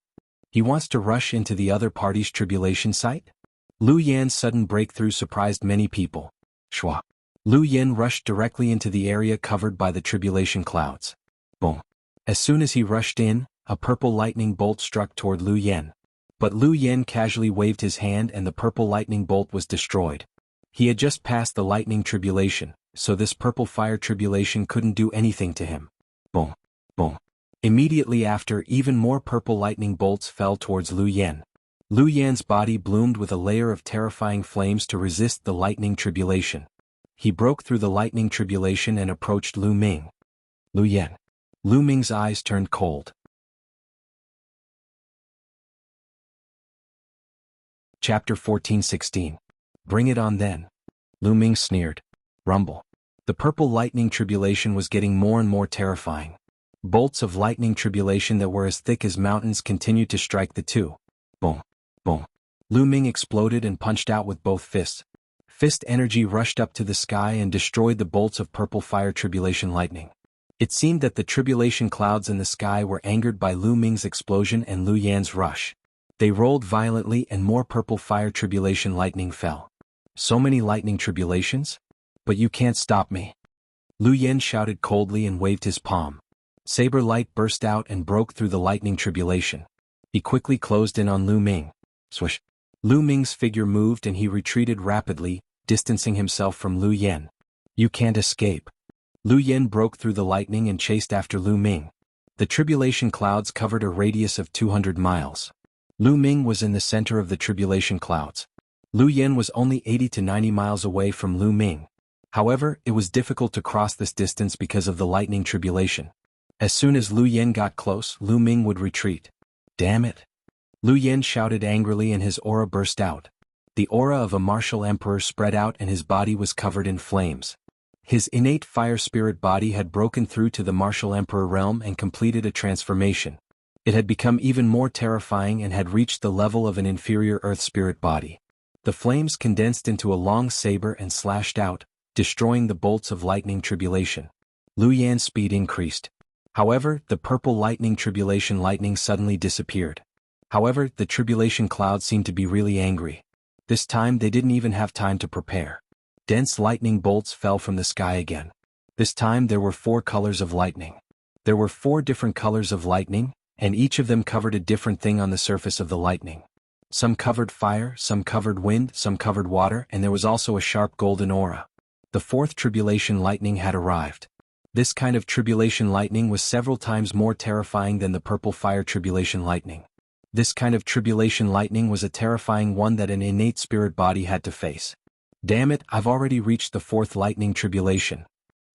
He wants to rush into the other party's tribulation site? Lu Yan's sudden breakthrough surprised many people. Shwa. Lu Yen rushed directly into the area covered by the tribulation clouds. Boom. As soon as he rushed in, a purple lightning bolt struck toward Lu Yen. But Lu Yen casually waved his hand and the purple lightning bolt was destroyed. He had just passed the lightning tribulation, so this purple fire tribulation couldn't do anything to him. Boom. Boom. Immediately after, even more purple lightning bolts fell towards Lu Yen. Lu Yan's body bloomed with a layer of terrifying flames to resist the lightning tribulation. He broke through the lightning tribulation and approached Lu Ming. Lu Yen. Lu Ming's eyes turned cold. Chapter 14:16. Bring it on then. Lu Ming sneered. Rumble. The purple lightning tribulation was getting more and more terrifying. Bolts of lightning tribulation that were as thick as mountains continued to strike the two. Boom. Boom. Lu Ming exploded and punched out with both fists. Fist energy rushed up to the sky and destroyed the bolts of purple fire tribulation lightning. It seemed that the tribulation clouds in the sky were angered by Lu Ming's explosion and Lu Yan's rush. They rolled violently and more purple fire tribulation lightning fell. So many lightning tribulations? But you can't stop me. Lu Yen shouted coldly and waved his palm. Saber light burst out and broke through the lightning tribulation. He quickly closed in on Lu Ming. Swish. Lu Ming's figure moved and he retreated rapidly, distancing himself from Lu Yen. You can't escape. Lu Yen broke through the lightning and chased after Lu Ming. The tribulation clouds covered a radius of 200 miles. Lu Ming was in the center of the tribulation clouds. Lu Yen was only 80 to 90 miles away from Lu Ming. However, it was difficult to cross this distance because of the lightning tribulation. As soon as Lu Yen got close, Lu Ming would retreat. Damn it! Lu Yen shouted angrily and his aura burst out. The aura of a martial emperor spread out and his body was covered in flames. His innate fire spirit body had broken through to the martial emperor realm and completed a transformation. It had become even more terrifying and had reached the level of an inferior earth spirit body. The flames condensed into a long saber and slashed out, destroying the bolts of lightning tribulation. Lu Yan's speed increased. However, the purple lightning tribulation lightning suddenly disappeared. However, the tribulation cloud seemed to be really angry. This time they didn't even have time to prepare. Dense lightning bolts fell from the sky again. This time there were 4 colors of lightning. There were 4 different colors of lightning, and each of them covered a different thing on the surface of the lightning. Some covered fire, some covered wind, some covered water, and there was also a sharp golden aura. The 4th tribulation lightning had arrived. This kind of tribulation lightning was several times more terrifying than the purple fire tribulation lightning. This kind of tribulation lightning was a terrifying one that an innate spirit body had to face. Damn it, I've already reached the 4th lightning tribulation.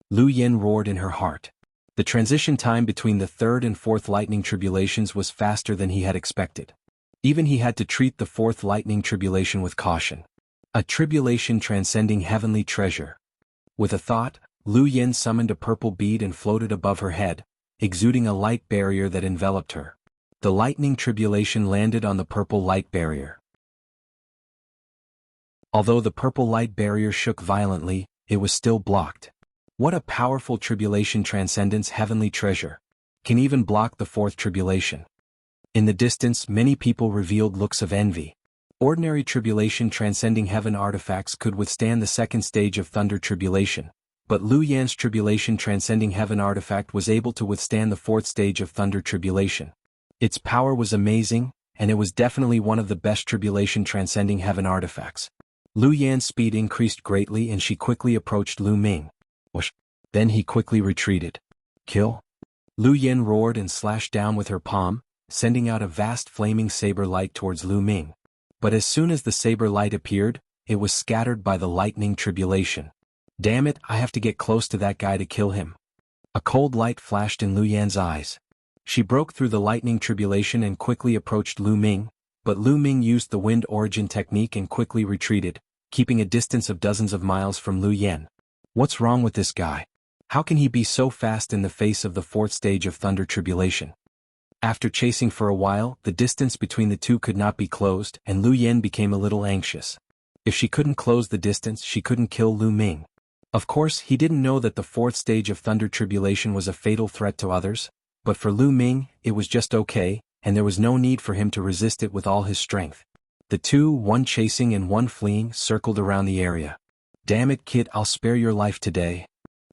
Lu Yen roared in her heart. The transition time between the 3rd and 4th lightning tribulations was faster than he had expected. Even he had to treat the 4th lightning tribulation with caution. A tribulation transcending heavenly treasure, With a thought, Lu Yin summoned a purple bead and floated above her head, exuding a light barrier that enveloped her. The lightning tribulation landed on the purple light barrier. Although the purple light barrier shook violently, it was still blocked. What a powerful tribulation transcendence heavenly treasure. Can even block the fourth tribulation. In the distance, many people revealed looks of envy. Ordinary tribulation transcending heaven artifacts could withstand the second stage of thunder tribulation, but Lu Yan's tribulation transcending heaven artifact was able to withstand the fourth stage of thunder tribulation. Its power was amazing, and it was definitely one of the best tribulation transcending heaven artifacts. Lu Yan's speed increased greatly and she quickly approached Lu Ming. Whoosh! Then he quickly retreated. Kill! Lu Yan roared and slashed down with her palm, sending out a vast flaming saber light towards Lu Ming. But as soon as the saber light appeared, it was scattered by the lightning tribulation. Damn it, I have to get close to that guy to kill him. A cold light flashed in Lu Yan's eyes. She broke through the lightning tribulation and quickly approached Lu Ming, but Lu Ming used the wind origin technique and quickly retreated, keeping a distance of dozens of miles from Lu Yan. What's wrong with this guy? How can he be so fast in the face of the fourth stage of thunder tribulation? After chasing for a while, the distance between the two could not be closed, and Lu Yan became a little anxious. If she couldn't close the distance, she couldn't kill Lu Ming. Of course, he didn't know that the fourth stage of thunder tribulation was a fatal threat to others, but for Lu Ming, it was just okay, and there was no need for him to resist it with all his strength. The two, one chasing and one fleeing, circled around the area. Damn it, kid, I'll spare your life today.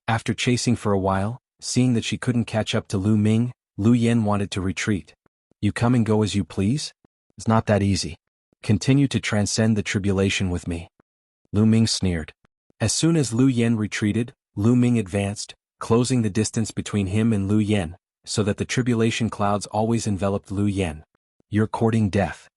After chasing for a while, seeing that she couldn't catch up to Lu Ming, Lu Yan wanted to retreat. You come and go as you please? It's not that easy. Continue to transcend the tribulation with me. Lu Ming sneered. As soon as Lu Yan retreated, Lu Ming advanced, closing the distance between him and Lu Yan, so that the tribulation clouds always enveloped Lu Yan. You're courting death.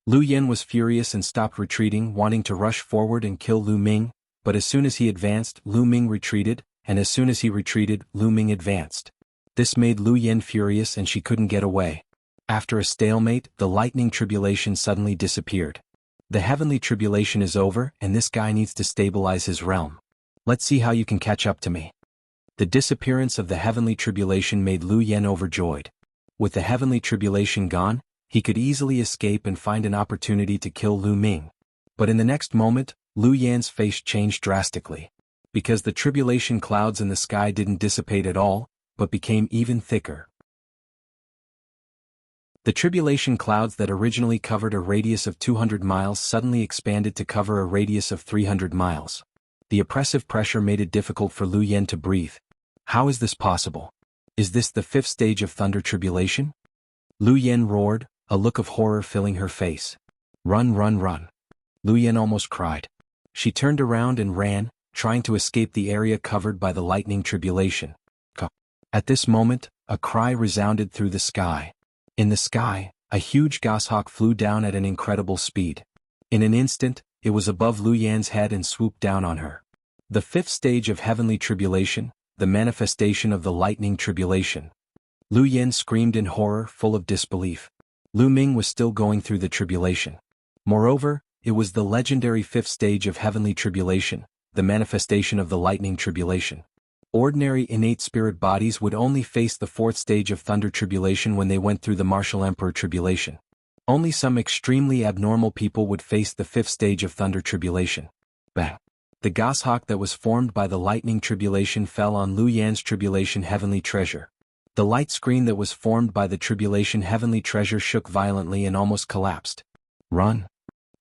Lu Yan was furious and stopped retreating, wanting to rush forward and kill Lu Ming, but as soon as he advanced, Lu Ming retreated, and as soon as he retreated, Lu Ming advanced. This made Lu Yan furious and she couldn't get away. After a stalemate, the lightning tribulation suddenly disappeared. The heavenly tribulation is over and this guy needs to stabilize his realm. Let's see how you can catch up to me. The disappearance of the heavenly tribulation made Lu Yan overjoyed. With the heavenly tribulation gone, he could easily escape and find an opportunity to kill Lu Ming. But in the next moment, Lu Yan's face changed drastically. Because the tribulation clouds in the sky didn't dissipate at all, but became even thicker. The tribulation clouds that originally covered a radius of 200 miles suddenly expanded to cover a radius of 300 miles. The oppressive pressure made it difficult for Lu Yan to breathe. How is this possible? Is this the fifth stage of thunder tribulation? Lu Yan roared, a look of horror filling her face. Run, run, run. Lu Yan almost cried. She turned around and ran, trying to escape the area covered by the lightning tribulation. At this moment, a cry resounded through the sky. In the sky, a huge goshawk flew down at an incredible speed. In an instant, it was above Lu Yan's head and swooped down on her. The fifth stage of heavenly tribulation, the manifestation of the lightning tribulation. Lu Yan screamed in horror, full of disbelief. Lu Ming was still going through the tribulation. Moreover, it was the legendary fifth stage of heavenly tribulation, the manifestation of the lightning tribulation. Ordinary innate spirit bodies would only face the fourth stage of thunder tribulation when they went through the martial emperor tribulation. Only some extremely abnormal people would face the fifth stage of thunder tribulation. Bang! The goshawk that was formed by the lightning tribulation fell on Lu Yan's tribulation heavenly treasure. The light screen that was formed by the tribulation heavenly treasure shook violently and almost collapsed. Run!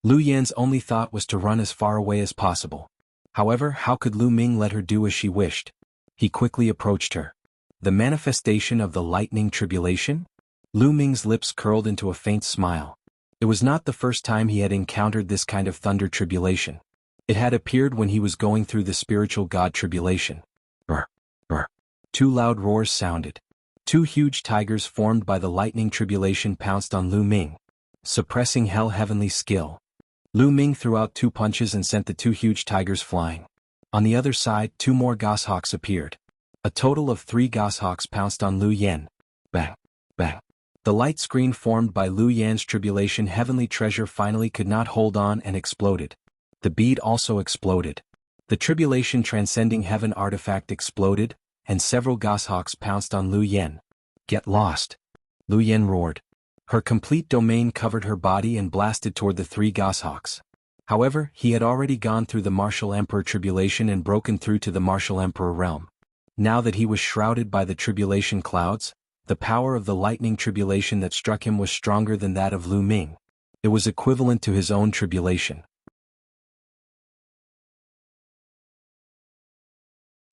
Lu Yan's only thought was to run as far away as possible. However, how could Lu Ming let her do as she wished? He quickly approached her. The manifestation of the lightning tribulation? Lu Ming's lips curled into a faint smile. It was not the first time he had encountered this kind of thunder tribulation. It had appeared when he was going through the spiritual god tribulation. Brr, brr. Two loud roars sounded. Two huge tigers formed by the lightning tribulation pounced on Lu Ming, suppressing hell heavenly skill. Lu Ming threw out two punches and sent the two huge tigers flying. On the other side, two more goshawks appeared. A total of 3 goshawks pounced on Lu Yan. Bang! Bang! The light screen formed by Lu Yan's tribulation heavenly treasure finally could not hold on and exploded. The bead also exploded. The tribulation transcending heaven artifact exploded, and several goshawks pounced on Lu Yen. "Get lost!" Lu Yen roared. Her complete domain covered her body and blasted toward the three goshawks. However, he had already gone through the Martial Emperor tribulation and broken through to the Martial Emperor realm. Now that he was shrouded by the tribulation clouds, the power of the lightning tribulation that struck him was stronger than that of Lu Ming. It was equivalent to his own tribulation.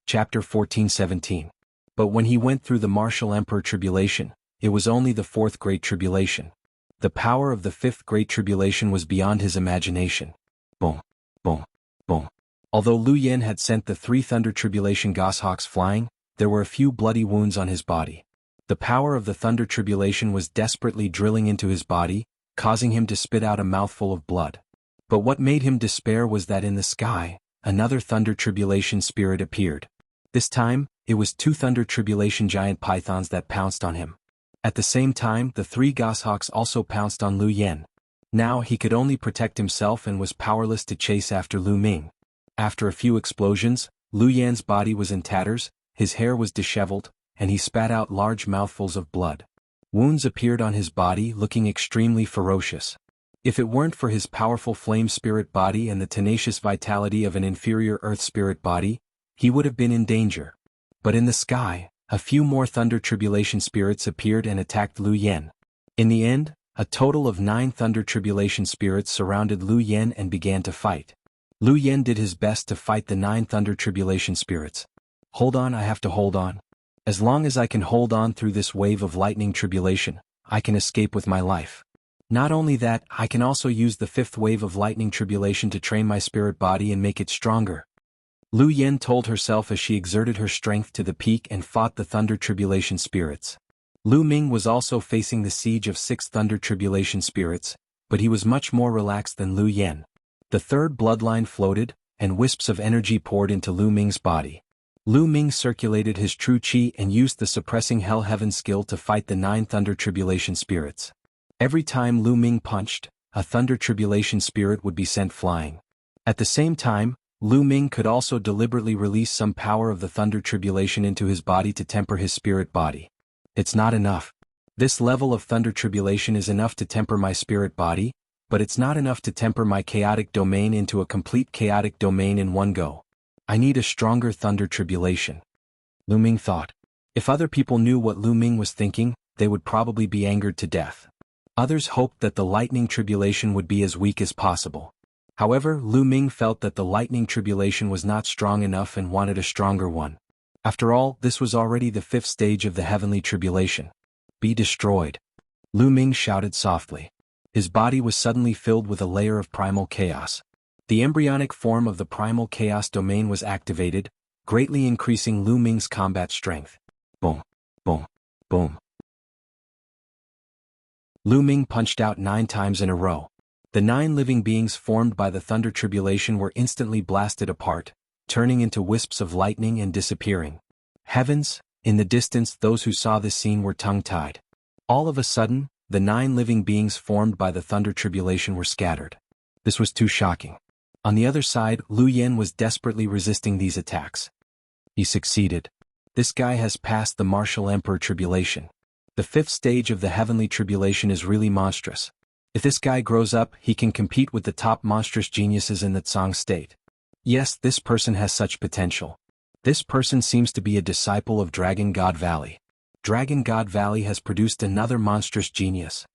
Chapter 14:17. But when he went through the Martial Emperor tribulation, it was only the fourth great tribulation. The power of the fifth great tribulation was beyond his imagination. Boom, boom, boom. Although Lu Yen had sent the three thunder tribulation goshawks flying, there were a few bloody wounds on his body. The power of the thunder tribulation was desperately drilling into his body, causing him to spit out a mouthful of blood. But what made him despair was that in the sky, another thunder tribulation spirit appeared. This time, it was two thunder tribulation giant pythons that pounced on him. At the same time, the three goshawks also pounced on Lu Yen. Now he could only protect himself and was powerless to chase after Lu Ming. After a few explosions, Lu Yan's body was in tatters, his hair was disheveled, and he spat out large mouthfuls of blood. Wounds appeared on his body, looking extremely ferocious. If it weren't for his powerful flame spirit body and the tenacious vitality of an inferior earth spirit body, he would have been in danger. But in the sky, a few more thunder tribulation spirits appeared and attacked Lu Yen. In the end, a total of 9 thunder tribulation spirits surrounded Lu Yen and began to fight. Lu Yen did his best to fight the 9 thunder tribulation spirits. "Hold on, I have to hold on. As long as I can hold on through this wave of lightning tribulation, I can escape with my life. Not only that, I can also use the 5th wave of lightning tribulation to train my spirit body and make it stronger." Lu Yen told herself as she exerted her strength to the peak and fought the thunder tribulation spirits. Lu Ming was also facing the siege of 6 thunder tribulation spirits, but he was much more relaxed than Lu Yen. The third bloodline floated, and wisps of energy poured into Lu Ming's body. Lu Ming circulated his true chi and used the suppressing Hell Heaven skill to fight the 9 thunder tribulation spirits. Every time Lu Ming punched, a thunder tribulation spirit would be sent flying. At the same time, Lu Ming could also deliberately release some power of the thunder tribulation into his body to temper his spirit body. "It's not enough. This level of thunder tribulation is enough to temper my spirit body, but it's not enough to temper my chaotic domain into a complete chaotic domain in one go. I need a stronger thunder tribulation." Lu Ming thought. If other people knew what Lu Ming was thinking, they would probably be angered to death. Others hoped that the lightning tribulation would be as weak as possible. However, Lu Ming felt that the lightning tribulation was not strong enough and wanted a stronger one. After all, this was already the 5th stage of the heavenly tribulation. "Be destroyed," Lu Ming shouted softly. His body was suddenly filled with a layer of primal chaos. The embryonic form of the primal chaos domain was activated, greatly increasing Lu Ming's combat strength. Boom, boom, boom. Lu Ming punched out 9 times in a row. The 9 living beings formed by the thunder tribulation were instantly blasted apart, turning into wisps of lightning and disappearing. Heavens, in the distance those who saw this scene were tongue-tied. All of a sudden, the 9 living beings formed by the thunder tribulation were scattered. This was too shocking. On the other side, Lu Yen was desperately resisting these attacks. He succeeded. This guy has passed the Martial Emperor tribulation. The 5th stage of the heavenly tribulation is really monstrous. If this guy grows up, he can compete with the top monstrous geniuses in the Tsang state. Yes, this person has such potential. This person seems to be a disciple of Dragon God Valley. Dragon God Valley has produced another monstrous genius.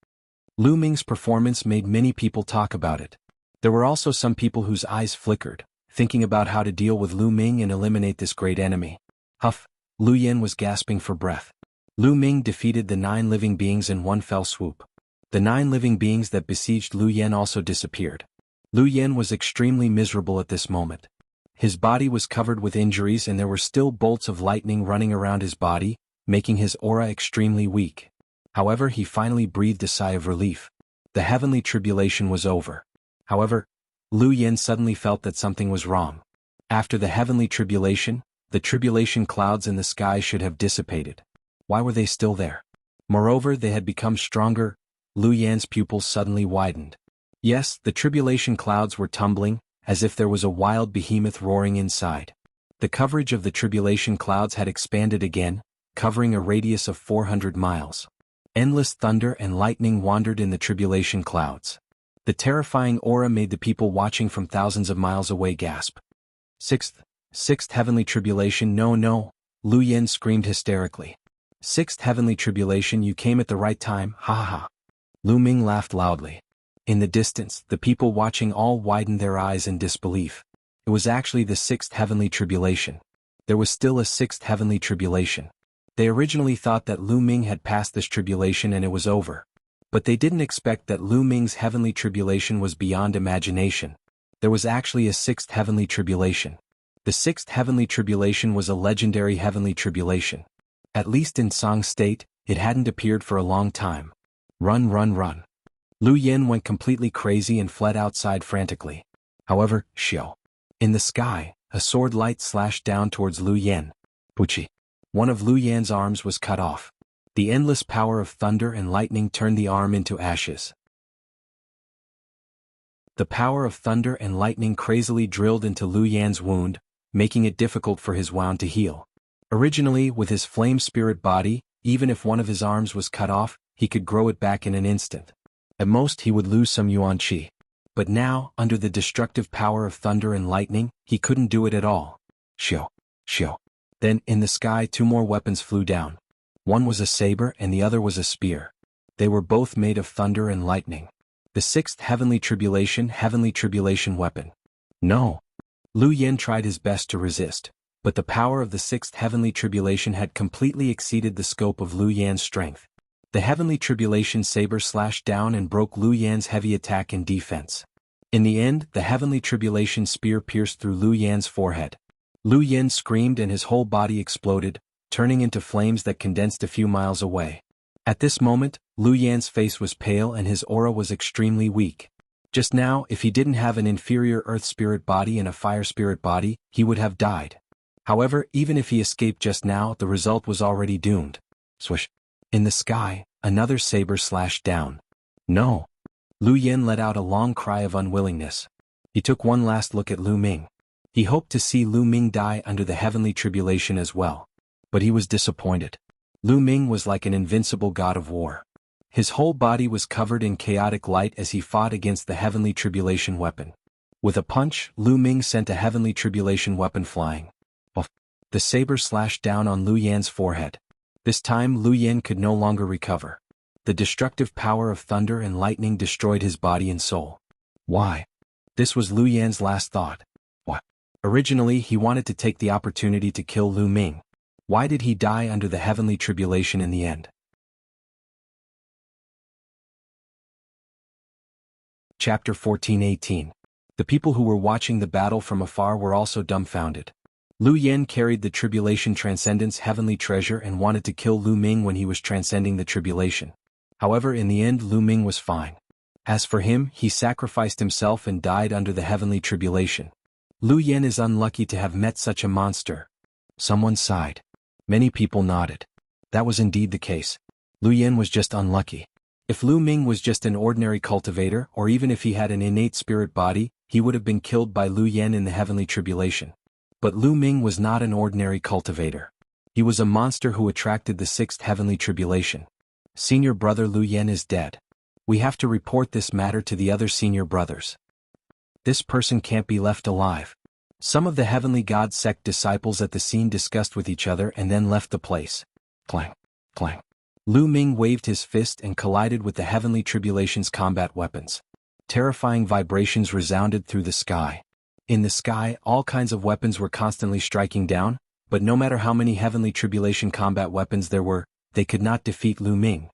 Lu Ming's performance made many people talk about it. There were also some people whose eyes flickered, thinking about how to deal with Lu Ming and eliminate this great enemy. Huff, Lu Yen was gasping for breath. Lu Ming defeated the 9 living beings in one fell swoop. The 9 living beings that besieged Lu Yen also disappeared. Lu Yen was extremely miserable at this moment. His body was covered with injuries and there were still bolts of lightning running around his body, making his aura extremely weak. However, he finally breathed a sigh of relief. The heavenly tribulation was over. However, Lu Yen suddenly felt that something was wrong. After the heavenly tribulation, the tribulation clouds in the sky should have dissipated. Why were they still there? Moreover, they had become stronger. Lu Yan's pupils suddenly widened. Yes, the tribulation clouds were tumbling, as if there was a wild behemoth roaring inside. The coverage of the tribulation clouds had expanded again, covering a radius of 400 miles. Endless thunder and lightning wandered in the tribulation clouds. The terrifying aura made the people watching from thousands of miles away gasp. Sixth heavenly tribulation, no no, Lu Yen screamed hysterically. Sixth heavenly tribulation, you came at the right time, ha ha ha. Lu Ming laughed loudly. In the distance, the people watching all widened their eyes in disbelief. It was actually the sixth heavenly tribulation. There was still a sixth heavenly tribulation. They originally thought that Lu Ming had passed this tribulation and it was over. But they didn't expect that Lu Ming's heavenly tribulation was beyond imagination. There was actually a sixth heavenly tribulation. The sixth heavenly tribulation was a legendary heavenly tribulation. At least in Song State, it hadn't appeared for a long time. Run, run, run. Lu Yen went completely crazy and fled outside frantically. However, Xiao. In the sky, a sword light slashed down towards Lu Yen. Puchi. One of Lu Yan's arms was cut off. The endless power of thunder and lightning turned the arm into ashes. The power of thunder and lightning crazily drilled into Lu Yan's wound, making it difficult for his wound to heal. Originally, with his flame spirit body, even if one of his arms was cut off, he could grow it back in an instant. At most he would lose some yuan qi. But now, under the destructive power of thunder and lightning, he couldn't do it at all. Xiao. Then, in the sky, two more weapons flew down. One was a saber and the other was a spear. They were both made of thunder and lightning. The sixth heavenly tribulation weapon. No. Lu Yen tried his best to resist, but the power of the sixth heavenly tribulation had completely exceeded the scope of Lu Yan's strength. The heavenly tribulation saber slashed down and broke Lu Yan's heavy attack and defense. In the end, the heavenly tribulation spear pierced through Lu Yan's forehead. Lu Yen screamed and his whole body exploded, turning into flames that condensed a few miles away. At this moment, Lu Yan's face was pale and his aura was extremely weak. Just now, if he didn't have an inferior earth spirit body and a fire spirit body, he would have died. However, even if he escaped just now, the result was already doomed. Swish. In the sky, another saber slashed down. No. Lu Yen let out a long cry of unwillingness. He took one last look at Lu Ming. He hoped to see Lu Ming die under the heavenly tribulation as well. But he was disappointed. Lu Ming was like an invincible god of war. His whole body was covered in chaotic light as he fought against the heavenly tribulation weapon. With a punch, Lu Ming sent a heavenly tribulation weapon flying. The saber slashed down on Lu Yan's forehead. This time Lu Yen could no longer recover. The destructive power of thunder and lightning destroyed his body and soul. Why? This was Lu Yan's last thought. What? Originally he wanted to take the opportunity to kill Lu Ming. Why did he die under the heavenly tribulation in the end? Chapter 14:18. The people who were watching the battle from afar were also dumbfounded. Lu Yen carried the tribulation transcendence heavenly treasure and wanted to kill Lu Ming when he was transcending the tribulation. However, in the end Lu Ming was fine. As for him, he sacrificed himself and died under the heavenly tribulation. Lu Yen is unlucky to have met such a monster. Someone sighed. Many people nodded. That was indeed the case. Lu Yen was just unlucky. If Lu Ming was just an ordinary cultivator, or even if he had an innate spirit body, he would have been killed by Lu Yen in the heavenly tribulation. But Lu Ming was not an ordinary cultivator. He was a monster who attracted the sixth heavenly tribulation. Senior brother Lu Yen is dead. We have to report this matter to the other senior brothers. This person can't be left alive. Some of the heavenly god sect disciples at the scene discussed with each other and then left the place. Clang, clang. Lu Ming waved his fist and collided with the heavenly tribulation's combat weapons. Terrifying vibrations resounded through the sky. In the sky, all kinds of weapons were constantly striking down, but no matter how many heavenly tribulation combat weapons there were, they could not defeat Lu Ming.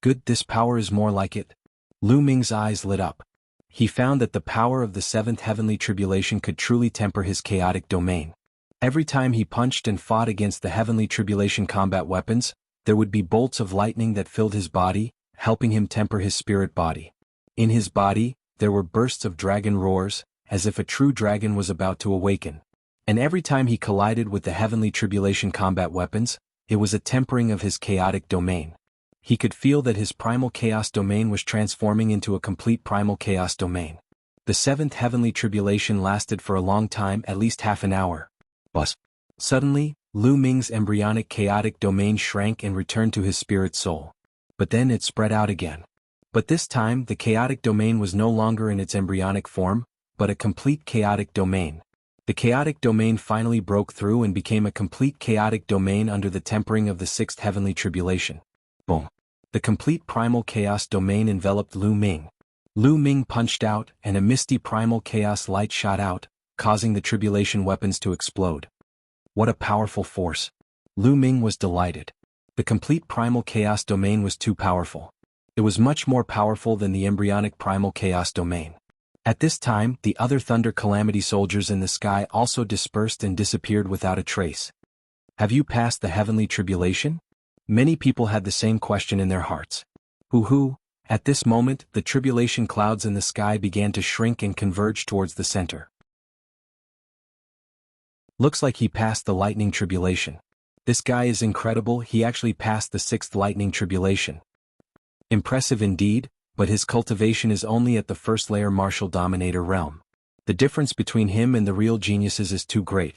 Good, this power is more like it. Lu Ming's eyes lit up. He found that the power of the seventh heavenly tribulation could truly temper his chaotic domain. Every time he punched and fought against the heavenly tribulation combat weapons, there would be bolts of lightning that filled his body, helping him temper his spirit body. In his body, there were bursts of dragon roars, as if a true dragon was about to awaken. And every time he collided with the heavenly tribulation combat weapons, it was a tempering of his chaotic domain. He could feel that his primal chaos domain was transforming into a complete primal chaos domain. The seventh heavenly tribulation lasted for a long time, at least half an hour. But suddenly, Lu Ming's embryonic chaotic domain shrank and returned to his spirit soul. But then it spread out again. But this time the chaotic domain was no longer in its embryonic form, but a complete chaotic domain. The chaotic domain finally broke through and became a complete chaotic domain under the tempering of the sixth heavenly tribulation. Boom. The complete primal chaos domain enveloped Lu Ming. Lu Ming punched out, and a misty primal chaos light shot out, causing the tribulation weapons to explode. What a powerful force. Lu Ming was delighted. The complete primal chaos domain was too powerful. It was much more powerful than the embryonic primal chaos domain. At this time, the other Thunder Calamity soldiers in the sky also dispersed and disappeared without a trace. Have you passed the heavenly tribulation? Many people had the same question in their hearts. Hoo-hoo. At this moment, the tribulation clouds in the sky began to shrink and converge towards the center. Looks like he passed the lightning tribulation. This guy is incredible, he actually passed the sixth lightning tribulation. Impressive indeed, but his cultivation is only at the first layer martial dominator realm. The difference between him and the real geniuses is too great.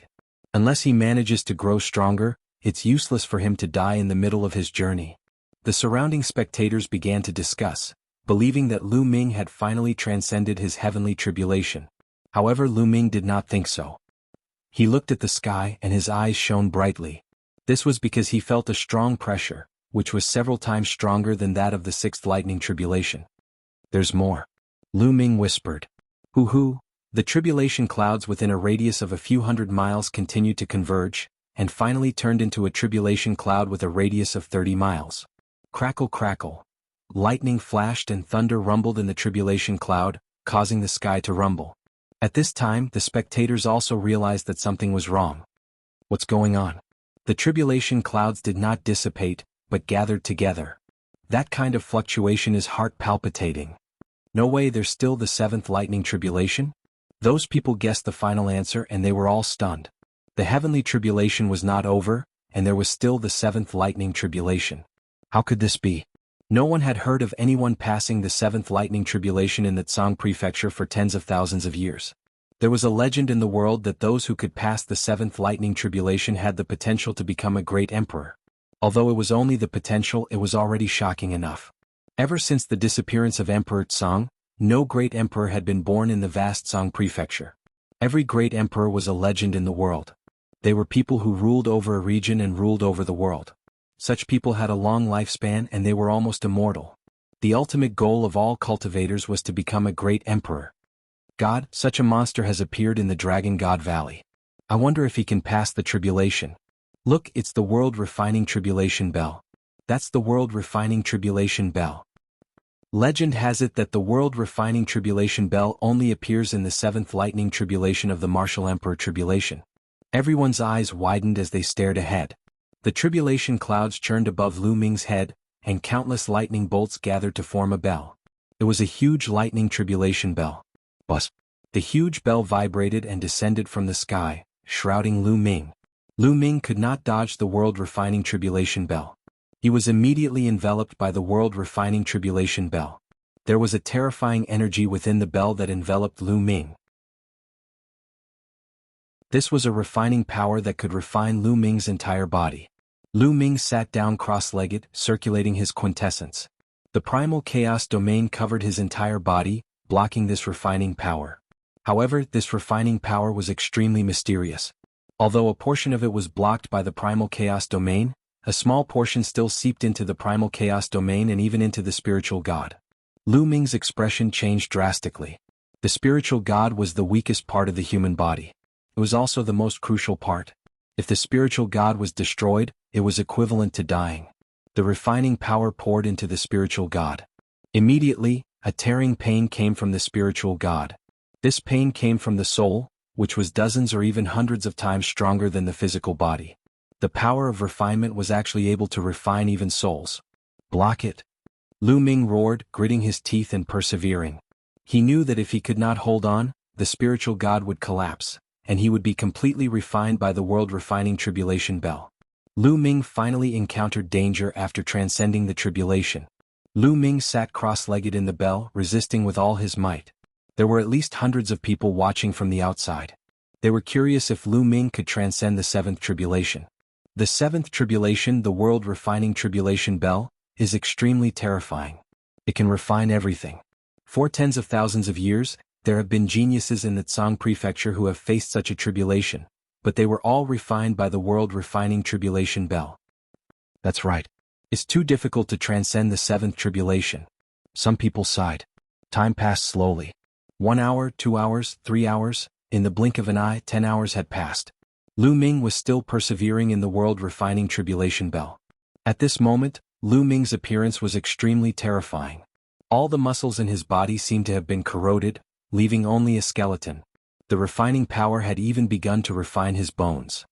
Unless he manages to grow stronger, it's useless for him to die in the middle of his journey. The surrounding spectators began to discuss, believing that Lu Ming had finally transcended his heavenly tribulation. However, Lu Ming did not think so. He looked at the sky and his eyes shone brightly. This was because he felt a strong pressure, which was several times stronger than that of the sixth lightning tribulation. There's more. Lu Ming whispered. Hoo-hoo. The tribulation clouds within a radius of a few hundred miles continued to converge, and finally turned into a tribulation cloud with a radius of 30 miles. Crackle crackle. Lightning flashed and thunder rumbled in the tribulation cloud, causing the sky to rumble. At this time, the spectators also realized that something was wrong. What's going on? The tribulation clouds did not dissipate, but gathered together. That kind of fluctuation is heart palpitating. No way, there's still the seventh lightning tribulation? Those people guessed the final answer and they were all stunned. The heavenly tribulation was not over, and there was still the seventh lightning tribulation. How could this be? No one had heard of anyone passing the seventh lightning tribulation in the Tsang prefecture for tens of thousands of years. There was a legend in the world that those who could pass the seventh lightning tribulation had the potential to become a great emperor. Although it was only the potential, it was already shocking enough. Ever since the disappearance of Emperor Tsang, no great emperor had been born in the vast Tsang prefecture. Every great emperor was a legend in the world. They were people who ruled over a region and ruled over the world. Such people had a long lifespan and they were almost immortal. The ultimate goal of all cultivators was to become a great emperor. God, such a monster has appeared in the Dragon God Valley. I wonder if he can pass the tribulation. Look, it's the World Refining Tribulation Bell. That's the World Refining Tribulation Bell. Legend has it that the World Refining Tribulation Bell only appears in the seventh lightning tribulation of the Martial Emperor Tribulation. Everyone's eyes widened as they stared ahead. The tribulation clouds churned above Lu Ming's head, and countless lightning bolts gathered to form a bell. It was a huge lightning tribulation bell. Buzz. The huge bell vibrated and descended from the sky, shrouding Lu Ming. Lu Ming could not dodge the World Refining Tribulation Bell. He was immediately enveloped by the World Refining Tribulation Bell. There was a terrifying energy within the bell that enveloped Lu Ming. This was a refining power that could refine Lu Ming's entire body. Lu Ming sat down cross-legged, circulating his quintessence. The primal chaos domain covered his entire body, blocking this refining power. However, this refining power was extremely mysterious. Although a portion of it was blocked by the primal chaos domain, a small portion still seeped into the primal chaos domain and even into the spiritual god. Lu Ming's expression changed drastically. The spiritual god was the weakest part of the human body. It was also the most crucial part. If the spiritual god was destroyed, it was equivalent to dying. The refining power poured into the spiritual god. Immediately, a tearing pain came from the spiritual god. This pain came from the soul, which was dozens or even hundreds of times stronger than the physical body. The power of refinement was actually able to refine even souls. Block it. Lu Ming roared, gritting his teeth and persevering. He knew that if he could not hold on, the spiritual god would collapse, and he would be completely refined by the World Refining Tribulation Bell. Lu Ming finally encountered danger after transcending the tribulation. Lu Ming sat cross-legged in the bell, resisting with all his might. There were at least hundreds of people watching from the outside. They were curious if Lu Ming could transcend the seventh tribulation. The seventh tribulation, the world-refining tribulation bell, is extremely terrifying. It can refine everything. For tens of thousands of years, there have been geniuses in the Tsang prefecture who have faced such a tribulation, but they were all refined by the world-refining tribulation bell. That's right. It's too difficult to transcend the seventh tribulation. Some people sighed. Time passed slowly. 1 hour, 2 hours, 3 hours, in the blink of an eye 10 hours had passed. Lu Ming was still persevering in the world-refining tribulation bell. At this moment, Lu Ming's appearance was extremely terrifying. All the muscles in his body seemed to have been corroded, leaving only a skeleton. The refining power had even begun to refine his bones.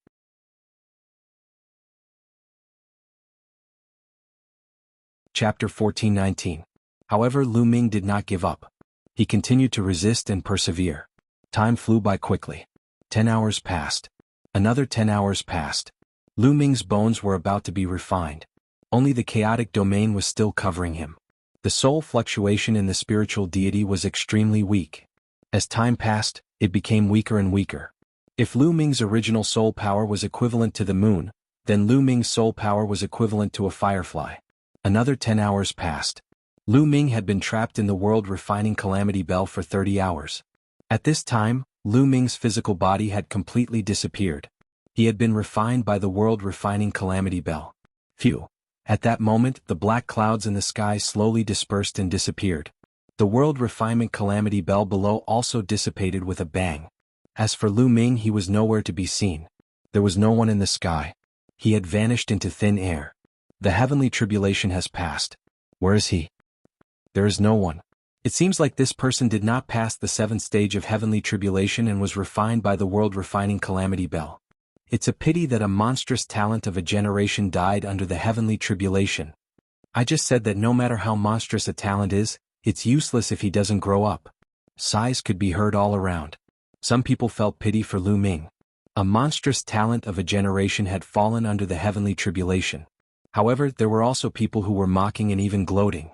Chapter 14:19. However, Lu Ming did not give up. He continued to resist and persevere. Time flew by quickly. 10 hours passed. Another 10 hours passed. Lu Ming's bones were about to be refined. Only the chaotic domain was still covering him. The soul fluctuation in the spiritual deity was extremely weak. As time passed, it became weaker and weaker. If Lu Ming's original soul power was equivalent to the moon, then Lu Ming's soul power was equivalent to a firefly. Another 10 hours passed. Lu Ming had been trapped in the world-refining calamity bell for 30 hours. At this time, Lu Ming's physical body had completely disappeared. He had been refined by the world-refining calamity bell. Phew! At that moment, the black clouds in the sky slowly dispersed and disappeared. The world refinement calamity bell below also dissipated with a bang. As for Lu Ming, he was nowhere to be seen. There was no one in the sky. He had vanished into thin air. The heavenly tribulation has passed. Where is he? There is no one. It seems like this person did not pass the seventh stage of heavenly tribulation and was refined by the world-refining calamity bell. It's a pity that a monstrous talent of a generation died under the heavenly tribulation. I just said that no matter how monstrous a talent is, it's useless if he doesn't grow up. Sighs could be heard all around. Some people felt pity for Lu Ming. A monstrous talent of a generation had fallen under the heavenly tribulation. However, there were also people who were mocking and even gloating.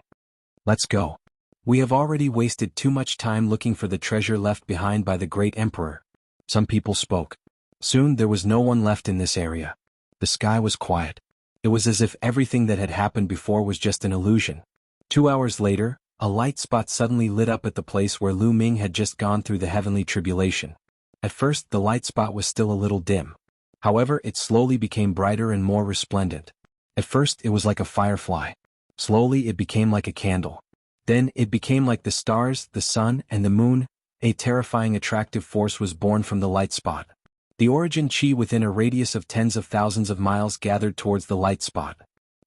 Let's go. We have already wasted too much time looking for the treasure left behind by the great emperor. Some people spoke. Soon there was no one left in this area. The sky was quiet. It was as if everything that had happened before was just an illusion. 2 hours later, a light spot suddenly lit up at the place where Lu Ming had just gone through the heavenly tribulation. At first, the light spot was still a little dim. However, it slowly became brighter and more resplendent. At first, it was like a firefly. Slowly, it became like a candle. Then, it became like the stars, the sun, and the moon. A terrifying attractive force was born from the light spot. The origin chi within a radius of tens of thousands of miles gathered towards the light spot.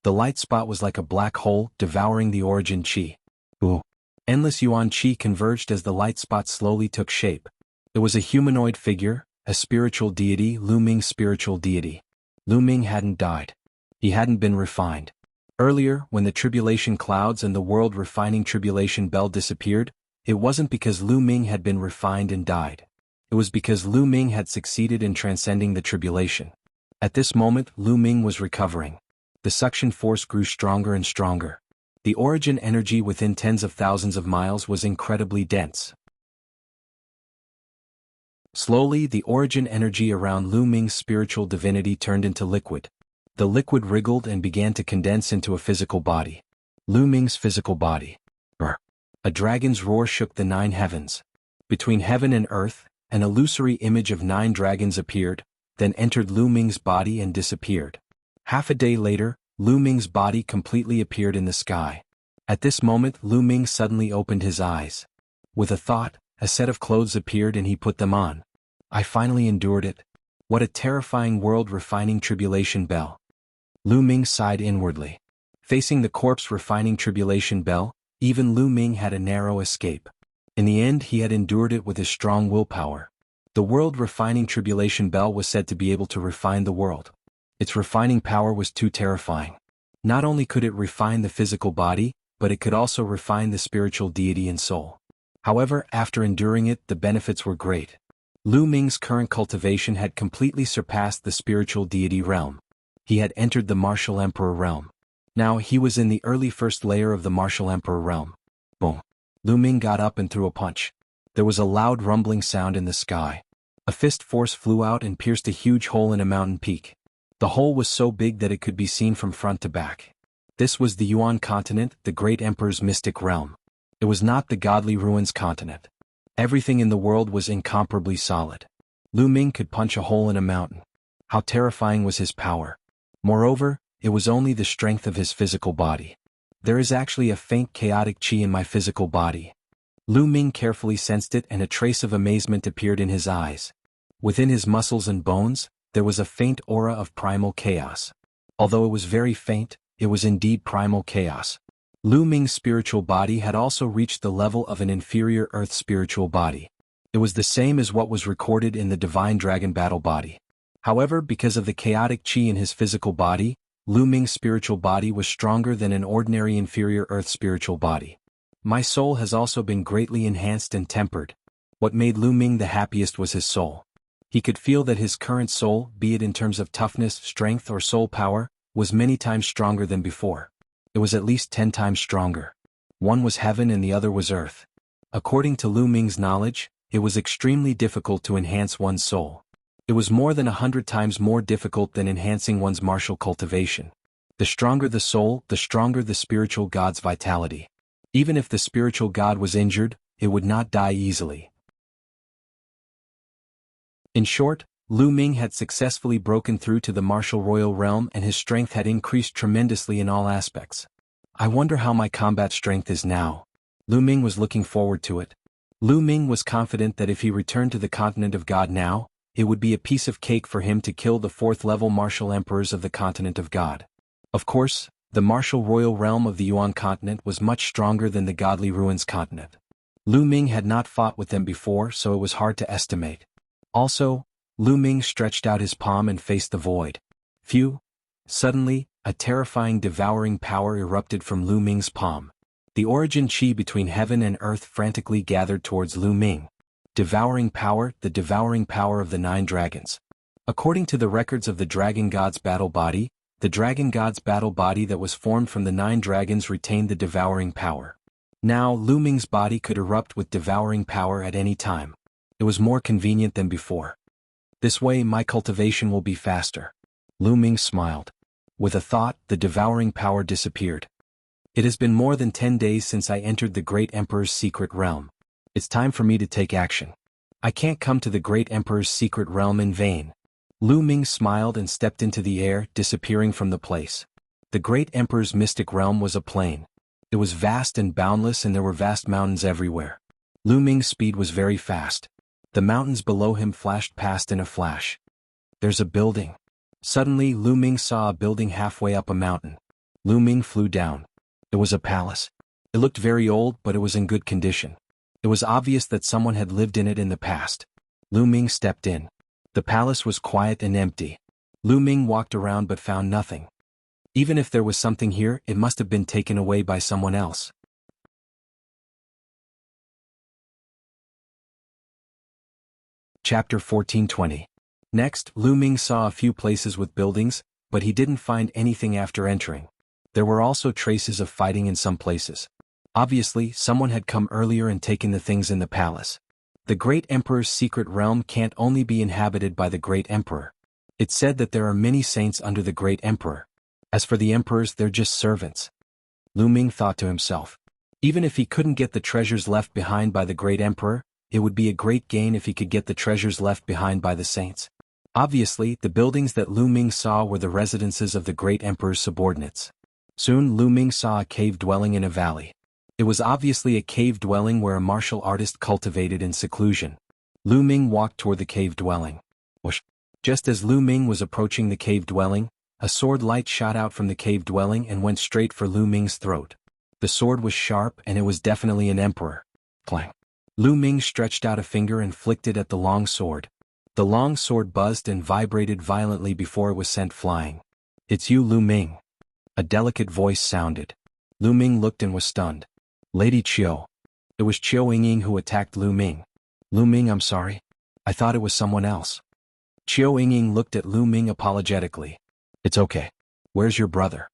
The light spot was like a black hole, devouring the origin chi. Ooh. Endless yuan chi converged as the light spot slowly took shape. It was a humanoid figure, a spiritual deity, Lu Ming's spiritual deity. Lu Ming hadn't died. He hadn't been refined. Earlier, when the tribulation clouds and the world-refining tribulation bell disappeared, it wasn't because Lu Ming had been refined and died. It was because Lu Ming had succeeded in transcending the tribulation. At this moment, Lu Ming was recovering. The suction force grew stronger and stronger. The origin energy within tens of thousands of miles was incredibly dense. Slowly, the origin energy around Lu Ming's spiritual divinity turned into liquid. The liquid wriggled and began to condense into a physical body. Lu Ming's physical body. A dragon's roar shook the 9 heavens. Between heaven and earth, an illusory image of 9 dragons appeared, then entered Lu Ming's body and disappeared. Half a day later, Lu Ming's body completely appeared in the sky. At this moment, Lu Ming suddenly opened his eyes. With a thought, a set of clothes appeared and he put them on. I finally endured it. What a terrifying world-refining tribulation bell. Lu Ming sighed inwardly. Facing the corpse-refining tribulation bell, even Lu Ming had a narrow escape. In the end, he had endured it with his strong willpower. The world-refining tribulation bell was said to be able to refine the world. Its refining power was too terrifying. Not only could it refine the physical body, but it could also refine the spiritual deity and soul. However, after enduring it, the benefits were great. Lu Ming's current cultivation had completely surpassed the spiritual deity realm. He had entered the martial emperor realm. Now he was in the early first layer of the martial emperor realm. Boom. Lu Ming got up and threw a punch. There was a loud rumbling sound in the sky. A fist force flew out and pierced a huge hole in a mountain peak. The hole was so big that it could be seen from front to back. This was the Yuan continent, the great emperor's mystic realm. It was not the godly ruins continent. Everything in the world was incomparably solid. Lu Ming could punch a hole in a mountain. How terrifying was his power. Moreover, it was only the strength of his physical body. There is actually a faint chaotic qi in my physical body. Lu Ming carefully sensed it, and a trace of amazement appeared in his eyes. Within his muscles and bones, there was a faint aura of primal chaos. Although it was very faint, it was indeed primal chaos. Lu Ming's spiritual body had also reached the level of an inferior earth spiritual body. It was the same as what was recorded in the divine dragon battle body. However, because of the chaotic qi in his physical body, Lu Ming's spiritual body was stronger than an ordinary inferior earth spiritual body. My soul has also been greatly enhanced and tempered. What made Lu Ming the happiest was his soul. He could feel that his current soul, be it in terms of toughness, strength, or soul power, was many times stronger than before. It was at least 10 times stronger. One was heaven and the other was earth. According to Lu Ming's knowledge, it was extremely difficult to enhance one's soul. It was more than 100 times more difficult than enhancing one's martial cultivation. The stronger the soul, the stronger the spiritual god's vitality. Even if the spiritual god was injured, it would not die easily. In short, Lu Ming had successfully broken through to the martial royal realm, and his strength had increased tremendously in all aspects. I wonder how my combat strength is now. Lu Ming was looking forward to it. Lu Ming was confident that if he returned to the continent of God now, it would be a piece of cake for him to kill the 4th-level martial emperors of the continent of God. Of course, the martial royal realm of the Yuan continent was much stronger than the godly ruins continent. Lu Ming had not fought with them before, so it was hard to estimate. Also, Lu Ming stretched out his palm and faced the void. Phew! Suddenly, a terrifying devouring power erupted from Lu Ming's palm. The origin qi between heaven and earth frantically gathered towards Lu Ming. Devouring power, the devouring power of the 9 dragons. According to the records of the Dragon God's battle body, the Dragon God's battle body that was formed from the 9 dragons retained the devouring power. Now Lu Ming's body could erupt with devouring power at any time. It was more convenient than before. This way my cultivation will be faster. Lu Ming smiled. With a thought, the devouring power disappeared. It has been more than 10 days since I entered the Great Emperor's secret realm. It's time for me to take action. I can't come to the Great Emperor's secret realm in vain. Lu Ming smiled and stepped into the air, disappearing from the place. The Great Emperor's mystic realm was a plain. It was vast and boundless, and there were vast mountains everywhere. Lu Ming's speed was very fast. The mountains below him flashed past in a flash. There's a building. Suddenly Lu Ming saw a building halfway up a mountain. Lu Ming flew down. It was a palace. It looked very old, but it was in good condition. It was obvious that someone had lived in it in the past. Lu Ming stepped in. The palace was quiet and empty. Lu Ming walked around but found nothing. Even if there was something here, it must have been taken away by someone else. Chapter 14:20. Next, Lu Ming saw a few places with buildings, but he didn't find anything after entering. There were also traces of fighting in some places. Obviously, someone had come earlier and taken the things in the palace. The Great Emperor's secret realm can't only be inhabited by the Great Emperor. It's said that there are many saints under the Great Emperor. As for the emperors, they're just servants. Lu Ming thought to himself. Even if he couldn't get the treasures left behind by the Great Emperor, it would be a great gain if he could get the treasures left behind by the saints. Obviously, the buildings that Lu Ming saw were the residences of the Great Emperor's subordinates. Soon Lu Ming saw a cave dwelling in a valley. It was obviously a cave dwelling where a martial artist cultivated in seclusion. Lu Ming walked toward the cave dwelling. Whoosh! Just as Lu Ming was approaching the cave dwelling, a sword light shot out from the cave dwelling and went straight for Lu Ming's throat. The sword was sharp, and it was definitely an emperor. Clang! Lu Ming stretched out a finger and flicked it at the long sword. The long sword buzzed and vibrated violently before it was sent flying. "It's you, Lu Ming." A delicate voice sounded. Lu Ming looked and was stunned. "Lady Qiu." It was Qiu Yingying who attacked Lu Ming. "Lu Ming, I'm sorry. I thought it was someone else." Qiu Yingying looked at Lu Ming apologetically. "It's okay. Where's your brother?"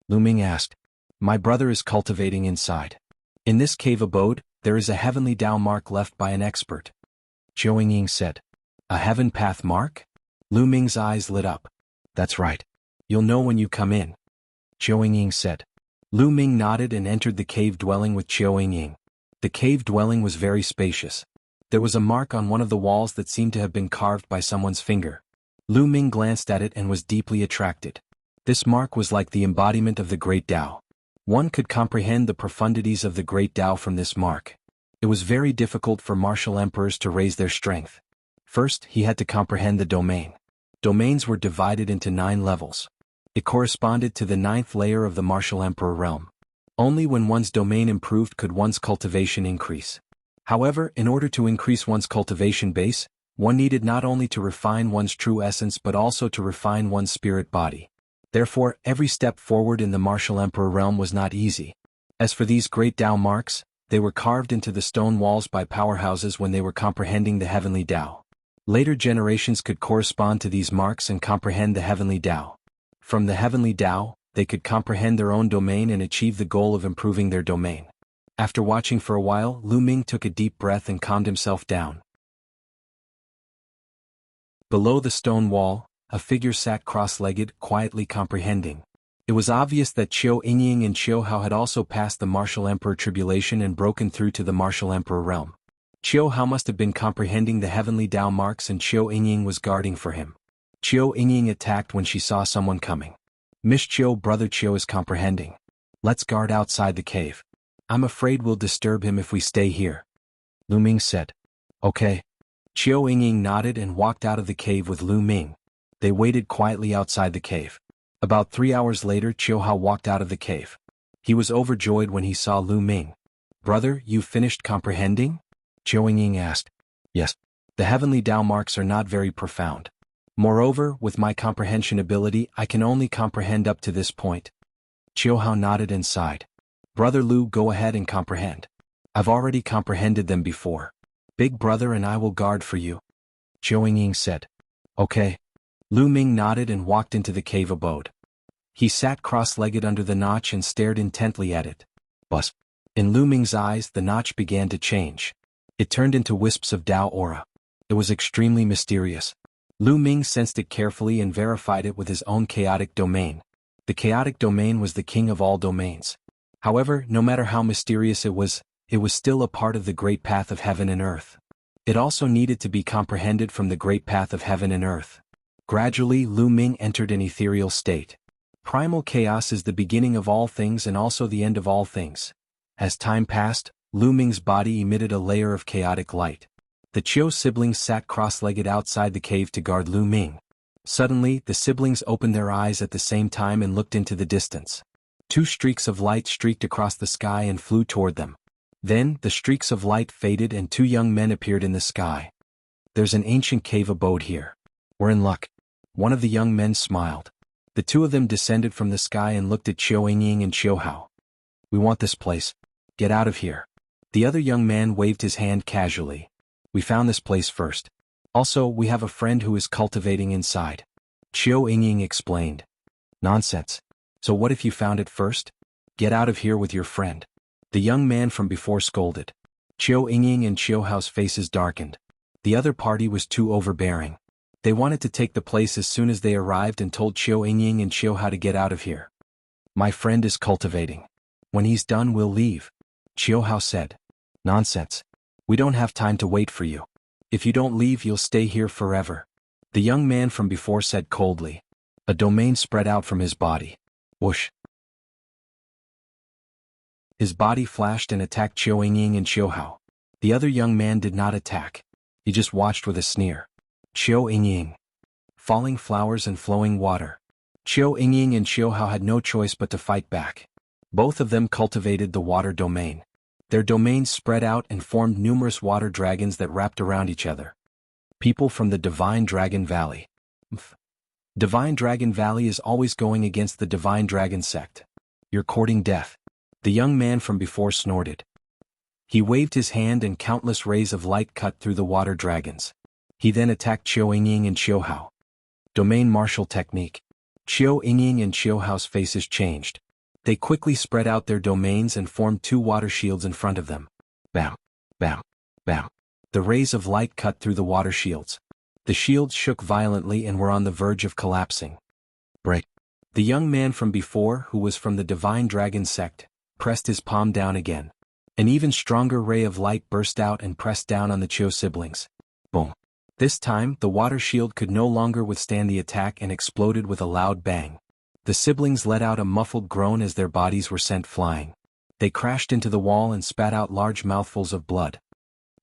Lu Ming asked. "My brother is cultivating inside." In this cave abode, There is a heavenly Tao mark left by an expert. Zhou Yingying said. A heaven path mark? Lu Ming's eyes lit up. That's right. You'll know when you come in. Zhou Yingying said. Lu Ming nodded and entered the cave dwelling with Zhou Yingying. The cave dwelling was very spacious. There was a mark on one of the walls that seemed to have been carved by someone's finger. Lu Ming glanced at it and was deeply attracted. This mark was like the embodiment of the Great Tao. One could comprehend the profundities of the Great Tao from this mark. It was very difficult for martial emperors to raise their strength. First, he had to comprehend the domain. Domains were divided into 9 levels. It corresponded to the 9th layer of the martial emperor realm. Only when one's domain improved could one's cultivation increase. However, in order to increase one's cultivation base, one needed not only to refine one's true essence but also to refine one's spirit body. Therefore, every step forward in the martial emperor realm was not easy. As for these great Tao marks, they were carved into the stone walls by powerhouses when they were comprehending the heavenly Tao. Later generations could correspond to these marks and comprehend the heavenly Tao. From the heavenly Tao, they could comprehend their own domain and achieve the goal of improving their domain. After watching for a while, Lu Ming took a deep breath and calmed himself down. Below the stone wall, a figure sat cross-legged, quietly comprehending. It was obvious that Zhou Yingying and Zhou Hao had also passed the martial emperor tribulation and broken through to the martial emperor realm. Zhou Hao must have been comprehending the heavenly Tao marks and Zhou Yingying was guarding for him. Zhou Yingying attacked when she saw someone coming. Miss Zhou, brother Zhou is comprehending. Let's guard outside the cave. I'm afraid we'll disturb him if we stay here. Lu Ming said. Okay. Zhou Yingying nodded and walked out of the cave with Lu Ming. They waited quietly outside the cave. About 3 hours later, Zhou Hao walked out of the cave. He was overjoyed when he saw Lu Ming. Brother, you've finished comprehending? Zhou Yingying asked. Yes. The heavenly Tao marks are not very profound. Moreover, with my comprehension ability, I can only comprehend up to this point. Zhou Hao nodded and sighed. Brother Lu, go ahead and comprehend. I've already comprehended them before. Big brother and I will guard for you. Zhou Yingying said. Okay. Lu Ming nodded and walked into the cave abode. He sat cross-legged under the notch and stared intently at it. Buzz. In Lu Ming's eyes, the notch began to change. It turned into wisps of Tao aura. It was extremely mysterious. Lu Ming sensed it carefully and verified it with his own chaotic domain. The chaotic domain was the king of all domains. However, no matter how mysterious it was still a part of the great path of heaven and earth. It also needed to be comprehended from the great path of heaven and earth. Gradually, Lu Ming entered an ethereal state. Primal chaos is the beginning of all things and also the end of all things. As time passed, Lu Ming's body emitted a layer of chaotic light. The Qiu siblings sat cross-legged outside the cave to guard Lu Ming. Suddenly, the siblings opened their eyes at the same time and looked into the distance. 2 streaks of light streaked across the sky and flew toward them. Then, the streaks of light faded and 2 young men appeared in the sky. There's an ancient cave abode here. We're in luck. One of the young men smiled. The 2 of them descended from the sky and looked at Zhou Yingying and Zhou Hao. We want this place. Get out of here. The other young man waved his hand casually. We found this place first. Also, we have a friend who is cultivating inside. Zhou Yingying explained. Nonsense. So what if you found it first? Get out of here with your friend. The young man from before scolded. Zhou Yingying and Zhou Hao's faces darkened. The other party was too overbearing. They wanted to take the place as soon as they arrived and told Zhou Yingying and Zhou Hao to get out of here. My friend is cultivating. When he's done, we'll leave. Zhou Hao said. Nonsense. We don't have time to wait for you. If you don't leave, you'll stay here forever. The young man from before said coldly. A domain spread out from his body. Whoosh. His body flashed and attacked Zhou Yingying and Zhou Hao. The other young man did not attack. He just watched with a sneer. Zhou Yingying. Falling flowers and flowing water. Zhou Yingying and Zhou Hao had no choice but to fight back. Both of them cultivated the water domain. Their domains spread out and formed numerous water dragons that wrapped around each other. People from the Divine Dragon Valley. Divine Dragon Valley is always going against the Divine Dragon sect. You're courting death. The young man from before snorted. He waved his hand and countless rays of light cut through the water dragons. He then attacked Zhou Yingying and Zhou Hao. Domain martial technique. Zhou Yingying and Zhou Hao's faces changed. They quickly spread out their domains and formed 2 water shields in front of them. Bam, bam, bam. The rays of light cut through the water shields. The shields shook violently and were on the verge of collapsing. Break. The young man from before, who was from the Divine Dragon sect, pressed his palm down again. An even stronger ray of light burst out and pressed down on the Chiu siblings. Boom. This time, the water shield could no longer withstand the attack and exploded with a loud bang. The siblings let out a muffled groan as their bodies were sent flying. They crashed into the wall and spat out large mouthfuls of blood.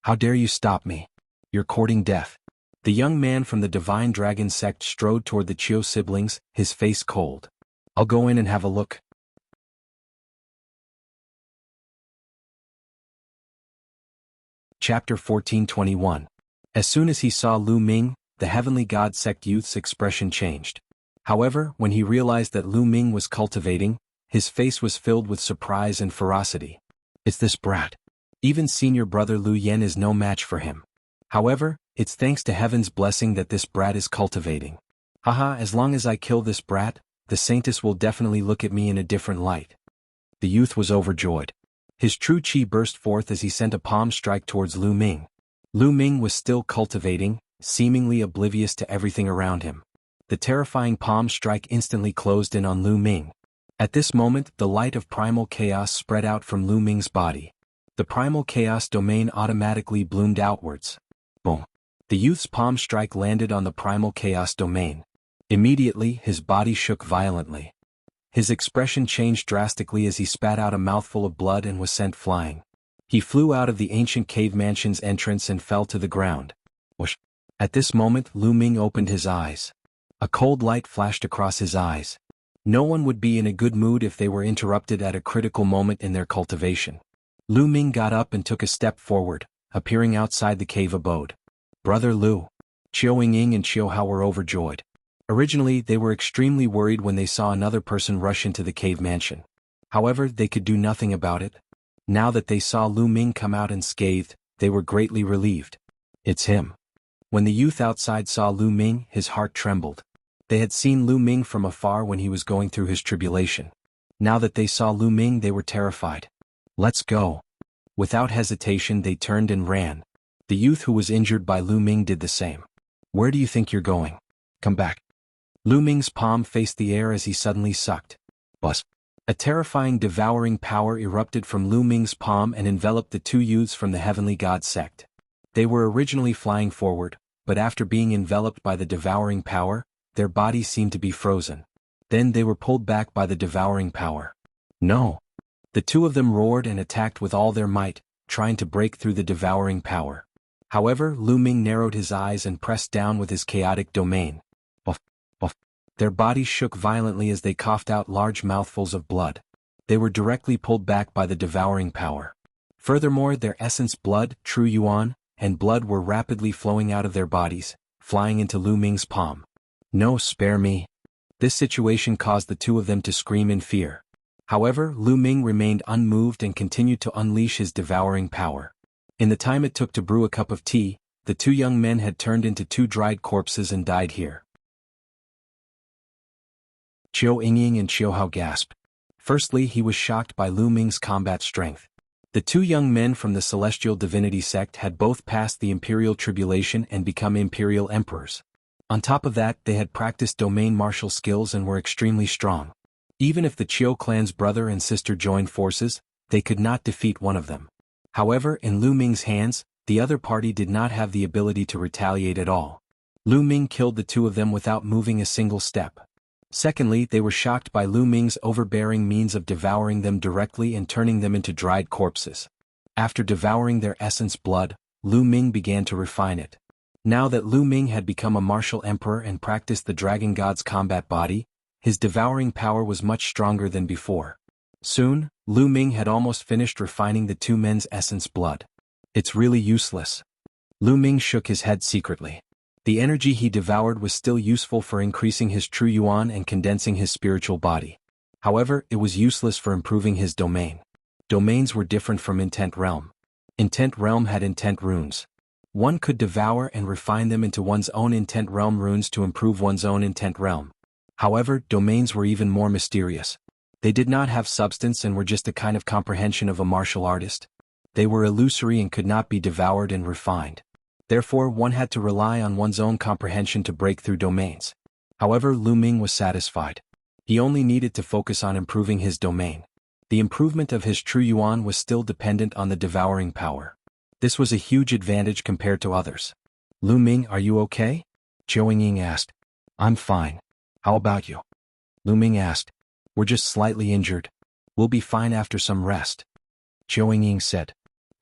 How dare you stop me? You're courting death. The young man from the Divine Dragon sect strode toward the Chiu siblings, his face cold. I'll go in and have a look. Chapter 1421. As soon as he saw Lu Ming, the Heavenly God sect youth's expression changed. However, when he realized that Lu Ming was cultivating, his face was filled with surprise and ferocity. It's this brat. Even senior brother Lu Yen is no match for him. However, it's thanks to heaven's blessing that this brat is cultivating. Haha, as long as I kill this brat, the Saintess will definitely look at me in a different light. The youth was overjoyed. His true chi burst forth as he sent a palm strike towards Lu Ming. Lu Ming was still cultivating, seemingly oblivious to everything around him. The terrifying palm strike instantly closed in on Lu Ming. At this moment, the light of primal chaos spread out from Lu Ming's body. The primal chaos domain automatically bloomed outwards. Boom. The youth's palm strike landed on the primal chaos domain. Immediately, his body shook violently. His expression changed drastically as he spat out a mouthful of blood and was sent flying. He flew out of the ancient cave mansion's entrance and fell to the ground. Whoosh. At this moment, Lu Ming opened his eyes. A cold light flashed across his eyes. No one would be in a good mood if they were interrupted at a critical moment in their cultivation. Lu Ming got up and took a step forward, appearing outside the cave abode. Brother Lu. Chiu Ying and Chiu Hao were overjoyed. Originally, they were extremely worried when they saw another person rush into the cave mansion. However, they could do nothing about it. Now that they saw Lu Ming come out unscathed, they were greatly relieved. It's him. When the youth outside saw Lu Ming, his heart trembled. They had seen Lu Ming from afar when he was going through his tribulation. Now that they saw Lu Ming, they were terrified. Let's go. Without hesitation, they turned and ran. The youth who was injured by Lu Ming did the same. Where do you think you're going? Come back. Lu Ming's palm faced the air as he suddenly sucked. Buzz. A terrifying devouring power erupted from Lu Ming's palm and enveloped the two youths from the Heavenly God sect. They were originally flying forward, but after being enveloped by the devouring power, their bodies seemed to be frozen. Then they were pulled back by the devouring power. No! The two of them roared and attacked with all their might, trying to break through the devouring power. However, Lu Ming narrowed his eyes and pressed down with his chaotic domain. Buff, buff. Their bodies shook violently as they coughed out large mouthfuls of blood. They were directly pulled back by the devouring power. Furthermore, their essence blood, true yuan, and blood were rapidly flowing out of their bodies, flying into Lu Ming's palm. No, spare me. This situation caused the two of them to scream in fear. However, Lu Ming remained unmoved and continued to unleash his devouring power. In the time it took to brew a cup of tea, the two young men had turned into two dried corpses and died here. Chiu Ying and Chiu Hao gasped. Firstly, he was shocked by Lu Ming's combat strength. The two young men from the Celestial Divinity sect had both passed the Imperial Tribulation and become Imperial Emperors. On top of that, they had practiced domain martial skills and were extremely strong. Even if the Chiu clan's brother and sister joined forces, they could not defeat one of them. However, in Lu Ming's hands, the other party did not have the ability to retaliate at all. Lu Ming killed the two of them without moving a single step. Secondly, they were shocked by Lu Ming's overbearing means of devouring them directly and turning them into dried corpses. After devouring their essence blood, Lu Ming began to refine it. Now that Lu Ming had become a martial emperor and practiced the dragon god's combat body, his devouring power was much stronger than before. Soon, Lu Ming had almost finished refining the two men's essence blood. It's really useless. Lu Ming shook his head secretly. The energy he devoured was still useful for increasing his true yuan and condensing his spiritual body. However, it was useless for improving his domain. Domains were different from Intent Realm. Intent Realm had intent runes. One could devour and refine them into one's own Intent Realm runes to improve one's own Intent Realm. However, domains were even more mysterious. They did not have substance and were just a kind of comprehension of a martial artist. They were illusory and could not be devoured and refined. Therefore, one had to rely on one's own comprehension to break through domains. However, Lu Ming was satisfied. He only needed to focus on improving his domain. The improvement of his true yuan was still dependent on the devouring power. This was a huge advantage compared to others. Lu Ming, are you okay? Zhou Ying asked. I'm fine. How about you? Lu Ming asked. We're just slightly injured. We'll be fine after some rest. Zhou Ying said.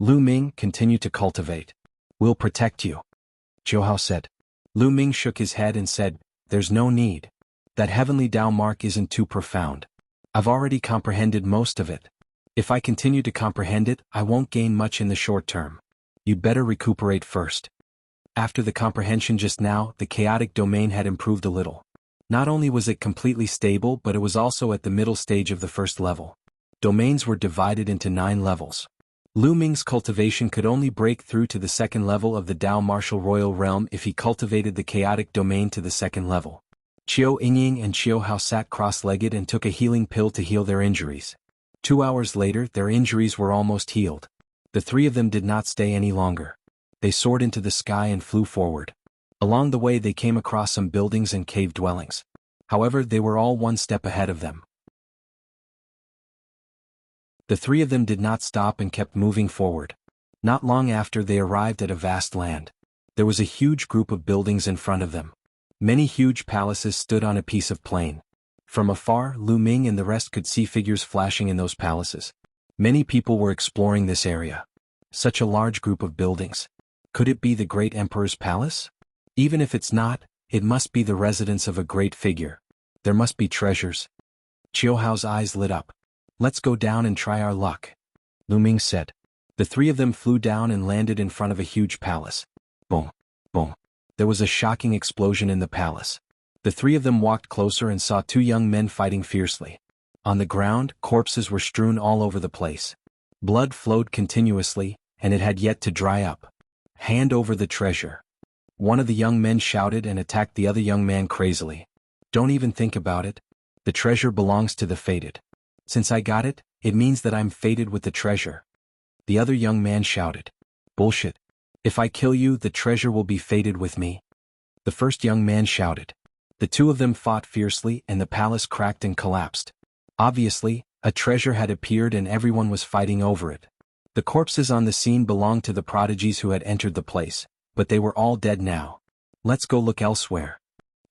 Lu Ming, continue to cultivate. We'll protect you. Zhou Hao said. Lu Ming shook his head and said, There's no need. That heavenly Tao mark isn't too profound. I've already comprehended most of it. If I continue to comprehend it, I won't gain much in the short term. You'd better recuperate first. After the comprehension just now, the chaotic domain had improved a little. Not only was it completely stable, but it was also at the middle stage of the first level. Domains were divided into 9 levels. Lu Ming's cultivation could only break through to the second level of the Tao martial royal realm if he cultivated the chaotic domain to the second level. Qiu Yingying and Qiu Hao sat cross-legged and took a healing pill to heal their injuries. 2 hours later, their injuries were almost healed. The 3 of them did not stay any longer. They soared into the sky and flew forward. Along the way they came across some buildings and cave dwellings. However, they were all 1 step ahead of them. The 3 of them did not stop and kept moving forward. Not long after, they arrived at a vast land. There was a huge group of buildings in front of them. Many huge palaces stood on a piece of plain. From afar, Lu Ming and the rest could see figures flashing in those palaces. Many people were exploring this area. Such a large group of buildings. Could it be the great emperor's palace? Even if it's not, it must be the residence of a great figure. There must be treasures. Qiu Hao's eyes lit up. Let's go down and try our luck. Lu Ming said. The 3 of them flew down and landed in front of a huge palace. Boom, boom. There was a shocking explosion in the palace. The 3 of them walked closer and saw 2 young men fighting fiercely. On the ground, corpses were strewn all over the place. Blood flowed continuously, and it had yet to dry up. Hand over the treasure. One of the young men shouted and attacked the other young man crazily. Don't even think about it. The treasure belongs to the fated. Since I got it, it means that I'm fated with the treasure. The other young man shouted. Bullshit. If I kill you, the treasure will be fated with me. The first young man shouted. The 2 of them fought fiercely and the palace cracked and collapsed. Obviously, a treasure had appeared and everyone was fighting over it. The corpses on the scene belonged to the prodigies who had entered the place, but they were all dead now. Let's go look elsewhere.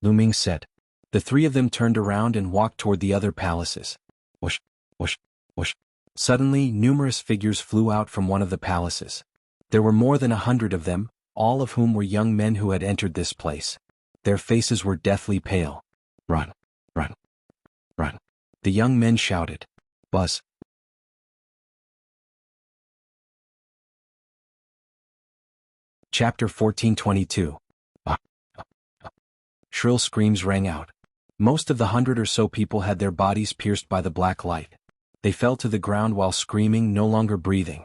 Lu Ming said. The 3 of them turned around and walked toward the other palaces. Whoosh, whoosh, whoosh. Suddenly, numerous figures flew out from one of the palaces. There were more than 100 of them, all of whom were young men who had entered this place. Their faces were deathly pale. Run, run, run. The young men shouted. Buzz. Chapter 1422. Shrill screams rang out. Most of the 100 or so people had their bodies pierced by the black light. They fell to the ground while screaming, no longer breathing.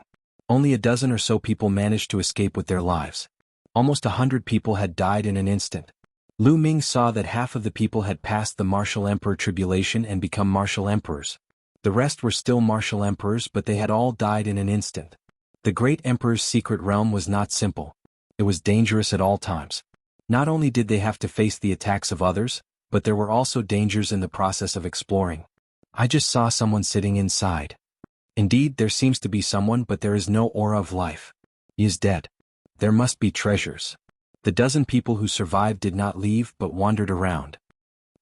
Only a dozen or so people managed to escape with their lives. Almost 100 people had died in an instant. Lu Ming saw that half of the people had passed the martial emperor tribulation and become martial emperors. The rest were still martial emperors, but they had all died in an instant. The great emperor's secret realm was not simple. It was dangerous at all times. Not only did they have to face the attacks of others, but there were also dangers in the process of exploring. I just saw someone sitting inside. Indeed, there seems to be someone, but there is no aura of life. He is dead. There must be treasures. The dozen people who survived did not leave but wandered around.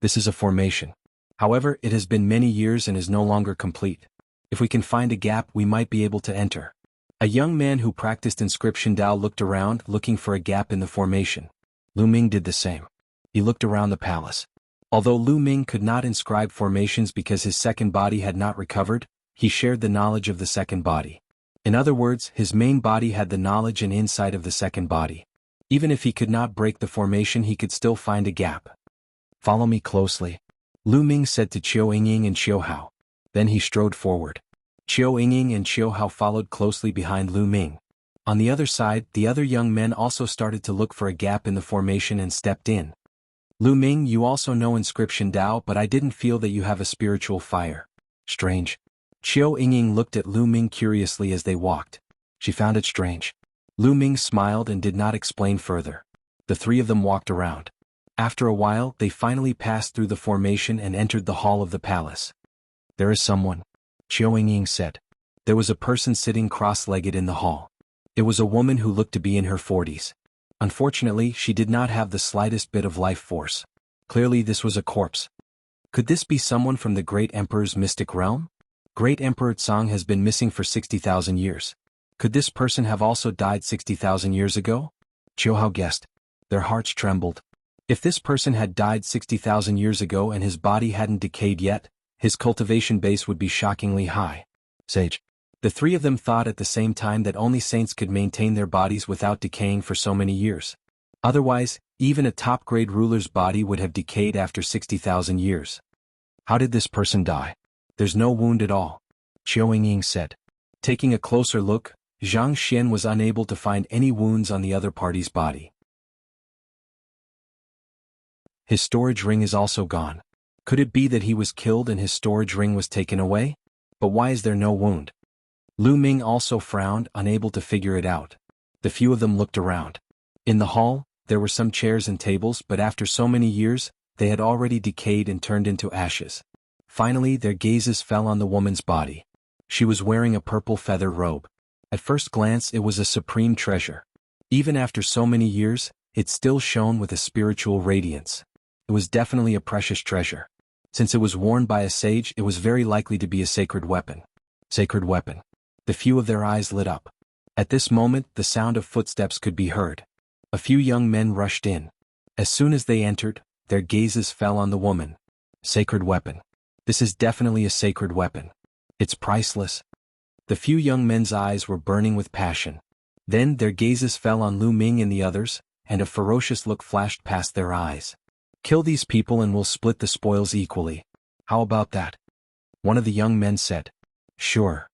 This is a formation. However, it has been many years and is no longer complete. If we can find a gap, we might be able to enter. A young man who practiced inscription Tao looked around, looking for a gap in the formation. Lu Ming did the same. He looked around the palace. Although Lu Ming could not inscribe formations because his second body had not recovered, he shared the knowledge of the second body. In other words, his main body had the knowledge and insight of the second body. Even if he could not break the formation, he could still find a gap. Follow me closely, Lu Ming said to Qiu Yingying and Qiu Hao. Then he strode forward. Qiu Yingying and Qiu Hao followed closely behind Lu Ming. On the other side, the other young men also started to look for a gap in the formation and stepped in. Lu Ming, you also know inscription Tao, but I didn't feel that you have a spiritual fire. Strange. Qiu Yingying looked at Lu Ming curiously as they walked. She found it strange. Lu Ming smiled and did not explain further. The three of them walked around. After a while, they finally passed through the formation and entered the hall of the palace. There is someone, Qiu Ying said. There was a person sitting cross-legged in the hall. It was a woman who looked to be in her 40s. Unfortunately, she did not have the slightest bit of life force. Clearly this was a corpse. Could this be someone from the Great Emperor's mystic realm? Great Emperor Tsang has been missing for 60,000 years. Could this person have also died 60,000 years ago? Qiu Hao guessed. Their hearts trembled. If this person had died 60,000 years ago and his body hadn't decayed yet, his cultivation base would be shockingly high. Sage. The three of them thought at the same time that only saints could maintain their bodies without decaying for so many years. Otherwise, even a top-grade ruler's body would have decayed after 60,000 years. How did this person die? There's no wound at all, Qiu Ying said. Taking a closer look, Zhang Xian was unable to find any wounds on the other party's body. His storage ring is also gone. Could it be that he was killed and his storage ring was taken away? But why is there no wound? Lu Ming also frowned, unable to figure it out. The few of them looked around. In the hall, there were some chairs and tables, but after so many years, they had already decayed and turned into ashes. Finally, their gazes fell on the woman's body. She was wearing a purple feather robe. At first glance, it was a supreme treasure. Even after so many years, it still shone with a spiritual radiance. It was definitely a precious treasure. Since it was worn by a sage, it was very likely to be a sacred weapon. Sacred weapon. The few of their eyes lit up. At this moment, the sound of footsteps could be heard. A few young men rushed in. As soon as they entered, their gazes fell on the woman. Sacred weapon. This is definitely a sacred weapon. It's priceless. The few young men's eyes were burning with passion. Then their gazes fell on Lu Ming and the others, and a ferocious look flashed past their eyes. Kill these people and we'll split the spoils equally. How about that? One of the young men said. Sure.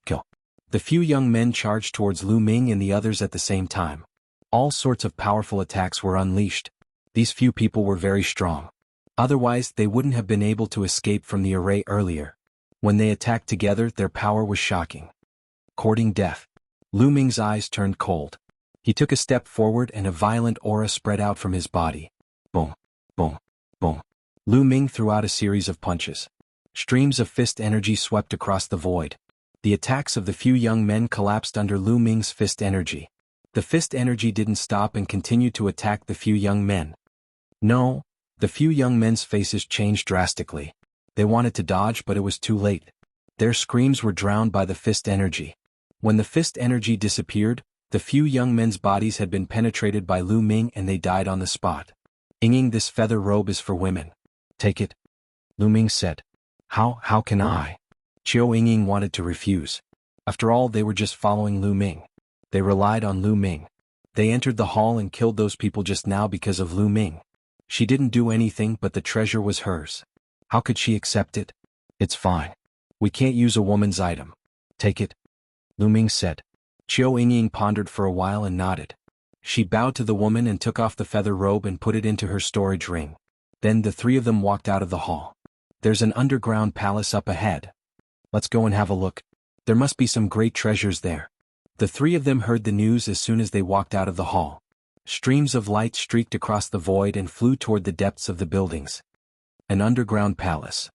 Kill. The few young men charged towards Lu Ming and the others at the same time. All sorts of powerful attacks were unleashed. These few people were very strong. Otherwise, they wouldn't have been able to escape from the array earlier. When they attacked together, their power was shocking. Courting death. Lu Ming's eyes turned cold. He took a step forward and a violent aura spread out from his body. Boom, boom, boom. Lu Ming threw out a series of punches. Streams of fist energy swept across the void. The attacks of the few young men collapsed under Lu Ming's fist energy. The fist energy didn't stop and continued to attack the few young men. No, the few young men's faces changed drastically. They wanted to dodge, but it was too late. Their screams were drowned by the fist energy. When the fist energy disappeared, the few young men's bodies had been penetrated by Lu Ming and they died on the spot. Ying, this feather robe is for women. Take it. Lu Ming said. How can I? Qiu Ying wanted to refuse. After all, they were just following Lu Ming. They relied on Lu Ming. They entered the hall and killed those people just now because of Lu Ming. She didn't do anything, but the treasure was hers. How could she accept it? It's fine. We can't use a woman's item. Take it. Lu Ming said. Qiu Ying pondered for a while and nodded. She bowed to the woman and took off the feather robe and put it into her storage ring. Then the three of them walked out of the hall. There's an underground palace up ahead. Let's go and have a look. There must be some great treasures there. The three of them heard the news as soon as they walked out of the hall. Streams of light streaked across the void and flew toward the depths of the buildings. An underground palace.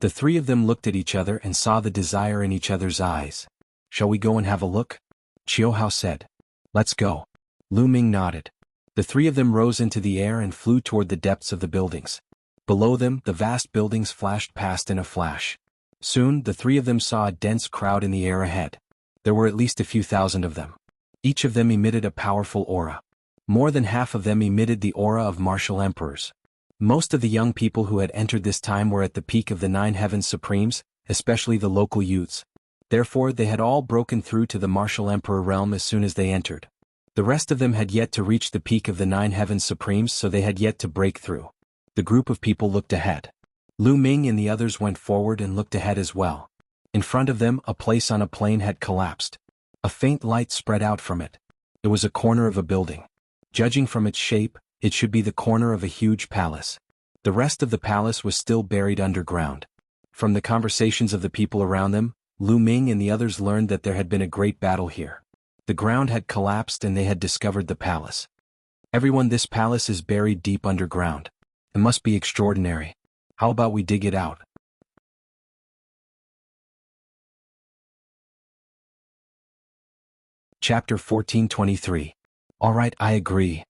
The three of them looked at each other and saw the desire in each other's eyes. Shall we go and have a look? Qiu Hao said. Let's go. Lu Ming nodded. The three of them rose into the air and flew toward the depths of the buildings. Below them, the vast buildings flashed past in a flash. Soon, the three of them saw a dense crowd in the air ahead. There were at least a few thousand of them. Each of them emitted a powerful aura. More than half of them emitted the aura of martial emperors. Most of the young people who had entered this time were at the peak of the 9 Heavens Supremes, especially the local youths. Therefore, they had all broken through to the martial emperor realm as soon as they entered. The rest of them had yet to reach the peak of the 9 Heavens Supremes, so they had yet to break through. The group of people looked ahead. Lu Ming and the others went forward and looked ahead as well. In front of them, a place on a plain had collapsed. A faint light spread out from it. It was a corner of a building. Judging from its shape, it should be the corner of a huge palace. The rest of the palace was still buried underground. From the conversations of the people around them, Lu Ming and the others learned that there had been a great battle here. The ground had collapsed and they had discovered the palace. Everyone, this palace is buried deep underground. It must be extraordinary. How about we dig it out? Chapter 1423. Alright, I agree.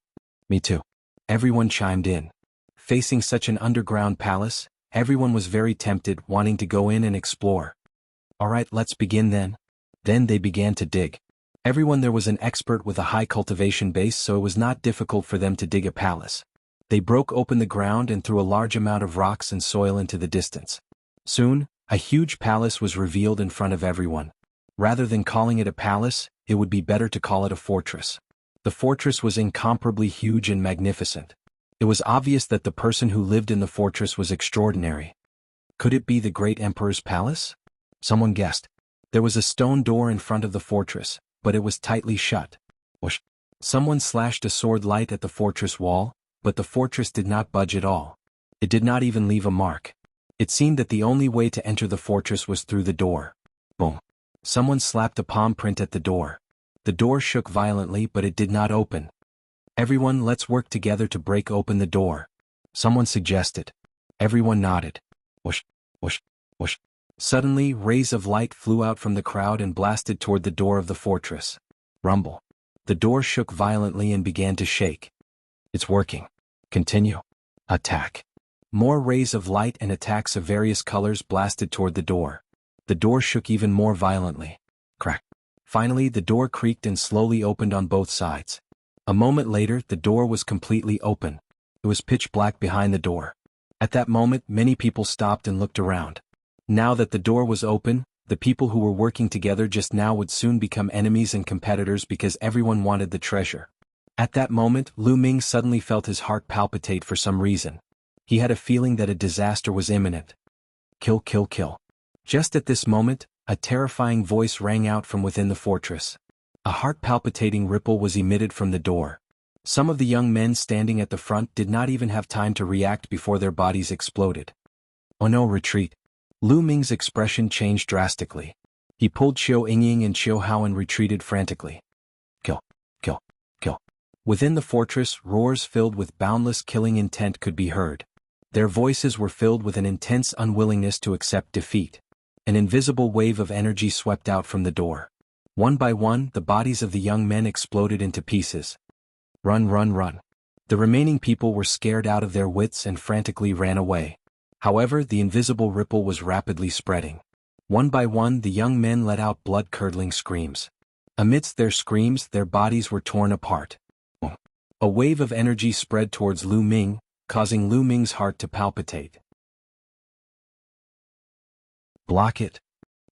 Me too. Everyone chimed in. Facing such an underground palace, everyone was very tempted, wanting to go in and explore. Alright, let's begin then. Then they began to dig. Everyone there was an expert with a high cultivation base, so it was not difficult for them to dig a palace. They broke open the ground and threw a large amount of rocks and soil into the distance. Soon, a huge palace was revealed in front of everyone. Rather than calling it a palace, it would be better to call it a fortress. The fortress was incomparably huge and magnificent. It was obvious that the person who lived in the fortress was extraordinary. Could it be the great emperor's palace? Someone guessed. There was a stone door in front of the fortress, but it was tightly shut. Whoosh. Someone slashed a sword light at the fortress wall, but the fortress did not budge at all. It did not even leave a mark. It seemed that the only way to enter the fortress was through the door. Boom. Someone slapped a palm print at the door. The door shook violently, but it did not open. Everyone, let's work together to break open the door. Someone suggested. Everyone nodded. Whoosh, whoosh, whoosh. Suddenly, rays of light flew out from the crowd and blasted toward the door of the fortress. Rumble. The door shook violently and began to shake. It's working. Continue. Attack. More rays of light and attacks of various colors blasted toward the door. The door shook even more violently. Crack. Finally, the door creaked and slowly opened on both sides. A moment later, the door was completely open. It was pitch black behind the door. At that moment, many people stopped and looked around. Now that the door was open, the people who were working together just now would soon become enemies and competitors because everyone wanted the treasure. At that moment, Lu Ming suddenly felt his heart palpitate for some reason. He had a feeling that a disaster was imminent. Kill, kill, kill. Just at this moment, a terrifying voice rang out from within the fortress. A heart-palpitating ripple was emitted from the door. Some of the young men standing at the front did not even have time to react before their bodies exploded. Oh no, retreat. Lu Ming's expression changed drastically. He pulled Qiu Yingying and Qiu Hao and retreated frantically. Kill, kill, kill. Within the fortress, roars filled with boundless killing intent could be heard. Their voices were filled with an intense unwillingness to accept defeat. An invisible wave of energy swept out from the door. One by one, the bodies of the young men exploded into pieces. Run, run, run. The remaining people were scared out of their wits and frantically ran away. However, the invisible ripple was rapidly spreading. One by one, the young men let out blood-curdling screams. Amidst their screams, their bodies were torn apart. A wave of energy spread towards Lu Ming, causing Lu Ming's heart to palpitate. Block it.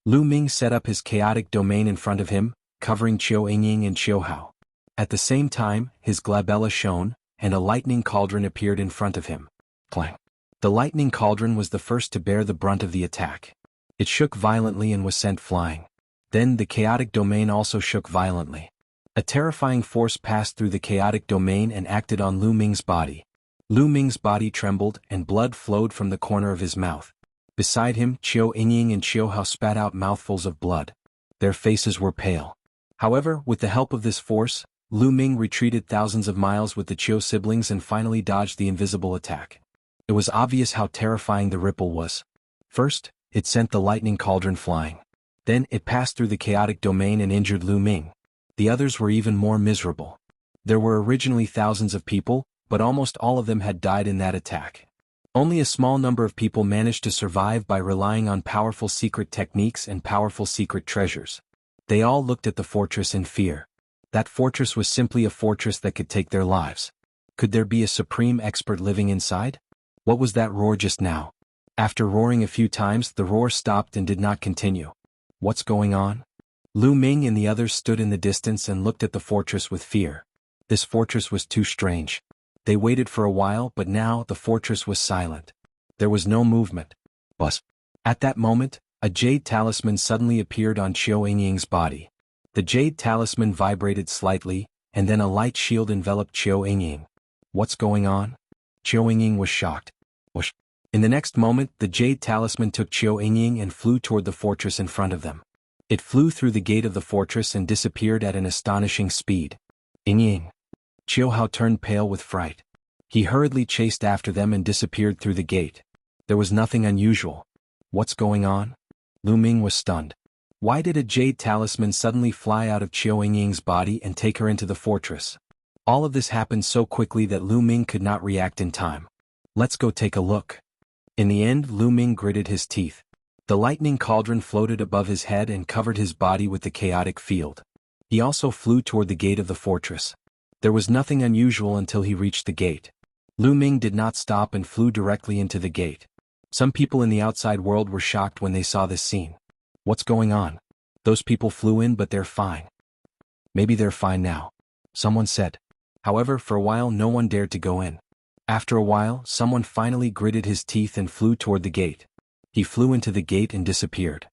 Lu Ming set up his chaotic domain in front of him, covering Qiu Yingying and Qiu Hao. At the same time, his glabella shone, and a lightning cauldron appeared in front of him. Clang. The lightning cauldron was the first to bear the brunt of the attack. It shook violently and was sent flying. Then the chaotic domain also shook violently. A terrifying force passed through the chaotic domain and acted on Lu Ming's body. Lu Ming's body trembled and blood flowed from the corner of his mouth. Beside him, Qiu Yingying and Qiu Hao spat out mouthfuls of blood. Their faces were pale. However, with the help of this force, Lu Ming retreated thousands of miles with the Qiu siblings and finally dodged the invisible attack. It was obvious how terrifying the ripple was. First, it sent the lightning cauldron flying. Then it passed through the chaotic domain and injured Lu Ming. The others were even more miserable. There were originally thousands of people, but almost all of them had died in that attack. Only a small number of people managed to survive by relying on powerful secret techniques and powerful secret treasures. They all looked at the fortress in fear. That fortress was simply a fortress that could take their lives. Could there be a supreme expert living inside? What was that roar just now? After roaring a few times, the roar stopped and did not continue. What's going on? Lu Ming and the others stood in the distance and looked at the fortress with fear. This fortress was too strange. They waited for a while, but now the fortress was silent. There was no movement. Buzz. At that moment, a jade talisman suddenly appeared on Qiu Yingying's body. The jade talisman vibrated slightly, and then a light shield enveloped Qiu Yingying. What's going on? Qiu Yingying was shocked. Whoosh. In the next moment, the jade talisman took Qiu Yingying and flew toward the fortress in front of them. It flew through the gate of the fortress and disappeared at an astonishing speed. Yingying. Qiu Hao turned pale with fright. He hurriedly chased after them and disappeared through the gate. There was nothing unusual. What's going on? Lu Ming was stunned. Why did a jade talisman suddenly fly out of Qiu Yingying's body and take her into the fortress? All of this happened so quickly that Lu Ming could not react in time. Let's go take a look. In the end, Lu Ming gritted his teeth. The lightning cauldron floated above his head and covered his body with the chaotic field. He also flew toward the gate of the fortress. There was nothing unusual until he reached the gate. Lu Ming did not stop and flew directly into the gate. Some people in the outside world were shocked when they saw this scene. What's going on? Those people flew in but they're fine. Maybe they're fine now, someone said. However, for a while no one dared to go in. After a while, someone finally gritted his teeth and flew toward the gate. He flew into the gate and disappeared.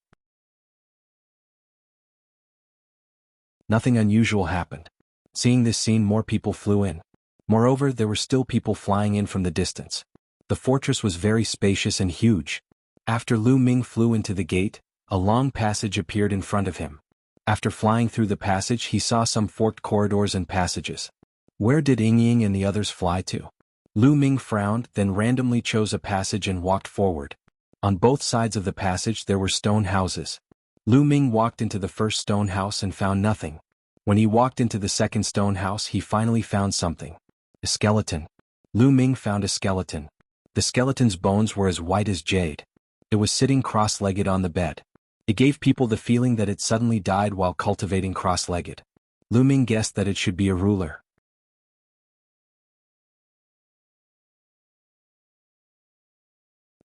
Nothing unusual happened. Seeing this scene, more people flew in. Moreover, there were still people flying in from the distance. The fortress was very spacious and huge. After Lu Ming flew into the gate, a long passage appeared in front of him. After flying through the passage, he saw some forked corridors and passages. Where did Yingying and the others fly to? Lu Ming frowned, then randomly chose a passage and walked forward. On both sides of the passage there were stone houses. Lu Ming walked into the first stone house and found nothing. When he walked into the second stone house, he finally found something. A skeleton. Lu Ming found a skeleton. The skeleton's bones were as white as jade. It was sitting cross-legged on the bed. It gave people the feeling that it suddenly died while cultivating cross-legged. Lu Ming guessed that it should be a ruler.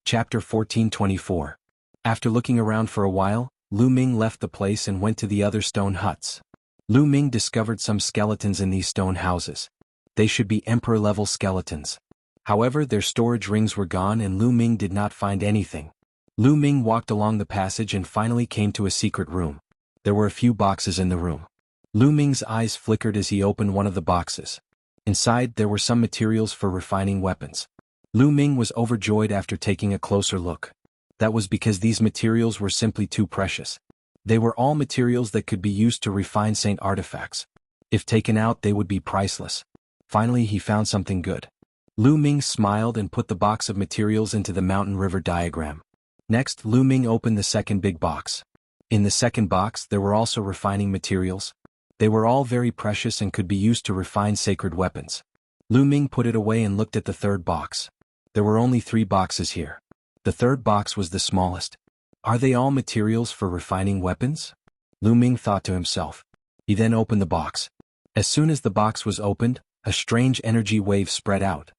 Chapter 1424. After looking around for a while, Lu Ming left the place and went to the other stone huts. Lu Ming discovered some skeletons in these stone houses. They should be emperor-level skeletons. However, their storage rings were gone and Lu Ming did not find anything. Lu Ming walked along the passage and finally came to a secret room. There were a few boxes in the room. Lu Ming's eyes flickered as he opened one of the boxes. Inside, there were some materials for refining weapons. Lu Ming was overjoyed after taking a closer look. That was because these materials were simply too precious. They were all materials that could be used to refine saint artifacts. If taken out, they would be priceless. Finally, he found something good. Lu Ming smiled and put the box of materials into the mountain river diagram. Next, Lu Ming opened the second big box. In the second box, there were also refining materials. They were all very precious and could be used to refine sacred weapons. Lu Ming put it away and looked at the third box. There were only 3 boxes here. The third box was the smallest. Are they all materials for refining weapons? Lu Ming thought to himself. He then opened the box. As soon as the box was opened, a strange energy wave spread out.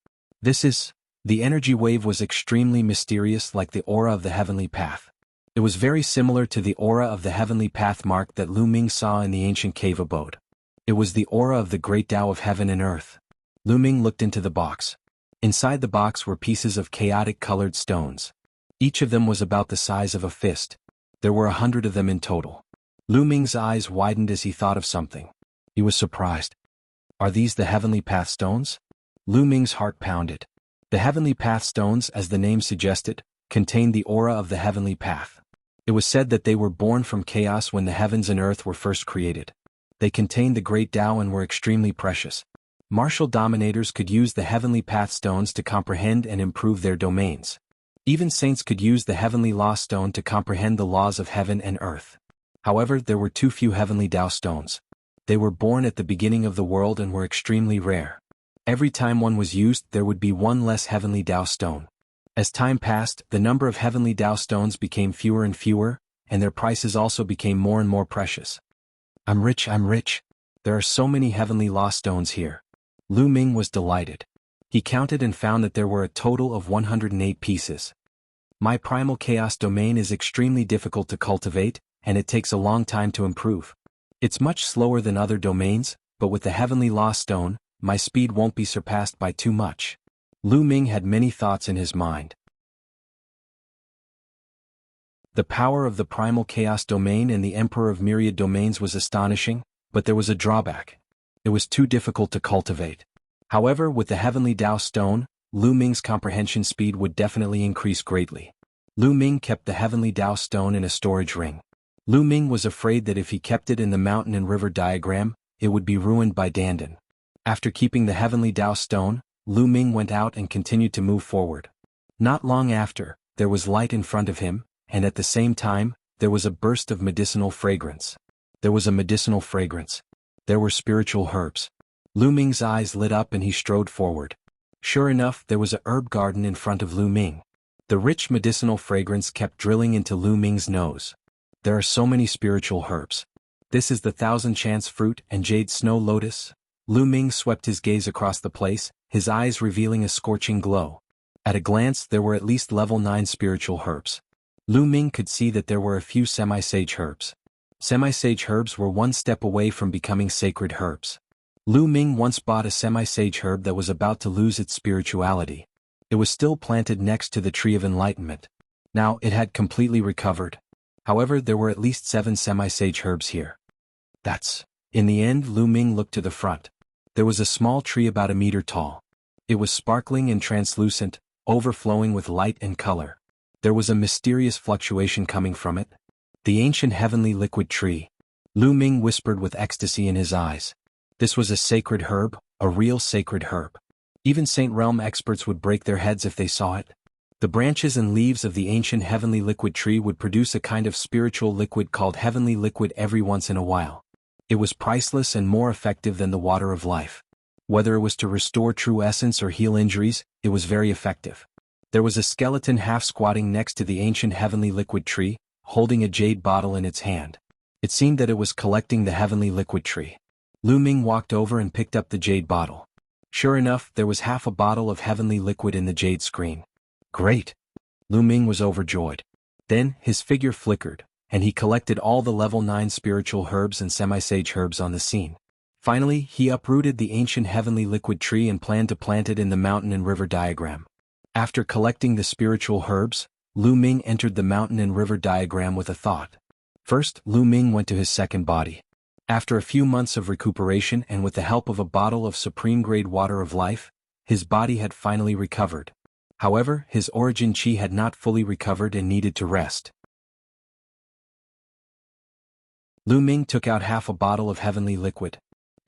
The energy wave was extremely mysterious, like the aura of the heavenly path. It was very similar to the aura of the heavenly path mark that Lu Ming saw in the ancient cave abode. It was the aura of the great Tao of heaven and earth. Lu Ming looked into the box. Inside the box were pieces of chaotic colored stones. Each of them was about the size of a fist. There were 100 of them in total. Lu Ming's eyes widened as he thought of something. He was surprised. Are these the heavenly path stones? Lu Ming's heart pounded. The heavenly path stones, as the name suggested, contained the aura of the heavenly path. It was said that they were born from chaos when the heavens and earth were first created. They contained the great Tao and were extremely precious. Martial dominators could use the heavenly path stones to comprehend and improve their domains. Even saints could use the heavenly law stone to comprehend the laws of heaven and earth. However, there were too few heavenly Tao stones. They were born at the beginning of the world and were extremely rare. Every time one was used, there would be one less heavenly Tao stone. As time passed, the number of heavenly Tao stones became fewer and fewer, and their prices also became more and more precious. I'm rich. There are so many heavenly law stones here. Lu Ming was delighted. He counted and found that there were a total of 108 pieces. My primal chaos domain is extremely difficult to cultivate, and it takes a long time to improve. It's much slower than other domains, but with the heavenly law stone, my speed won't be surpassed by too much. Lu Ming had many thoughts in his mind. The power of the primal chaos domain and the emperor of myriad domains was astonishing, but there was a drawback. It was too difficult to cultivate. However, with the heavenly Tao stone, Lu Ming's comprehension speed would definitely increase greatly. Lu Ming kept the heavenly Dao stone in a storage ring. Lu Ming was afraid that if he kept it in the mountain and river diagram, it would be ruined by Dandan. After keeping the heavenly Dao stone, Lu Ming went out and continued to move forward. Not long after, there was light in front of him, and at the same time, there was a burst of medicinal fragrance. There was a medicinal fragrance. There were spiritual herbs. Lu Ming's eyes lit up and he strode forward. Sure enough, there was a herb garden in front of Lu Ming. The rich medicinal fragrance kept drilling into Lu Ming's nose. There are so many spiritual herbs. This is the 1000 chance fruit and jade snow lotus. Lu Ming swept his gaze across the place, his eyes revealing a scorching glow. At a glance there were at least level 9 spiritual herbs. Lu Ming could see that there were a few semi-sage herbs. Semi-sage herbs were one step away from becoming sacred herbs. Lu Ming once bought a semi-sage herb that was about to lose its spirituality. It was still planted next to the Tree of Enlightenment. Now it had completely recovered. However, there were at least 7 semi-sage herbs here. In the end, Lu Ming looked to the front. There was a small tree about 1 meter tall. It was sparkling and translucent, overflowing with light and color. There was a mysterious fluctuation coming from it. The ancient heavenly liquid tree. Lu Ming whispered with ecstasy in his eyes. This was a sacred herb, a real sacred herb. Even Saint Realm experts would break their heads if they saw it. The branches and leaves of the ancient heavenly liquid tree would produce a kind of spiritual liquid called heavenly liquid every once in a while. It was priceless and more effective than the water of life. Whether it was to restore true essence or heal injuries, it was very effective. There was a skeleton half squatting next to the ancient heavenly liquid tree, holding a jade bottle in its hand. It seemed that it was collecting the heavenly liquid tree. Lu Ming walked over and picked up the jade bottle. Sure enough, there was half a bottle of heavenly liquid in the jade screen. Great! Lu Ming was overjoyed. Then, his figure flickered, and he collected all the level 9 spiritual herbs and semi-sage herbs on the scene. Finally, he uprooted the ancient heavenly liquid tree and planned to plant it in the mountain and river diagram. After collecting the spiritual herbs, Lu Ming entered the mountain and river diagram with a thought. First, Lu Ming went to his second body. After a few months of recuperation and with the help of a bottle of supreme-grade water of life, his body had finally recovered. However, his origin chi had not fully recovered and needed to rest. Lu Ming took out half a bottle of heavenly liquid.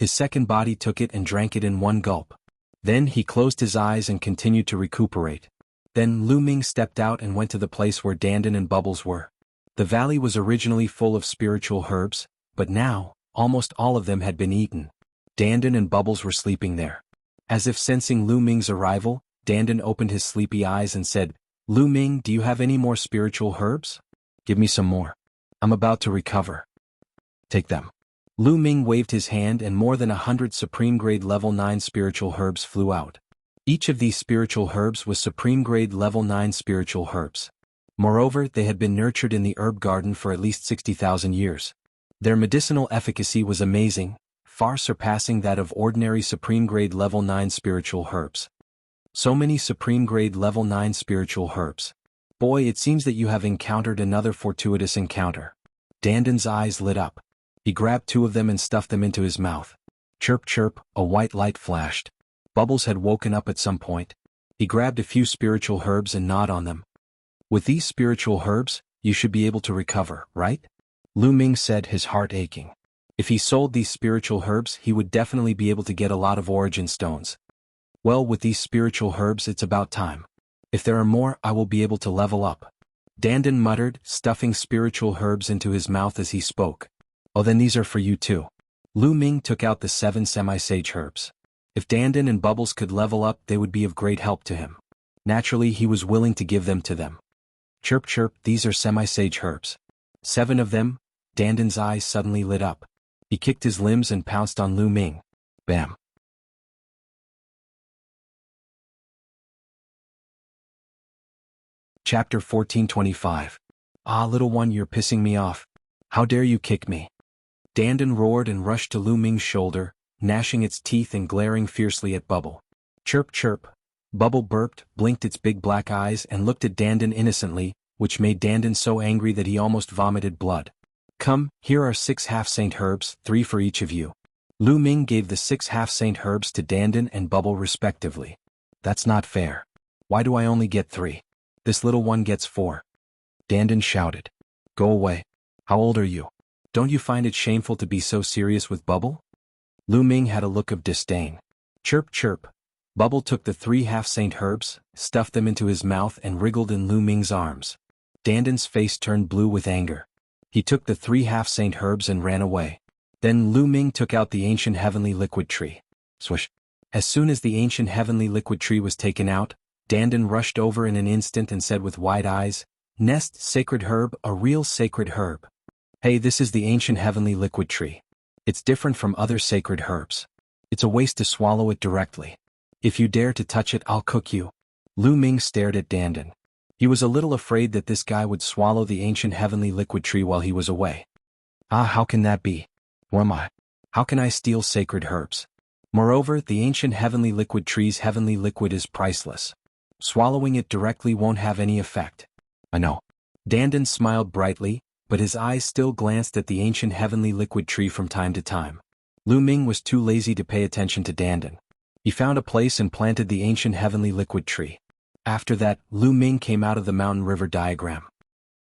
His second body took it and drank it in one gulp. Then he closed his eyes and continued to recuperate. Then Lu Ming stepped out and went to the place where Dandan and Bubbles were. The valley was originally full of spiritual herbs, but now, almost all of them had been eaten. Dandan and Bubbles were sleeping there. As if sensing Lu Ming's arrival, Dandan opened his sleepy eyes and said, "Lu Ming, do you have any more spiritual herbs? Give me some more. I'm about to recover." "Take them." Lu Ming waved his hand and more than 100 supreme-grade level 9 spiritual herbs flew out. Each of these spiritual herbs was supreme-grade level 9 spiritual herbs. Moreover, they had been nurtured in the herb garden for at least 60,000 years. Their medicinal efficacy was amazing, far surpassing that of ordinary supreme-grade level 9 spiritual herbs. So many supreme-grade level 9 spiritual herbs. Boy, it seems that you have encountered another fortuitous encounter. Dandan's eyes lit up. He grabbed 2 of them and stuffed them into his mouth. Chirp chirp, a white light flashed. Bubbles had woken up at some point. He grabbed a few spiritual herbs and gnawed on them. "With these spiritual herbs, you should be able to recover, right?" Lu Ming said, his heart aching. If he sold these spiritual herbs, he would definitely be able to get a lot of origin stones. "Well, with these spiritual herbs it's about time. If there are more, I will be able to level up." Dandan muttered, stuffing spiritual herbs into his mouth as he spoke. "Oh, then these are for you too." Lu Ming took out the 7 semi-sage herbs. If Dandan and Bubbles could level up, they would be of great help to him. Naturally, he was willing to give them to them. Chirp chirp, these are semi-sage herbs. 7 of them. Dandan's eyes suddenly lit up. He kicked his limbs and pounced on Lu Ming. Bam. Chapter 1425. "Ah, little one, you're pissing me off. How dare you kick me?" Dandan roared and rushed to Lu Ming's shoulder, gnashing its teeth and glaring fiercely at Bubble. Chirp chirp. Bubble burped, blinked its big black eyes and looked at Dandan innocently, which made Dandan so angry that he almost vomited blood. "Come, here are 6 half-saint herbs, 3 for each of you." Lu Ming gave the 6 half-saint herbs to Dandan and Bubble respectively. That's not fair. Why do I only get 3? This little one gets 4. Dandan shouted. Go away. How old are you? Don't you find it shameful to be so serious with Bubble? Lu Ming had a look of disdain. Chirp chirp. Bubble took the 3 half-saint herbs, stuffed them into his mouth and wriggled in Lu Ming's arms. Dandan's face turned blue with anger. He took the 3 half-saint herbs and ran away. Then Lu Ming took out the ancient heavenly liquid tree. Swish. As soon as the ancient heavenly liquid tree was taken out, Dandan rushed over in an instant and said with wide eyes, Nest, sacred herb, a real sacred herb. Hey, this is the ancient heavenly liquid tree. It's different from other sacred herbs. It's a waste to swallow it directly. If you dare to touch it, I'll cook you. Lu Ming stared at Dandan. He was a little afraid that this guy would swallow the ancient heavenly liquid tree while he was away. Ah, how can that be? Who am I? How can I steal sacred herbs? Moreover, the ancient heavenly liquid tree's heavenly liquid is priceless. Swallowing it directly won't have any effect. I know. Dandan smiled brightly, but his eyes still glanced at the ancient heavenly liquid tree from time to time. Lu Ming was too lazy to pay attention to Dandan. He found a place and planted the ancient heavenly liquid tree. After that, Lu Ming came out of the mountain river diagram.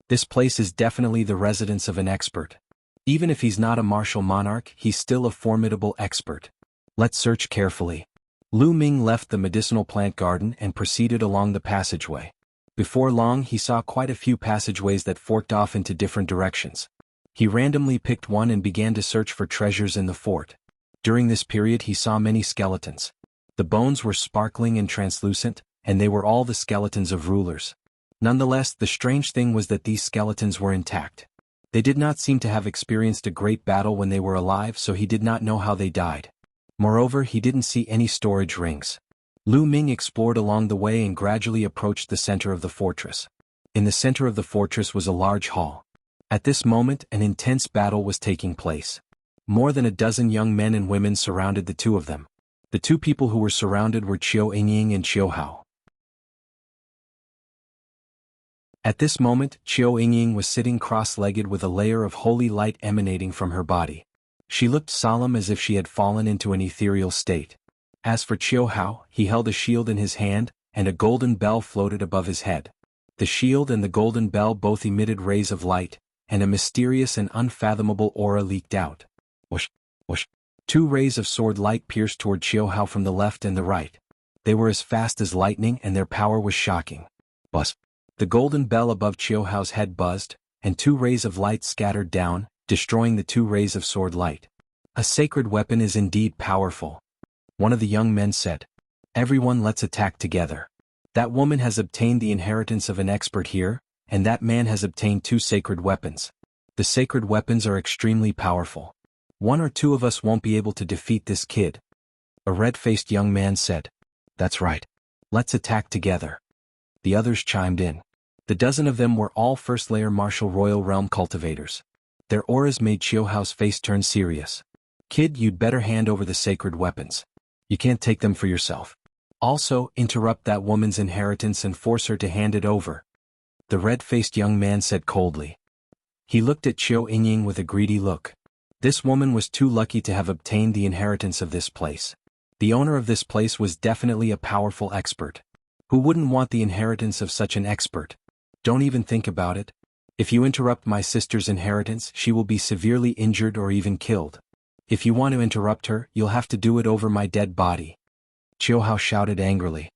This place is definitely the residence of an expert. Even if he's not a martial monarch, he's still a formidable expert. Let's search carefully. Lu Ming left the medicinal plant garden and proceeded along the passageway. Before long he saw quite a few passageways that forked off into different directions. He randomly picked one and began to search for treasures in the fort. During this period he saw many skeletons. The bones were sparkling and translucent, and they were all the skeletons of rulers. Nonetheless, the strange thing was that these skeletons were intact. They did not seem to have experienced a great battle when they were alive, so he did not know how they died. Moreover, he didn't see any storage rings. Lu Ming explored along the way and gradually approached the center of the fortress. In the center of the fortress was a large hall. At this moment, an intense battle was taking place. More than a dozen young men and women surrounded the two of them. The two people who were surrounded were Qiu Yingying and Qiu Hao. At this moment, Qiu Yingying was sitting cross-legged with a layer of holy light emanating from her body. She looked solemn as if she had fallen into an ethereal state. As for Qiu Hao, he held a shield in his hand, and a golden bell floated above his head. The shield and the golden bell both emitted rays of light, and a mysterious and unfathomable aura leaked out. Whoosh, whoosh. 2 rays of sword light pierced toward Qiu Hao from the left and the right. They were as fast as lightning and their power was shocking. Buzz. The golden bell above Qiu Hao's head buzzed, and 2 rays of light scattered down, destroying the 2 rays of sword light. A sacred weapon is indeed powerful. One of the young men said. Everyone, let's attack together. That woman has obtained the inheritance of an expert here, and that man has obtained 2 sacred weapons. The sacred weapons are extremely powerful. 1 or 2 of us won't be able to defeat this kid. A red-faced young man said. That's right. Let's attack together. The others chimed in. The dozen of them were all first-layer martial royal realm cultivators. Their auras made Qiu Hao's face turn serious. Kid, you'd better hand over the sacred weapons. You can't take them for yourself. Also, interrupt that woman's inheritance and force her to hand it over. The red-faced young man said coldly. He looked at Qiu Yingying with a greedy look. This woman was too lucky to have obtained the inheritance of this place. The owner of this place was definitely a powerful expert. Who wouldn't want the inheritance of such an expert? Don't even think about it. If you interrupt my sister's inheritance, she will be severely injured or even killed. If you want to interrupt her, you'll have to do it over my dead body. Qiu Hao shouted angrily.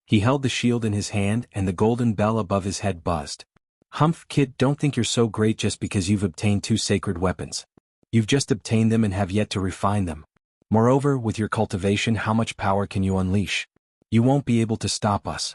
He held the shield in his hand and the golden bell above his head buzzed. Humph, kid, don't think you're so great just because you've obtained 2 sacred weapons. You've just obtained them and have yet to refine them. Moreover, with your cultivation, how much power can you unleash? You won't be able to stop us.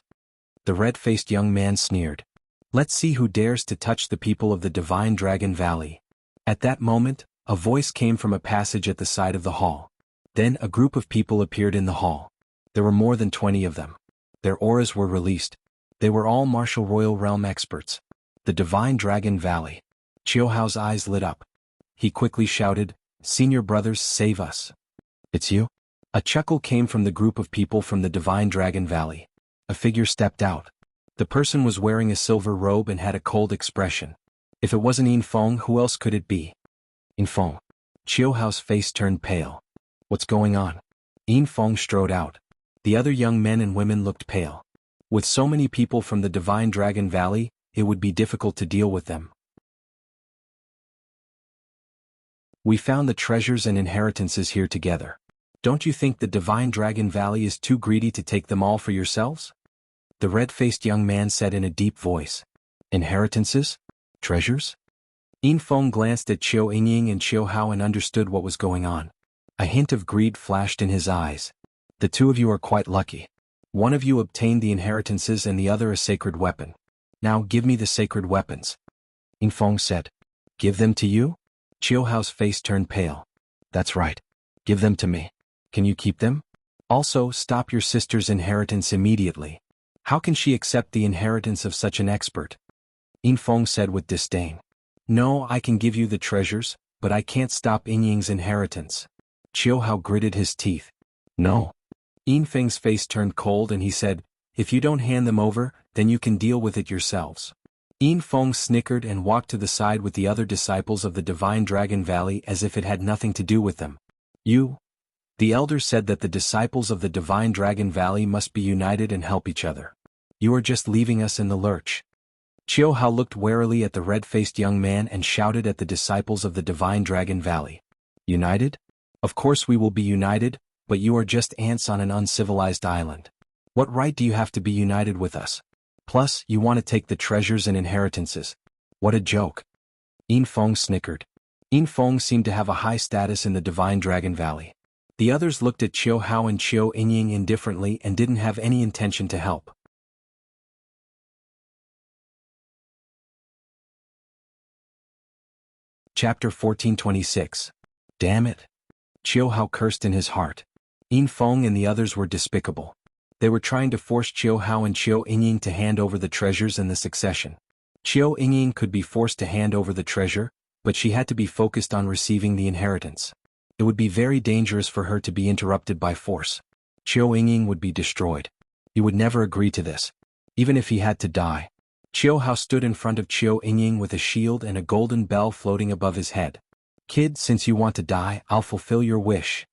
The red-faced young man sneered. Let's see who dares to touch the people of the Divine Dragon Valley. At that moment, a voice came from a passage at the side of the hall. Then a group of people appeared in the hall. There were more than 20 of them. Their auras were released. They were all martial royal realm experts. The Divine Dragon Valley. Qiu Hao's eyes lit up. He quickly shouted, Senior brothers, save us. It's you? A chuckle came from the group of people from the Divine Dragon Valley. A figure stepped out. The person was wearing a silver robe and had a cold expression. If it wasn't Yin Feng, who else could it be? Yin Feng. Qiu Hao's face turned pale. What's going on? Yin Feng strode out. The other young men and women looked pale. With so many people from the Divine Dragon Valley, it would be difficult to deal with them. We found the treasures and inheritances here together. Don't you think the Divine Dragon Valley is too greedy to take them all for yourselves? The red-faced young man said in a deep voice. Inheritances? Treasures? Yin Feng glanced at Qiu Yingying and Qiu Hao and understood what was going on. A hint of greed flashed in his eyes. The two of you are quite lucky. One of you obtained the inheritances and the other a sacred weapon. Now give me the sacred weapons. Yin Feng said. Give them to you? Qiu Hao's face turned pale. That's right. Give them to me. Can you keep them? Also, stop your sister's inheritance immediately. How can she accept the inheritance of such an expert? Yin Feng said with disdain. No, I can give you the treasures, but I can't stop Yingying's inheritance. Qiu Hao gritted his teeth. No. Yin Feng's face turned cold and he said, if you don't hand them over, then you can deal with it yourselves. Yin Feng snickered and walked to the side with the other disciples of the Divine Dragon Valley as if it had nothing to do with them. You? The elder said that the disciples of the Divine Dragon Valley must be united and help each other. You are just leaving us in the lurch. Qiu Hao looked warily at the red-faced young man and shouted at the disciples of the Divine Dragon Valley. United? Of course we will be united, but you are just ants on an uncivilized island. What right do you have to be united with us? Plus, you want to take the treasures and inheritances. What a joke. Yin Feng snickered. Yin Feng seemed to have a high status in the Divine Dragon Valley. The others looked at Qiu Hao and Qiu Yingying indifferently and didn't have any intention to help. Chapter 1426. Damn it. Qiu Hao cursed in his heart. Yin Feng and the others were despicable. They were trying to force Qiu Hao and Qiu Yingying to hand over the treasures and the succession. Qiu Yingying could be forced to hand over the treasure, but she had to be focused on receiving the inheritance. It would be very dangerous for her to be interrupted by force. Qiu Yingying would be destroyed. He would never agree to this. Even if he had to die. Qiu Hao stood in front of Qiu Yingying with a shield and a golden bell floating above his head. Kid, since you want to die, I'll fulfill your wish.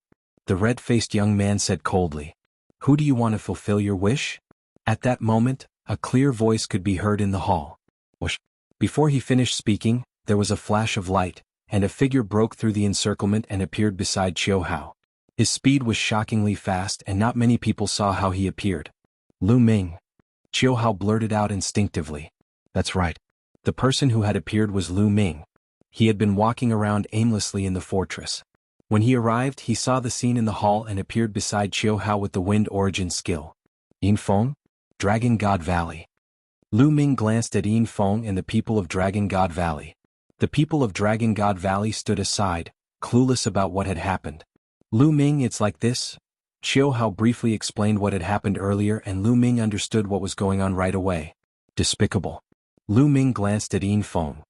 The red-faced young man said coldly. Who do you want to fulfill your wish? At that moment, a clear voice could be heard in the hall. Whoosh. Before he finished speaking, there was a flash of light, and a figure broke through the encirclement and appeared beside Qiu Hao. His speed was shockingly fast and not many people saw how he appeared. Lu Ming. Qiu Hao blurted out instinctively. That's right. The person who had appeared was Lu Ming. He had been walking around aimlessly in the fortress. When he arrived, he saw the scene in the hall and appeared beside Qiu Hao with the wind origin skill. Yin Feng? Dragon God Valley. Lu Ming glanced at Yin Feng and the people of Dragon God Valley. The people of Dragon God Valley stood aside, clueless about what had happened. Lu Ming, it's like this? Qiu Hao briefly explained what had happened earlier and Lu Ming understood what was going on right away. Despicable. Lu Ming glanced at Yin Feng.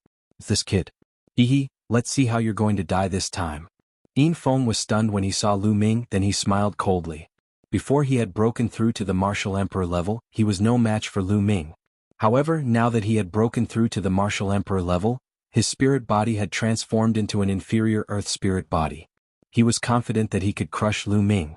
This kid. Hehe, let's see how you're going to die this time. Yin Feng was stunned when he saw Lu Ming, then he smiled coldly. Before he had broken through to the Martial Emperor level, he was no match for Lu Ming. However, now that he had broken through to the Martial Emperor level, his spirit body had transformed into an inferior Earth spirit body. He was confident that he could crush Lu Ming.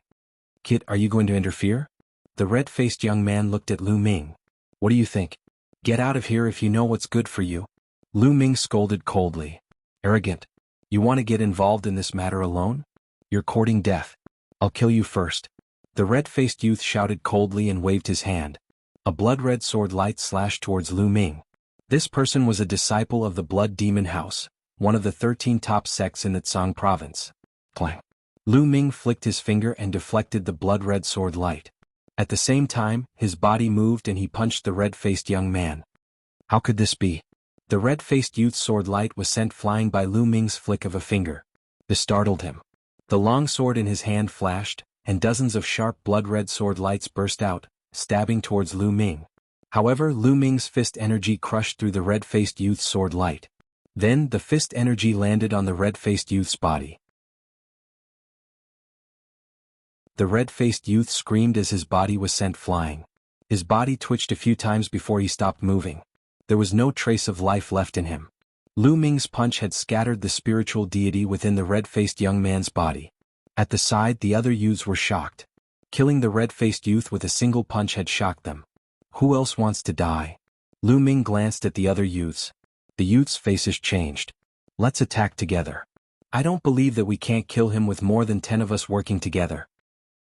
Kid, are you going to interfere? The red-faced young man looked at Lu Ming. What do you think? Get out of here if you know what's good for you. Lu Ming scolded coldly. Arrogant. You want to get involved in this matter alone? You're courting death. I'll kill you first. The red-faced youth shouted coldly and waved his hand. A blood-red sword light slashed towards Lu Ming. This person was a disciple of the Blood Demon House, one of the 13 top sects in the Tsang province. Clang. Lu Ming flicked his finger and deflected the blood-red sword light. At the same time, his body moved and he punched the red-faced young man. How could this be? The red-faced youth's sword light was sent flying by Lu Ming's flick of a finger. This startled him. The long sword in his hand flashed, and dozens of sharp blood-red sword lights burst out, stabbing towards Lu Ming. However, Lu Ming's fist energy crushed through the red-faced youth's sword light. Then, the fist energy landed on the red-faced youth's body. The red-faced youth screamed as his body was sent flying. His body twitched a few times before he stopped moving. There was no trace of life left in him. Lu Ming's punch had scattered the spiritual deity within the red-faced young man's body. At the side, the other youths were shocked. Killing the red-faced youth with a single punch had shocked them. Who else wants to die? Lu Ming glanced at the other youths. The youths' faces changed. Let's attack together. I don't believe that we can't kill him with more than 10 of us working together.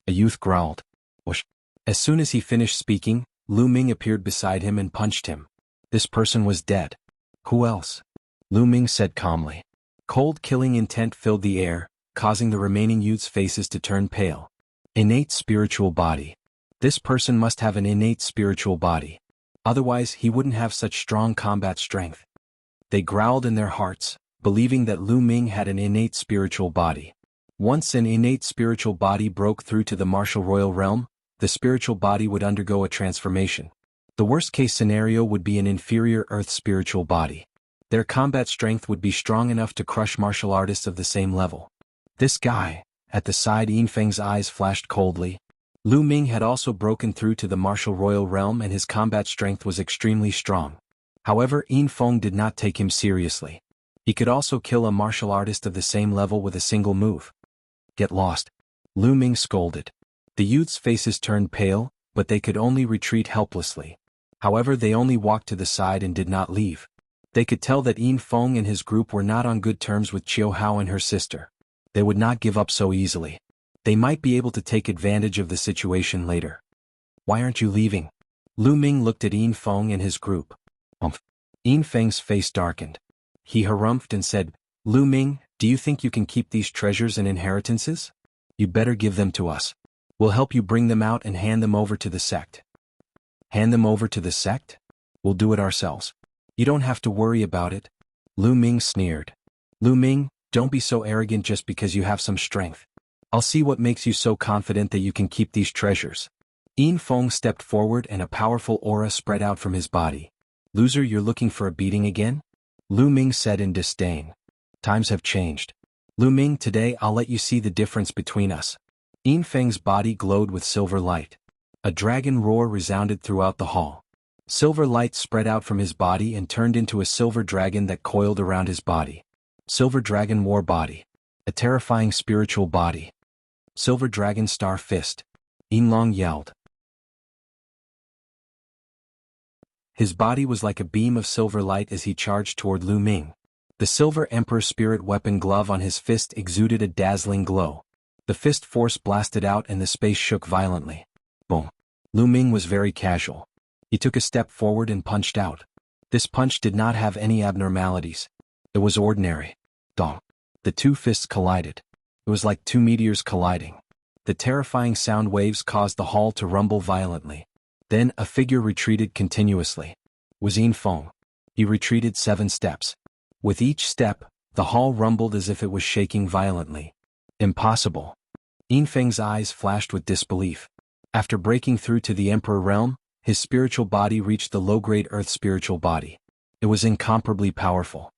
A youth growled. Whoosh. As soon as he finished speaking, Lu Ming appeared beside him and punched him. This person was dead. Who else? Lu Ming said calmly. Cold killing intent filled the air, causing the remaining youths' faces to turn pale. Innate spiritual body. This person must have an innate spiritual body. Otherwise he wouldn't have such strong combat strength. They growled in their hearts, believing that Lu Ming had an innate spiritual body. Once an innate spiritual body broke through to the martial royal realm, the spiritual body would undergo a transformation. The worst-case scenario would be an inferior earth spiritual body. Their combat strength would be strong enough to crush martial artists of the same level. This guy, at the side. Yin Feng's eyes flashed coldly. Lu Ming had also broken through to the martial royal realm and his combat strength was extremely strong. However, Yin Feng did not take him seriously. He could also kill a martial artist of the same level with a single move. Get lost. Lu Ming scolded. The youths' faces turned pale, but they could only retreat helplessly. However, they only walked to the side and did not leave. They could tell that Yin Feng and his group were not on good terms with Chiu Hao and her sister. They would not give up so easily. They might be able to take advantage of the situation later. Why aren't you leaving? Lu Ming looked at Yin Feng and his group. Yin Feng's face darkened. He harumphed and said, Lu Ming, do you think you can keep these treasures and inheritances? You'd better give them to us. We'll help you bring them out and hand them over to the sect. Hand them over to the sect? We'll do it ourselves. You don't have to worry about it. Lu Ming sneered. Lu Ming, don't be so arrogant just because you have some strength. I'll see what makes you so confident that you can keep these treasures. Yin Feng stepped forward and a powerful aura spread out from his body. Loser, you're looking for a beating again? Lu Ming said in disdain. Times have changed. Lu Ming, today I'll let you see the difference between us. Yin Feng's body glowed with silver light. A dragon roar resounded throughout the hall. Silver light spread out from his body and turned into a silver dragon that coiled around his body. Silver dragon war body. A terrifying spiritual body. Silver dragon star fist. Yin Long yelled. His body was like a beam of silver light as he charged toward Lu Ming. The silver emperor spirit weapon glove on his fist exuded a dazzling glow. The fist force blasted out and the space shook violently. Boom. Lu Ming was very casual. He took a step forward and punched out. This punch did not have any abnormalities. It was ordinary. Dong. The two fists collided. It was like two meteors colliding. The terrifying sound waves caused the hall to rumble violently. Then a figure retreated continuously. It was Yin Feng. He retreated 7 steps. With each step, the hall rumbled as if it was shaking violently. Impossible. Yin Feng's eyes flashed with disbelief. After breaking through to the Emperor realm, his spiritual body reached the low-grade Earth spiritual body. It was incomparably powerful.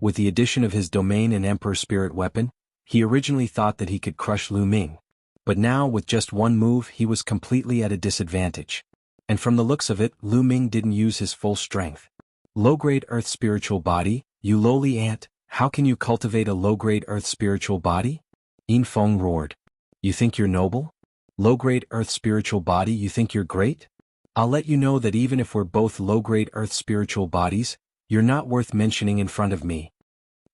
With the addition of his domain and Emperor spirit weapon, he originally thought that he could crush Lu Ming. But now with just one move he was completely at a disadvantage. And from the looks of it, Lu Ming didn't use his full strength. Low-grade Earth spiritual body, you lowly ant, how can you cultivate a low-grade Earth spiritual body? Yin Feng roared. You think you're noble? Low-grade Earth spiritual body, you think you're great? I'll let you know that even if we're both low-grade Earth spiritual bodies, you're not worth mentioning in front of me.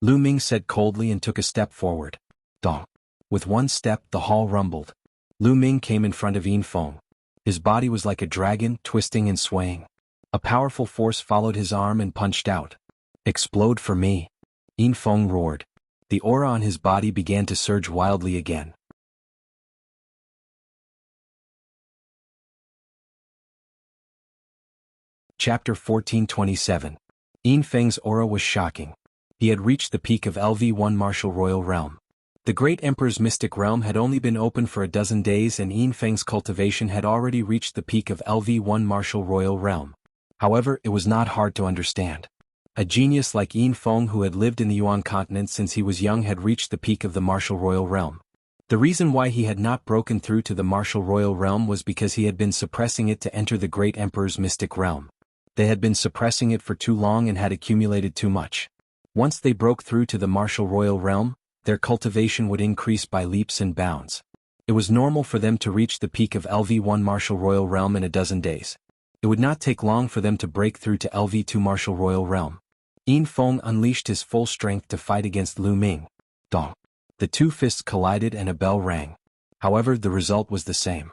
Lu Ming said coldly and took a step forward. Dong. With one step the hall rumbled. Lu Ming came in front of Yin Feng. His body was like a dragon, twisting and swaying. A powerful force followed his arm and punched out. Explode for me. Yin Feng roared. The aura on his body began to surge wildly again. Chapter 1427. Yin Feng's aura was shocking. He had reached the peak of LV1 Martial Royal Realm. The Great Emperor's mystic realm had only been open for a dozen days and Yin Feng's cultivation had already reached the peak of LV1 Martial Royal Realm. However, it was not hard to understand. A genius like Yin Feng who had lived in the Yuan continent since he was young had reached the peak of the Martial Royal Realm. The reason why he had not broken through to the Martial Royal Realm was because he had been suppressing it to enter the Great Emperor's mystic realm. They had been suppressing it for too long and had accumulated too much. Once they broke through to the Martial Royal Realm, their cultivation would increase by leaps and bounds. It was normal for them to reach the peak of LV1 Martial Royal Realm in a dozen days. It would not take long for them to break through to LV2 Martial Royal Realm. Yin Feng unleashed his full strength to fight against Lu Ming. Dong. The two fists collided and a bell rang. However, the result was the same.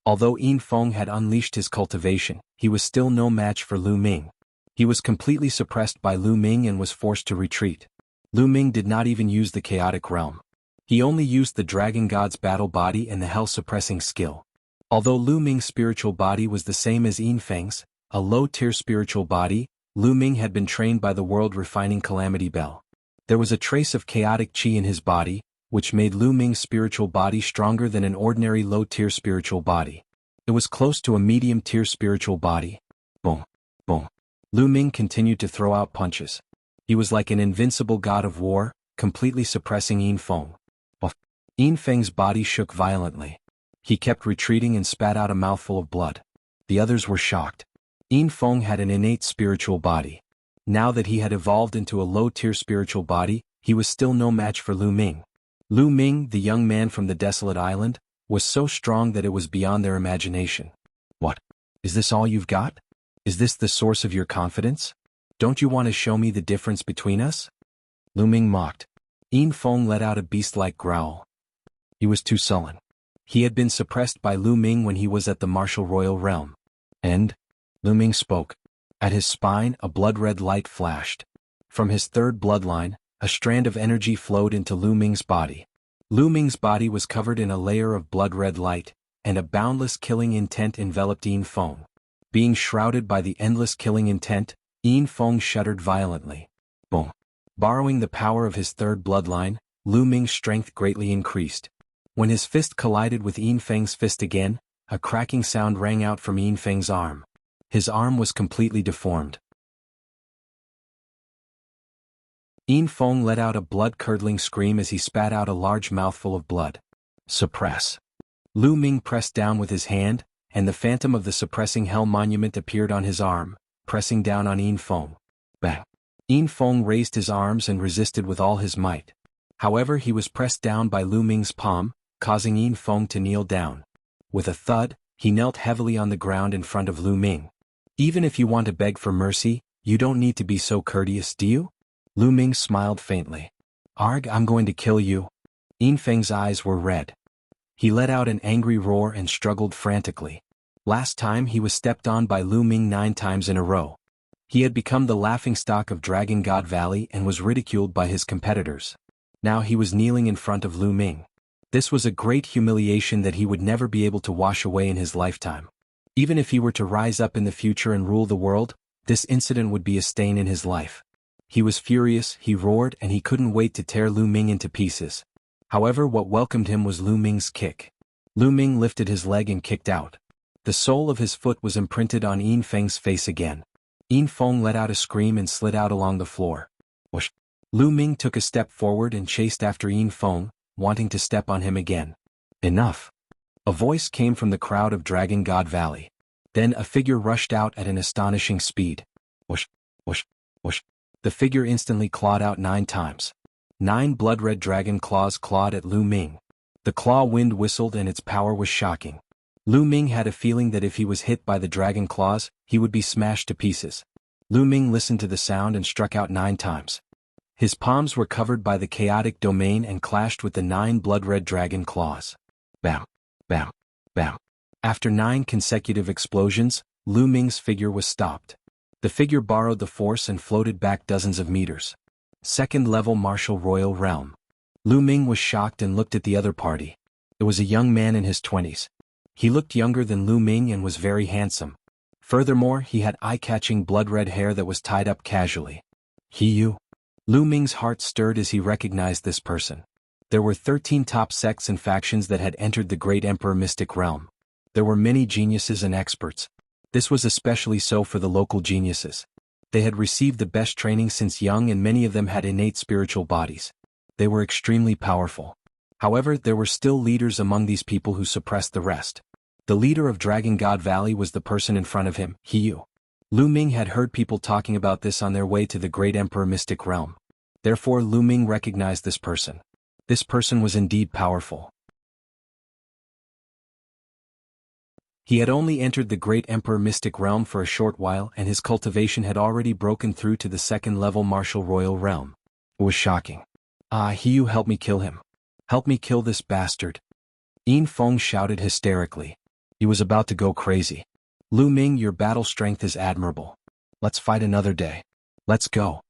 Although Yin Feng had unleashed his cultivation, he was still no match for Lu Ming. He was completely suppressed by Lu Ming and was forced to retreat. Lu Ming did not even use the chaotic realm. He only used the dragon god's battle body and the hell-suppressing skill. Although Lu Ming's spiritual body was the same as Yin Feng's, a low-tier spiritual body, Lu Ming had been trained by the world-refining Calamity Bell. There was a trace of chaotic qi in his body, which made Lu Ming's spiritual body stronger than an ordinary low-tier spiritual body. It was close to a medium-tier spiritual body. Boom, boom. Lu Ming continued to throw out punches. He was like an invincible god of war, completely suppressing Yin Feng. Yin Feng's body shook violently. He kept retreating and spat out a mouthful of blood. The others were shocked. Yin Feng had an innate spiritual body. Now that he had evolved into a low-tier spiritual body, he was still no match for Lu Ming. Lu Ming, the young man from the desolate island, was so strong that it was beyond their imagination. What? Is this all you've got? Is this the source of your confidence? Don't you want to show me the difference between us? Lu Ming mocked. Yin Feng let out a beast-like growl. He was too sullen. He had been suppressed by Lu Ming when he was at the Martial Royal Realm. And? Lu Ming spoke. At his spine, a blood-red light flashed. From his third bloodline, a strand of energy flowed into Lu Ming's body. Lu Ming's body was covered in a layer of blood-red light, and a boundless killing intent enveloped Yin Feng. Being shrouded by the endless killing intent, Yin Feng shuddered violently. Boom. Borrowing the power of his third bloodline, Lu Ming's strength greatly increased. When his fist collided with Yin Feng's fist again, a cracking sound rang out from Yin Feng's arm. His arm was completely deformed. Yin Feng let out a blood-curdling scream as he spat out a large mouthful of blood. Suppress. Lu Ming pressed down with his hand, and the phantom of the suppressing hell monument appeared on his arm, pressing down on Yin Feng. Bang. Yin Feng raised his arms and resisted with all his might. However, he was pressed down by Lu Ming's palm, causing Yin Feng to kneel down. With a thud, he knelt heavily on the ground in front of Lu Ming. Even if you want to beg for mercy, you don't need to be so courteous, do you? Lu Ming smiled faintly. Arg, I'm going to kill you. Yin Feng's eyes were red. He let out an angry roar and struggled frantically. Last time he was stepped on by Lu Ming 9 times in a row. He had become the laughingstock of Dragon God Valley and was ridiculed by his competitors. Now he was kneeling in front of Lu Ming. This was a great humiliation that he would never be able to wash away in his lifetime. Even if he were to rise up in the future and rule the world, this incident would be a stain in his life. He was furious, he roared, and he couldn't wait to tear Lu Ming into pieces. However, what welcomed him was Lu Ming's kick. Lu Ming lifted his leg and kicked out. The sole of his foot was imprinted on Yin Feng's face again. Yin Feng let out a scream and slid out along the floor. Whoosh! Lu Ming took a step forward and chased after Yin Feng, wanting to step on him again. Enough! A voice came from the crowd of Dragon God Valley. Then a figure rushed out at an astonishing speed. Whoosh! Whoosh! Whoosh! The figure instantly clawed out 9 times. 9 blood-red dragon claws clawed at Lu Ming. The claw wind whistled and its power was shocking. Lu Ming had a feeling that if he was hit by the dragon claws, he would be smashed to pieces. Lu Ming listened to the sound and struck out 9 times. His palms were covered by the chaotic domain and clashed with the 9 blood-red dragon claws. Bam! Bam! Bam! After 9 consecutive explosions, Lu Ming's figure was stopped. The figure borrowed the force and floated back dozens of meters. Second-level Martial Royal Realm. Lu Ming was shocked and looked at the other party. It was a young man in his 20s. He looked younger than Lu Ming and was very handsome. Furthermore, he had eye-catching blood-red hair that was tied up casually. You? Lu Ming's heart stirred as he recognized this person. There were 13 top sects and factions that had entered the Great Emperor Mystic Realm. There were many geniuses and experts. This was especially so for the local geniuses. They had received the best training since young and many of them had innate spiritual bodies. They were extremely powerful. However, there were still leaders among these people who suppressed the rest. The leader of Dragon God Valley was the person in front of him, Yu. Lu Ming had heard people talking about this on their way to the Great Emperor Mystic Realm. Therefore, Lu Ming recognized this person. This person was indeed powerful. He had only entered the Great Emperor Mystic Realm for a short while and his cultivation had already broken through to the second-level Martial Royal Realm. It was shocking. Hiyu, help me kill him. Help me kill this bastard. Yin Feng shouted hysterically. He was about to go crazy. Lu Ming, your battle strength is admirable. Let's fight another day. Let's go.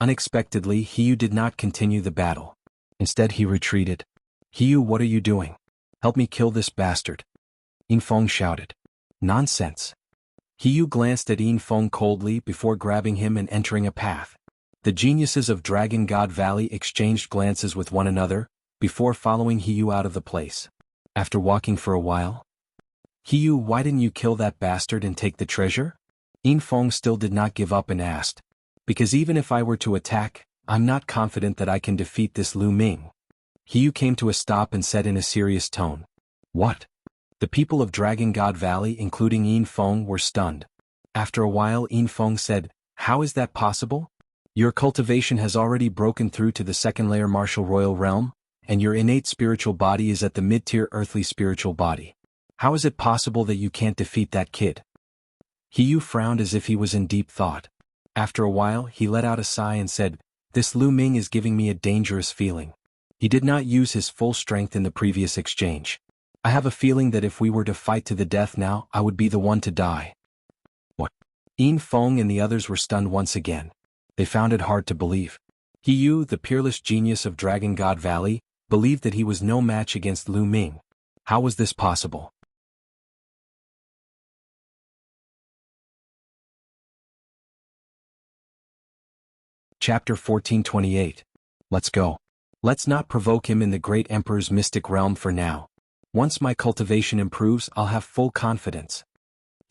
Unexpectedly, Hiyu did not continue the battle. Instead, he retreated. Hiyu, what are you doing? Help me kill this bastard. Yin Feng shouted. Nonsense. Hiyu glanced at Yin Feng coldly before grabbing him and entering a path. The geniuses of Dragon God Valley exchanged glances with one another, before following Hiyu out of the place. After walking for a while, Hiyu, why didn't you kill that bastard and take the treasure? Yin Feng still did not give up and asked. Because even if I were to attack, I'm not confident that I can defeat this Lu Ming. Hiyu came to a stop and said in a serious tone. What? The people of Dragon God Valley, including Yin Feng, were stunned. After a while, Yin Feng said, how is that possible? Your cultivation has already broken through to the second-layer Martial Royal Realm, and your innate spiritual body is at the mid-tier earthly spiritual body. How is it possible that you can't defeat that kid? Hiyu frowned as if he was in deep thought. After a while, he let out a sigh and said, this Lu Ming is giving me a dangerous feeling. He did not use his full strength in the previous exchange. I have a feeling that if we were to fight to the death now, I would be the one to die. What? Yin Feng and the others were stunned once again. They found it hard to believe. Hiyu, the peerless genius of Dragon God Valley, believed that he was no match against Lu Ming. How was this possible? Chapter 1428. Let's go. Let's not provoke him in the Great Emperor's mystic realm for now. Once my cultivation improves, I'll have full confidence.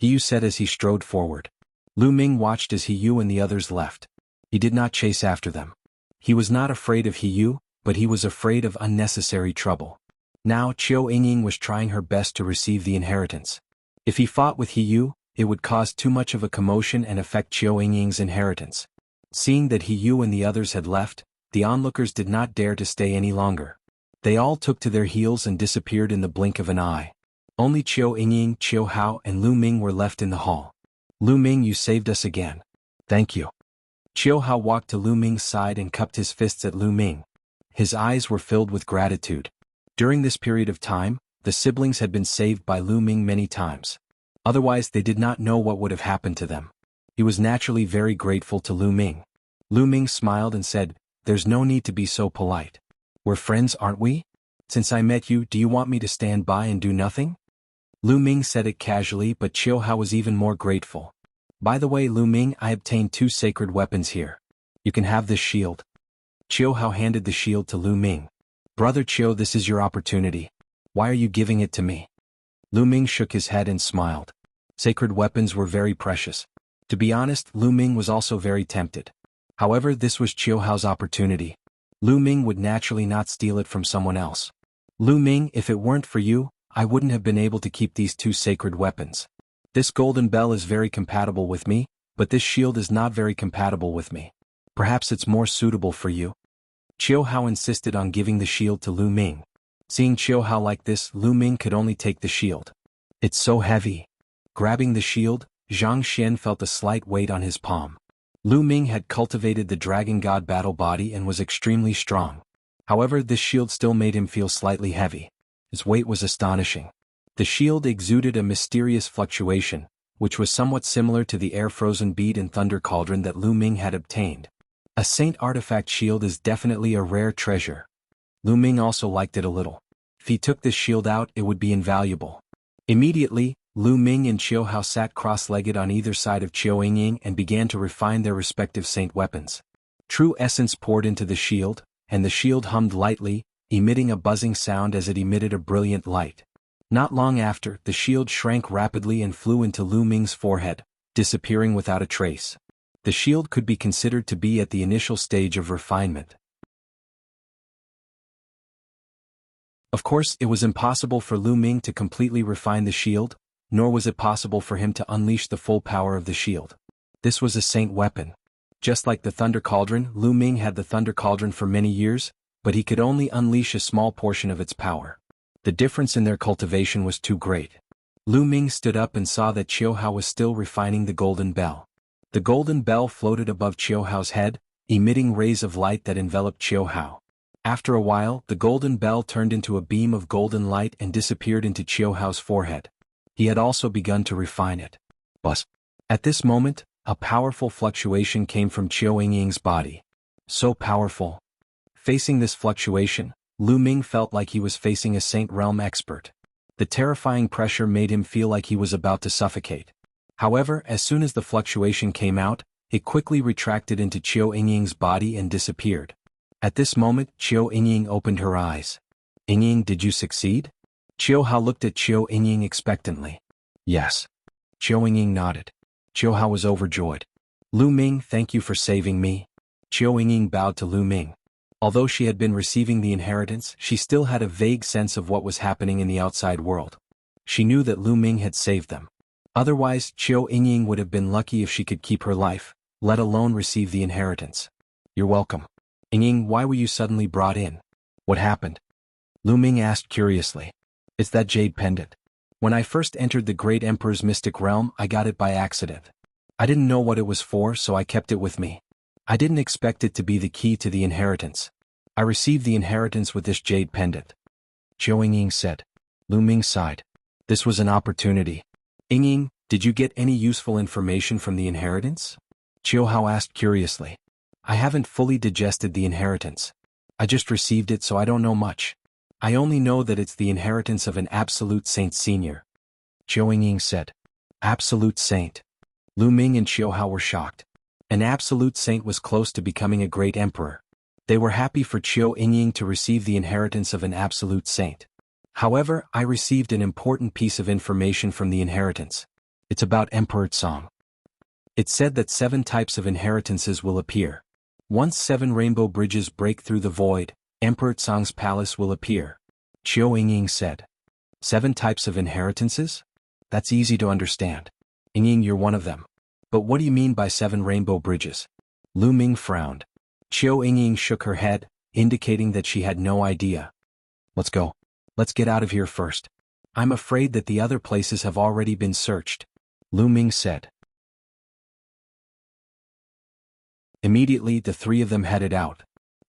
Hiyu said as he strode forward. Lu Ming watched as Hiyu and the others left. He did not chase after them. He was not afraid of Hiyu, but he was afraid of unnecessary trouble. Now Qiu Yingying was trying her best to receive the inheritance. If he fought with Hiyu, it would cause too much of a commotion and affect Qiu Yingying's inheritance. Seeing that Hiyu and the others had left, the onlookers did not dare to stay any longer. They all took to their heels and disappeared in the blink of an eye. Only Qiu Yingying, Qiu Hao and Lu Ming were left in the hall. Lu Ming, you saved us again. Thank you. Qiu Hao walked to Lu Ming's side and cupped his fists at Lu Ming. His eyes were filled with gratitude. During this period of time, the siblings had been saved by Lu Ming many times. Otherwise they did not know what would have happened to them. He was naturally very grateful to Lu Ming. Lu Ming smiled and said, there's no need to be so polite. We're friends, aren't we? Since I met you, do you want me to stand by and do nothing? Lu Ming said it casually, but Qiu Hao was even more grateful. By the way, Lu Ming, I obtained 2 sacred weapons here. You can have this shield. Qiu Hao handed the shield to Lu Ming. Brother Qiu, this is your opportunity. Why are you giving it to me? Lu Ming shook his head and smiled. Sacred weapons were very precious. To be honest, Lu Ming was also very tempted. However, this was Qiu Hao's opportunity. Lu Ming would naturally not steal it from someone else. Lu Ming, if it weren't for you, I wouldn't have been able to keep these 2 sacred weapons. This golden bell is very compatible with me, but this shield is not very compatible with me. Perhaps it's more suitable for you. Qiu Hao insisted on giving the shield to Lu Ming. Seeing Qiu Hao like this, Lu Ming could only take the shield. It's so heavy. Grabbing the shield, Zhang Xian felt a slight weight on his palm. Lu Ming had cultivated the Dragon God battle body and was extremely strong. However, this shield still made him feel slightly heavy. His weight was astonishing. The shield exuded a mysterious fluctuation, which was somewhat similar to the air-frozen bead and thunder cauldron that Lu Ming had obtained. A saint artifact shield is definitely a rare treasure. Lu Ming also liked it a little. If he took this shield out, it would be invaluable. Immediately, Lu Ming and Qiu Hao sat cross-legged on either side of Qiu Yingying and began to refine their respective saint weapons. True essence poured into the shield, and the shield hummed lightly, emitting a buzzing sound as it emitted a brilliant light. Not long after, the shield shrank rapidly and flew into Lu Ming's forehead, disappearing without a trace. The shield could be considered to be at the initial stage of refinement. Of course, it was impossible for Lu Ming to completely refine the shield, nor was it possible for him to unleash the full power of the shield. This was a saint weapon. Just like the Thunder Cauldron, Lu Ming had the Thunder Cauldron for many years, but he could only unleash a small portion of its power. The difference in their cultivation was too great. Lu Ming stood up and saw that Chiu Hao was still refining the golden bell. The golden bell floated above Chiu Hao's head, emitting rays of light that enveloped Chiu Hao. After a while, the golden bell turned into a beam of golden light and disappeared into Chiu Hao's forehead. He had also begun to refine it. Buzz. At this moment, a powerful fluctuation came from Chiu Yingying's body. So powerful. Facing this fluctuation, Lu Ming felt like he was facing a Saint Realm expert. The terrifying pressure made him feel like he was about to suffocate. However, as soon as the fluctuation came out, it quickly retracted into Chiu Yingying's body and disappeared. At this moment, Chiu Yingying opened her eyes. Yingying, did you succeed? Chiu Hao looked at Chiu Yingying expectantly. Yes. Chiu Yingying nodded. Chiu Hao was overjoyed. Lu Ming, thank you for saving me. Chiu Yingying bowed to Lu Ming. Although she had been receiving the inheritance, she still had a vague sense of what was happening in the outside world. She knew that Lu Ming had saved them. Otherwise, Chiu Yingying would have been lucky if she could keep her life, let alone receive the inheritance. You're welcome. Yingying, why were you suddenly brought in? What happened? Lu Ming asked curiously. It's that jade pendant. When I first entered the Great Emperor's mystic realm, I got it by accident. I didn't know what it was for, so I kept it with me. I didn't expect it to be the key to the inheritance. I received the inheritance with this jade pendant. Chiu Yingying said. Lu Ming sighed. This was an opportunity. Yingying, did you get any useful information from the inheritance? Chiu Hao asked curiously. I haven't fully digested the inheritance. I just received it, so I don't know much. I only know that it's the inheritance of an absolute saint senior. Chiu Yingying said. Absolute saint. Lu Ming and Chiu Hao were shocked. An absolute saint was close to becoming a great emperor. They were happy for Chiu Yingying to receive the inheritance of an absolute saint. However, I received an important piece of information from the inheritance. It's about Emperor Tsang. It said that 7 types of inheritances will appear. Once 7 rainbow bridges break through the void, Emperor Tsang's palace will appear. Chiu Yingying said. 7 types of inheritances? That's easy to understand. Yingying, you're one of them. But what do you mean by 7 rainbow bridges? Lu Ming frowned. Chiu Yingying shook her head, indicating that she had no idea. Let's go. Let's get out of here first. I'm afraid that the other places have already been searched. Lu Ming said. Immediately, the 3 of them headed out.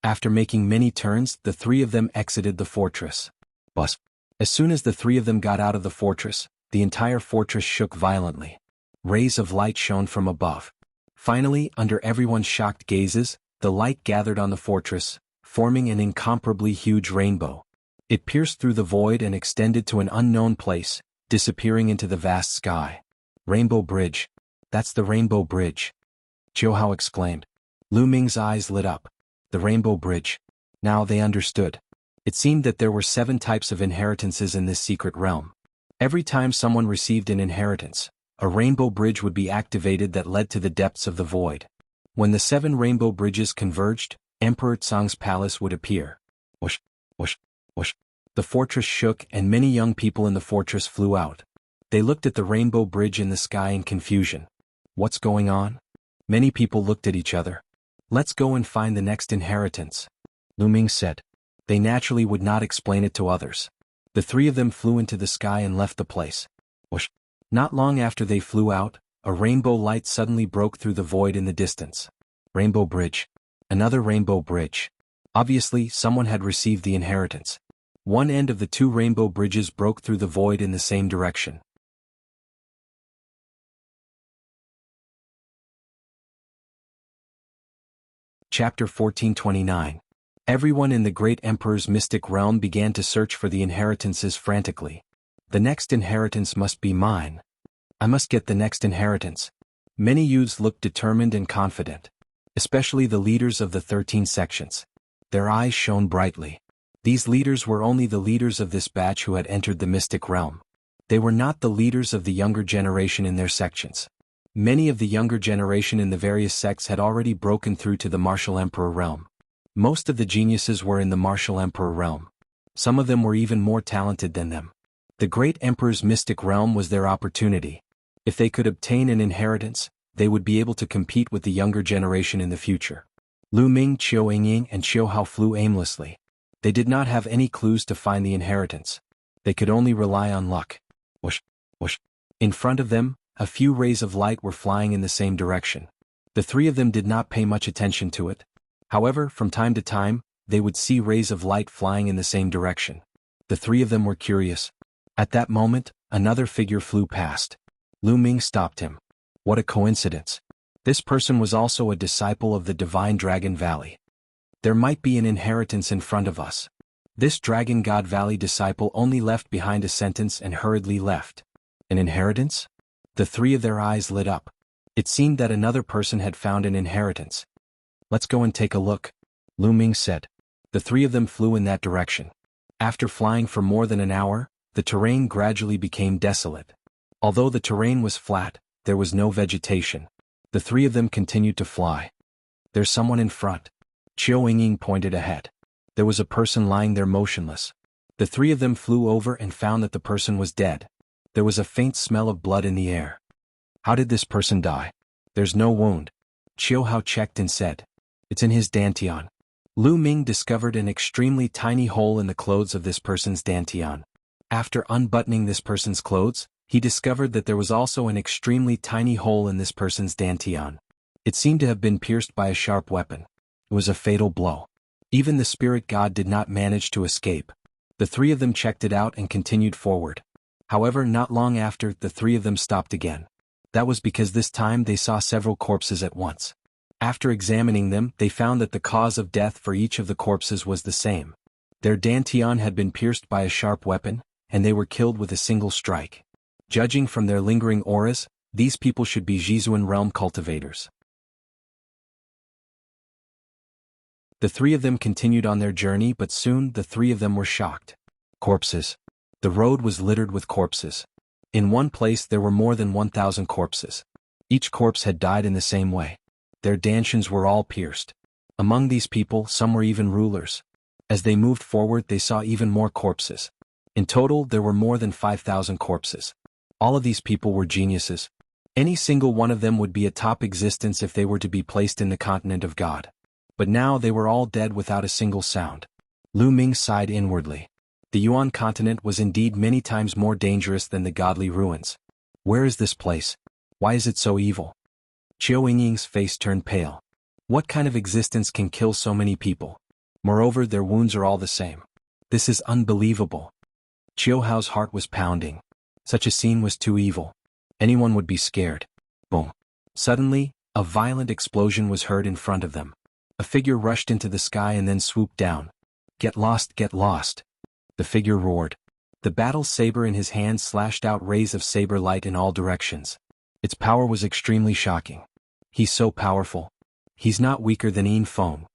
After making many turns, the 3 of them exited the fortress. Buzz. As soon as the 3 of them got out of the fortress, the entire fortress shook violently. Rays of light shone from above. Finally, under everyone's shocked gazes, the light gathered on the fortress, forming an incomparably huge rainbow. It pierced through the void and extended to an unknown place, disappearing into the vast sky. Rainbow Bridge. That's the Rainbow Bridge. Chiu Hao exclaimed. Lu Ming's eyes lit up. The Rainbow Bridge. Now they understood. It seemed that there were 7 types of inheritances in this secret realm. Every time someone received an inheritance, a rainbow bridge would be activated that led to the depths of the void. When the 7 rainbow bridges converged, Emperor Tsang's palace would appear. Whoosh, whoosh, whoosh. The fortress shook and many young people in the fortress flew out. They looked at the rainbow bridge in the sky in confusion. What's going on? Many people looked at each other. Let's go and find the next inheritance. Lu Ming said. They naturally would not explain it to others. The 3 of them flew into the sky and left the place. Whoosh. Not long after they flew out, a rainbow light suddenly broke through the void in the distance. Rainbow Bridge. Another rainbow bridge. Obviously, someone had received the inheritance. One end of the 2 rainbow bridges broke through the void in the same direction. Chapter 1429. Everyone in the Great Emperor's mystic realm began to search for the inheritances frantically. The next inheritance must be mine. I must get the next inheritance. Many youths looked determined and confident, especially the leaders of the 13 sections. Their eyes shone brightly. These leaders were only the leaders of this batch who had entered the mystic realm. They were not the leaders of the younger generation in their sections. Many of the younger generation in the various sects had already broken through to the martial emperor realm. Most of the geniuses were in the martial emperor realm. Some of them were even more talented than them. The great emperor's mystic realm was their opportunity. If they could obtain an inheritance, they would be able to compete with the younger generation in the future. Lu Ming, Chiu Yingying, and Chiu Hao flew aimlessly. They did not have any clues to find the inheritance. They could only rely on luck. Whoosh. Whoosh. In front of them, a few rays of light were flying in the same direction. The three of them did not pay much attention to it. However, from time to time, they would see rays of light flying in the same direction. The three of them were curious. At that moment, another figure flew past. Lu Ming stopped him. What a coincidence. This person was also a disciple of the Divine Dragon Valley. There might be an inheritance in front of us. This Dragon God Valley disciple only left behind a sentence and hurriedly left. An inheritance? The three of their eyes lit up. It seemed that another person had found an inheritance. Let's go and take a look, Lu Ming said. The three of them flew in that direction. After flying for more than an hour, the terrain gradually became desolate. Although the terrain was flat, there was no vegetation. The three of them continued to fly. There's someone in front. Qiu Yingying pointed ahead. There was a person lying there motionless. The three of them flew over and found that the person was dead. There was a faint smell of blood in the air. How did this person die? There's no wound. Qiu Hao checked and said. It's in his dantian. Lu Ming discovered an extremely tiny hole in the clothes of this person's dantian. After unbuttoning this person's clothes, he discovered that there was also an extremely tiny hole in this person's dantian. It seemed to have been pierced by a sharp weapon. It was a fatal blow. Even the spirit god did not manage to escape. The three of them checked it out and continued forward. However, not long after, the three of them stopped again. That was because this time they saw several corpses at once. After examining them, they found that the cause of death for each of the corpses was the same. Their dantian had been pierced by a sharp weapon, and they were killed with a single strike. Judging from their lingering auras, these people should be Zhizuan realm cultivators. The three of them continued on their journey, but soon the three of them were shocked. Corpses. The road was littered with corpses. In one place there were more than 1,000 corpses. Each corpse had died in the same way. Their dantians were all pierced. Among these people, some were even rulers. As they moved forward, they saw even more corpses. In total, there were more than 5,000 corpses. All of these people were geniuses. Any single one of them would be a top existence if they were to be placed in the continent of God. But now they were all dead without a single sound. Lu Ming sighed inwardly. The Yuan continent was indeed many times more dangerous than the godly ruins. Where is this place? Why is it so evil? Qiu Yingying's face turned pale. What kind of existence can kill so many people? Moreover, their wounds are all the same. This is unbelievable. Qiu Hao's heart was pounding. Such a scene was too evil. Anyone would be scared. Boom. Suddenly, a violent explosion was heard in front of them. A figure rushed into the sky and then swooped down. Get lost, get lost. The figure roared. The battle saber in his hand slashed out rays of saber light in all directions. Its power was extremely shocking. He's so powerful. He's not weaker than Yin Feng.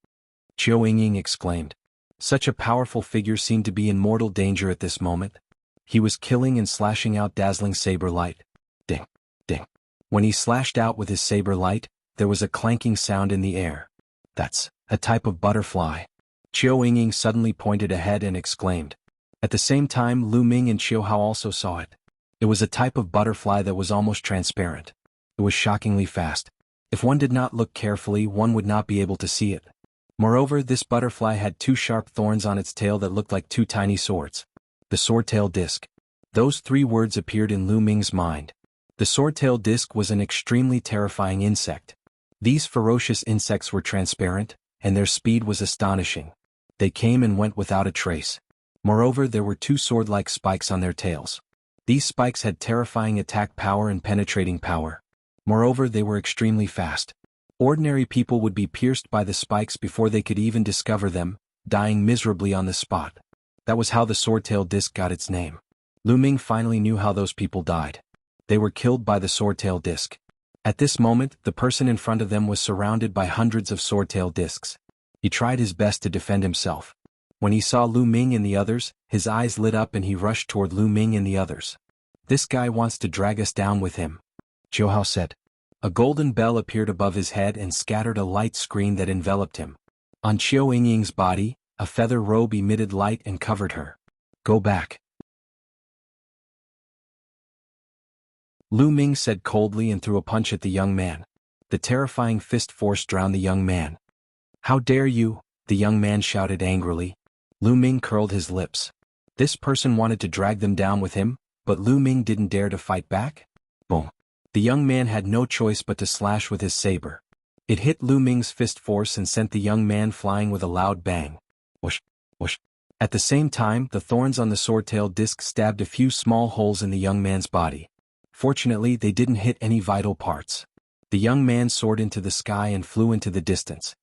Qiu Yingying exclaimed. Such a powerful figure seemed to be in mortal danger at this moment. He was killing and slashing out dazzling saber light. Ding, ding. When he slashed out with his saber light, there was a clanking sound in the air. That's a type of butterfly. Qiu Yingying suddenly pointed ahead and exclaimed. At the same time, Lu Ming and Qiu Hao also saw it. It was a type of butterfly that was almost transparent. It was shockingly fast. If one did not look carefully, one would not be able to see it. Moreover, this butterfly had two sharp thorns on its tail that looked like two tiny swords. The swordtail disc. Those three words appeared in Lu Ming's mind. The swordtail disc was an extremely terrifying insect. These ferocious insects were transparent, and their speed was astonishing. They came and went without a trace. Moreover, there were two sword-like spikes on their tails. These spikes had terrifying attack power and penetrating power. Moreover, they were extremely fast. Ordinary people would be pierced by the spikes before they could even discover them, dying miserably on the spot. That was how the swordtail disc got its name. Lu Ming finally knew how those people died. They were killed by the swordtail disc. At this moment, the person in front of them was surrounded by hundreds of swordtail discs. He tried his best to defend himself. When he saw Lu Ming and the others, his eyes lit up and he rushed toward Lu Ming and the others. This guy wants to drag us down with him, Qiu Hao said. A golden bell appeared above his head and scattered a light screen that enveloped him. On Qiu Yingying's body, a feather robe emitted light and covered her. Go back. Lu Ming said coldly and threw a punch at the young man. The terrifying fist force drowned the young man. How dare you? The young man shouted angrily. Lu Ming curled his lips. This person wanted to drag them down with him, but Lu Ming didn't dare to fight back? Boom. The young man had no choice but to slash with his saber. It hit Lu Ming's fist force and sent the young man flying with a loud bang. Whoosh, whoosh. At the same time, the thorns on the sword-tailed disc stabbed a few small holes in the young man's body. Fortunately, they didn't hit any vital parts. The young man soared into the sky and flew into the distance.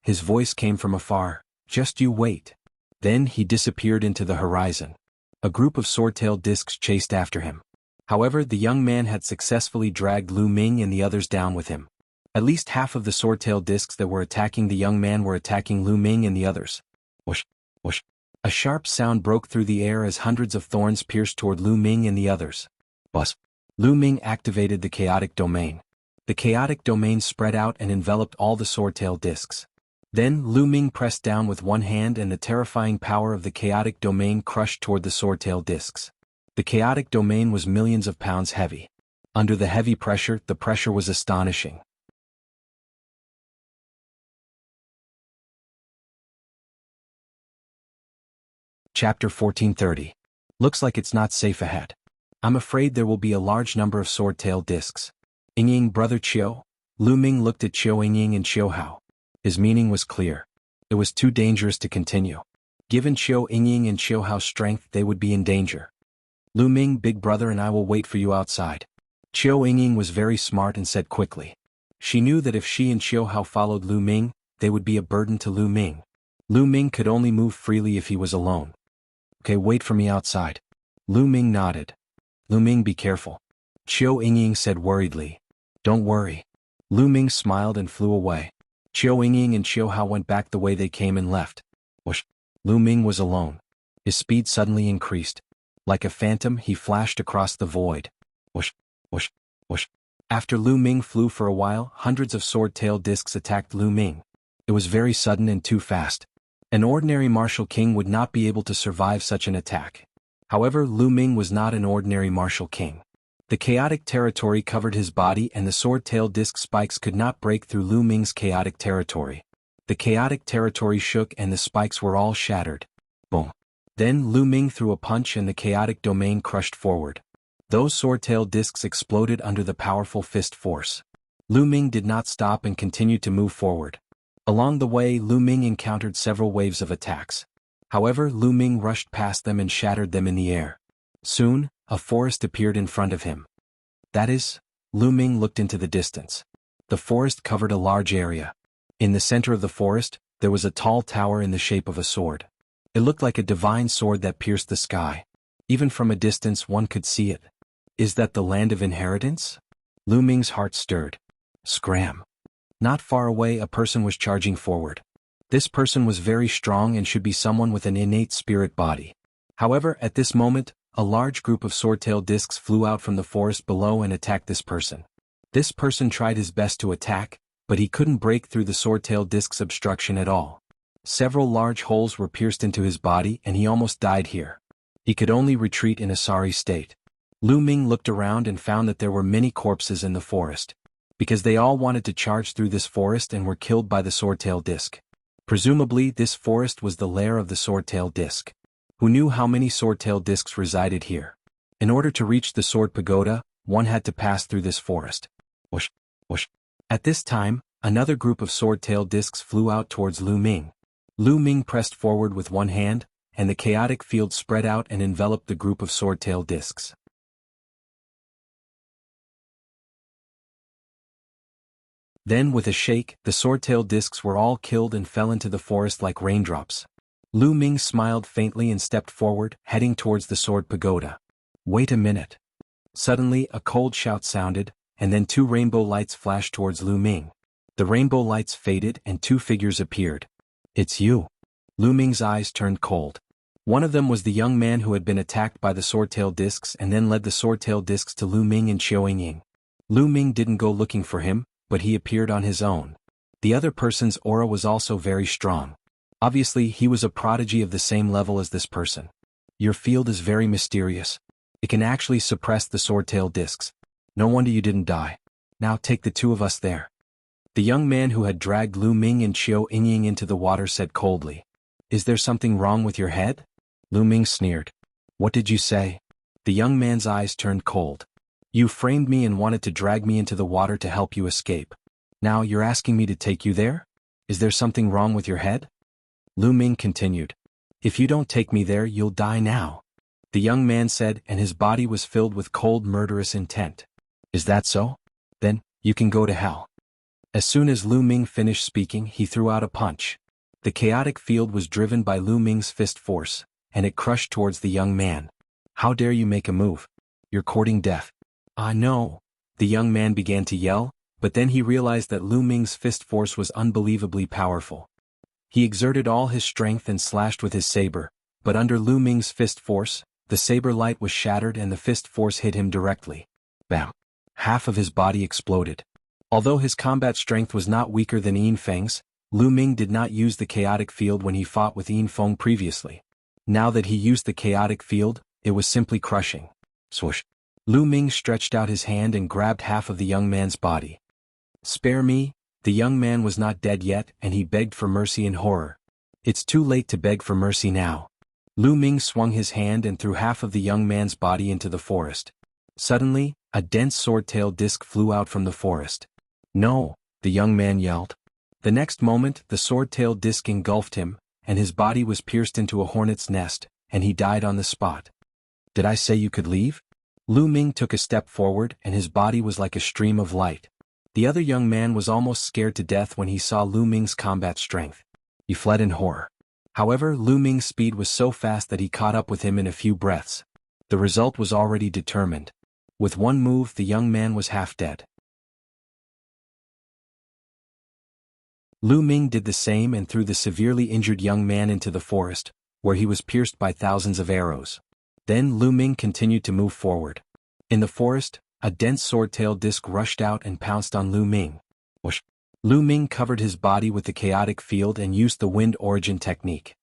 His voice came from afar, "Just you wait." Then he disappeared into the horizon. A group of sword-tailed discs chased after him. However, the young man had successfully dragged Lu Ming and the others down with him. At least half of the sword-tailed discs that were attacking the young man were attacking Lu Ming and the others. Whoosh, whoosh. A sharp sound broke through the air as hundreds of thorns pierced toward Lu Ming and the others. Buzz. Lu Ming activated the chaotic domain. The chaotic domain spread out and enveloped all the sword-tailed discs. Then Lu Ming pressed down with one hand and the terrifying power of the chaotic domain crushed toward the sword-tailed discs. The chaotic domain was millions of pounds heavy. Under the heavy pressure, the pressure was astonishing. Chapter 1430. Looks like it's not safe ahead. I'm afraid there will be a large number of sword-tailed discs. Yingying, brother Chiu? Lu Ming looked at Chiu Yingying and Chiu Hao. His meaning was clear. It was too dangerous to continue. Given Chiu Yingying and Chiu Hao's strength, they would be in danger. Lu Ming, big brother, and I will wait for you outside. Chiu Yingying was very smart and said quickly. She knew that if she and Chiu Hao followed Lu Ming, they would be a burden to Lu Ming. Lu Ming could only move freely if he was alone. Okay, wait for me outside. Lu Ming nodded. Lu Ming, be careful. Chiu Yingying said worriedly. Don't worry. Lu Ming smiled and flew away. Chiu Yingying and Chiu Hao went back the way they came and left. Whoosh. Lu Ming was alone. His speed suddenly increased. Like a phantom, he flashed across the void. Whoosh, whoosh, whoosh. After Lu Ming flew for a while, hundreds of sword-tailed discs attacked Lu Ming. It was very sudden and too fast. An ordinary martial king would not be able to survive such an attack. However, Lu Ming was not an ordinary martial king. The chaotic territory covered his body and the sword-tailed disc spikes could not break through Lu Ming's chaotic territory. The chaotic territory shook and the spikes were all shattered. Boom. Then Lu Ming threw a punch and the chaotic domain crushed forward. Those sword-tailed discs exploded under the powerful fist force. Lu Ming did not stop and continued to move forward. Along the way, Lu Ming encountered several waves of attacks. However, Lu Ming rushed past them and shattered them in the air. Soon, a forest appeared in front of him. That is, Lu Ming looked into the distance. The forest covered a large area. In the center of the forest, there was a tall tower in the shape of a sword. It looked like a divine sword that pierced the sky. Even from a distance one could see it. Is that the land of inheritance? Lu Ming's heart stirred. Scram. Not far away, a person was charging forward. This person was very strong and should be someone with an innate spirit body. However, at this moment, a large group of sword-tailed discs flew out from the forest below and attacked this person. This person tried his best to attack, but he couldn't break through the sword-tailed disc's obstruction at all. Several large holes were pierced into his body and he almost died here. He could only retreat in a sorry state. Lu Ming looked around and found that there were many corpses in the forest. Because they all wanted to charge through this forest and were killed by the sword-tailed disc. Presumably, this forest was the lair of the sword-tailed disc. Who knew how many sword-tailed discs resided here? In order to reach the sword pagoda, one had to pass through this forest. Whoosh, whoosh. At this time, another group of sword-tailed discs flew out towards Lu Ming. Lu Ming pressed forward with one hand, and the chaotic field spread out and enveloped the group of sword-tailed discs. Then with a shake, the sword-tailed discs were all killed and fell into the forest like raindrops. Lu Ming smiled faintly and stepped forward, heading towards the sword pagoda. Wait a minute. Suddenly, a cold shout sounded, and then two rainbow lights flashed towards Lu Ming. The rainbow lights faded and two figures appeared. It's you. Lu Ming's eyes turned cold. One of them was the young man who had been attacked by the sword-tailed discs and then led the sword-tailed discs to Lu Ming and Chiu Yingying. Lu Ming didn't go looking for him, but he appeared on his own. The other person's aura was also very strong. Obviously, he was a prodigy of the same level as this person. Your field is very mysterious. It can actually suppress the sword-tailed discs. No wonder you didn't die. Now take the two of us there. The young man who had dragged Lu Ming and Chiu Yingying into the water said coldly. Is there something wrong with your head? Lu Ming sneered. What did you say? The young man's eyes turned cold. You framed me and wanted to drag me into the water to help you escape. Now you're asking me to take you there? Is there something wrong with your head? Lu Ming continued. If you don't take me there, you'll die now. The young man said, and his body was filled with cold, murderous intent. Is that so? Then, you can go to hell. As soon as Lu Ming finished speaking, he threw out a punch. The chaotic field was driven by Lu Ming's fist force, and it crushed towards the young man. How dare you make a move? You're courting death. Ah no! The young man began to yell, but then he realized that Lu Ming's fist force was unbelievably powerful. He exerted all his strength and slashed with his saber, but under Lu Ming's fist force, the saber light was shattered and the fist force hit him directly. Bam! Half of his body exploded. Although his combat strength was not weaker than Yin Feng's, Lu Ming did not use the chaotic field when he fought with Yin Feng previously. Now that he used the chaotic field, it was simply crushing. Swoosh! Lu Ming stretched out his hand and grabbed half of the young man's body. Spare me! The young man was not dead yet, and he begged for mercy in horror. It's too late to beg for mercy now. Lu Ming swung his hand and threw half of the young man's body into the forest. Suddenly, a dense sword-tailed disc flew out from the forest. No! The young man yelled. The next moment, the sword-tailed disc engulfed him, and his body was pierced into a hornet's nest, and he died on the spot. Did I say you could leave? Lu Ming took a step forward, and his body was like a stream of light. The other young man was almost scared to death when he saw Lu Ming's combat strength. He fled in horror. However, Lu Ming's speed was so fast that he caught up with him in a few breaths. The result was already determined. With one move, the young man was half dead. Lu Ming did the same and threw the severely injured young man into the forest, where he was pierced by thousands of arrows. Then Lu Ming continued to move forward. In the forest, a dense sword-tailed disc rushed out and pounced on Lu Ming. Whoosh! Lu Ming covered his body with the chaotic field and used the wind origin technique.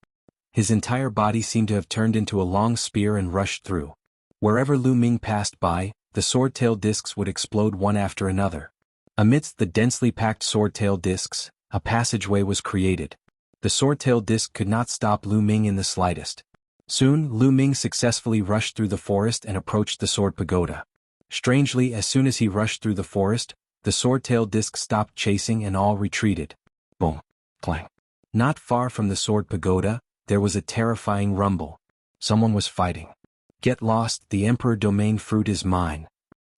His entire body seemed to have turned into a long spear and rushed through. Wherever Lu Ming passed by, the sword-tailed discs would explode one after another. Amidst the densely packed sword-tailed discs, a passageway was created. The sword-tailed disc could not stop Lu Ming in the slightest. Soon, Lu Ming successfully rushed through the forest and approached the sword pagoda. Strangely, as soon as he rushed through the forest, the sword-tailed disc stopped chasing and all retreated. Boom! Clang! Not far from the sword pagoda, there was a terrifying rumble. Someone was fighting. Get lost, the Emperor Domain fruit is mine.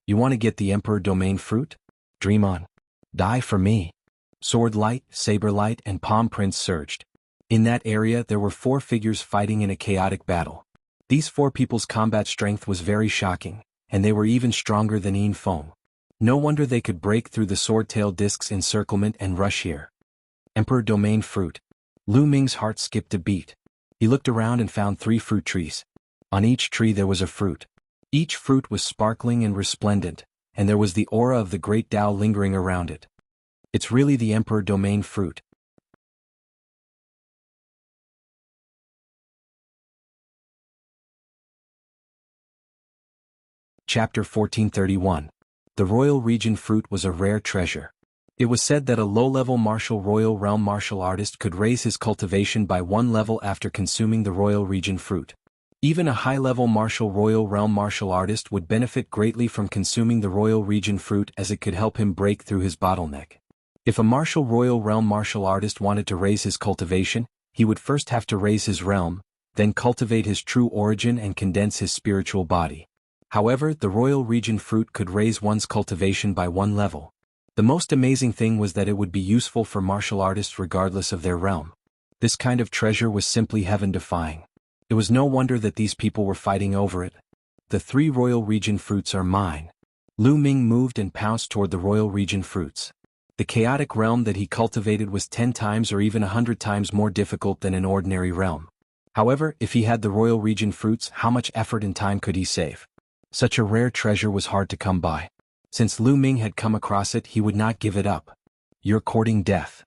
You want to get the Emperor Domain fruit? Dream on. Die for me. Sword light, saber light, and palm prints surged. In that area there were 4 figures fighting in a chaotic battle. These 4 people's combat strength was very shocking, and they were even stronger than Yin Feng. No wonder they could break through the sword-tailed disc's encirclement and rush here. Emperor Domain fruit. Lu Ming's heart skipped a beat. He looked around and found 3 fruit trees. On each tree there was a fruit. Each fruit was sparkling and resplendent, and there was the aura of the great Tao lingering around it. It's really the Emperor Domain fruit. Chapter 1431. The Royal Region Fruit was a rare treasure. It was said that a low-level martial royal realm martial artist could raise his cultivation by 1 level after consuming the Royal Region Fruit. Even a high-level martial royal realm martial artist would benefit greatly from consuming the Royal Region Fruit, as it could help him break through his bottleneck. If a martial royal realm martial artist wanted to raise his cultivation, he would first have to raise his realm, then cultivate his true origin and condense his spiritual body. However, the Royal Region Fruit could raise one's cultivation by 1 level. The most amazing thing was that it would be useful for martial artists regardless of their realm. This kind of treasure was simply heaven-defying. It was no wonder that these people were fighting over it. The 3 Royal Region Fruits are mine. Lu Ming moved and pounced toward the Royal Region Fruits. The chaotic realm that he cultivated was 10 times or even 100 times more difficult than an ordinary realm. However, if he had the Royal Region Fruits, how much effort and time could he save? Such a rare treasure was hard to come by. Since Lu Ming had come across it, he would not give it up. You're courting death.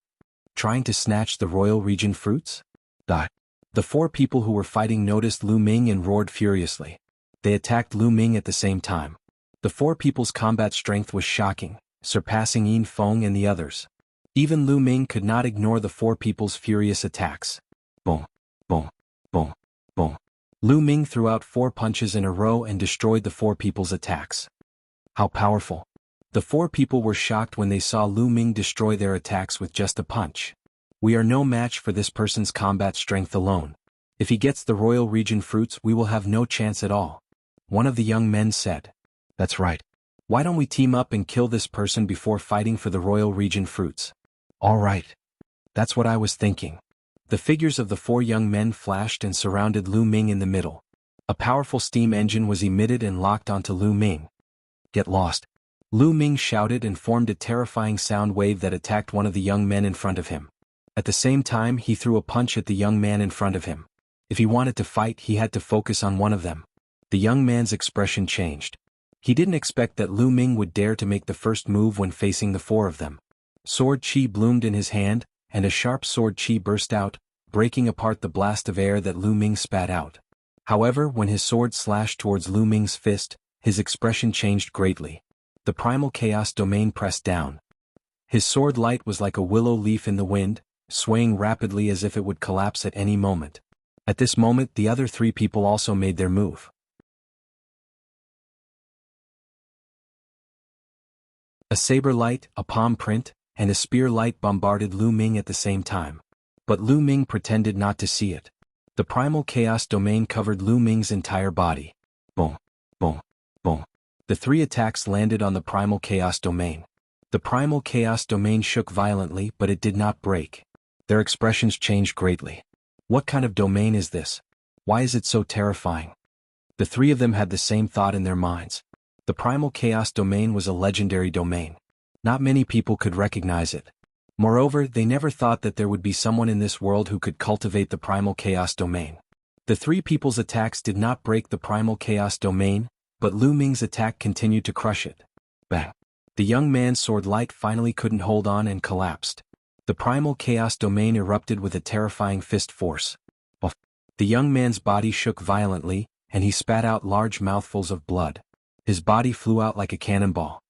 Trying to snatch the Royal Region Fruits? Die. The 4 people who were fighting noticed Lu Ming and roared furiously. They attacked Lu Ming at the same time. The 4 people's combat strength was shocking, surpassing Yin Feng and the others. Even Lu Ming could not ignore the 4 people's furious attacks. Boom, boom, boom, boom. Lu Ming threw out 4 punches in a row and destroyed the 4 people's attacks. How powerful. The 4 people were shocked when they saw Lu Ming destroy their attacks with just a punch. We are no match for this person's combat strength alone. If he gets the Royal Region fruits, we will have no chance at all. One of the young men said. That's right. Why don't we team up and kill this person before fighting for the Royal Region fruits? All right. That's what I was thinking. The figures of the 4 young men flashed and surrounded Lu Ming in the middle. A powerful steam engine was emitted and locked onto Lu Ming. Get lost. Lu Ming shouted and formed a terrifying sound wave that attacked one of the young men in front of him. At the same time, he threw a punch at the young man in front of him. If he wanted to fight, he had to focus on one of them. The young man's expression changed. He didn't expect that Lu Ming would dare to make the first move when facing the 4 of them. Sword chi bloomed in his hand, and a sharp sword chi burst out, breaking apart the blast of air that Lu Ming spat out. However, when his sword slashed towards Lu Ming's fist, his expression changed greatly. The primal chaos domain pressed down. His sword light was like a willow leaf in the wind, swaying rapidly as if it would collapse at any moment. At this moment, the other 3 people also made their move. A saber light, a palm print, and a spear light bombarded Lu Ming at the same time. But Lu Ming pretended not to see it. The primal chaos domain covered Lu Ming's entire body. Boom, boom, boom. The 3 attacks landed on the primal chaos domain. The primal chaos domain shook violently, but it did not break. Their expressions changed greatly. What kind of domain is this? Why is it so terrifying? The 3 of them had the same thought in their minds. The primal chaos domain was a legendary domain. Not many people could recognize it. Moreover, they never thought that there would be someone in this world who could cultivate the primal chaos domain. The 3 people's attacks did not break the primal chaos domain, but Lu Ming's attack continued to crush it. Bang! The young man's sword light finally couldn't hold on and collapsed. The primal chaos domain erupted with a terrifying fist force. The young man's body shook violently, and he spat out large mouthfuls of blood. His body flew out like a cannonball.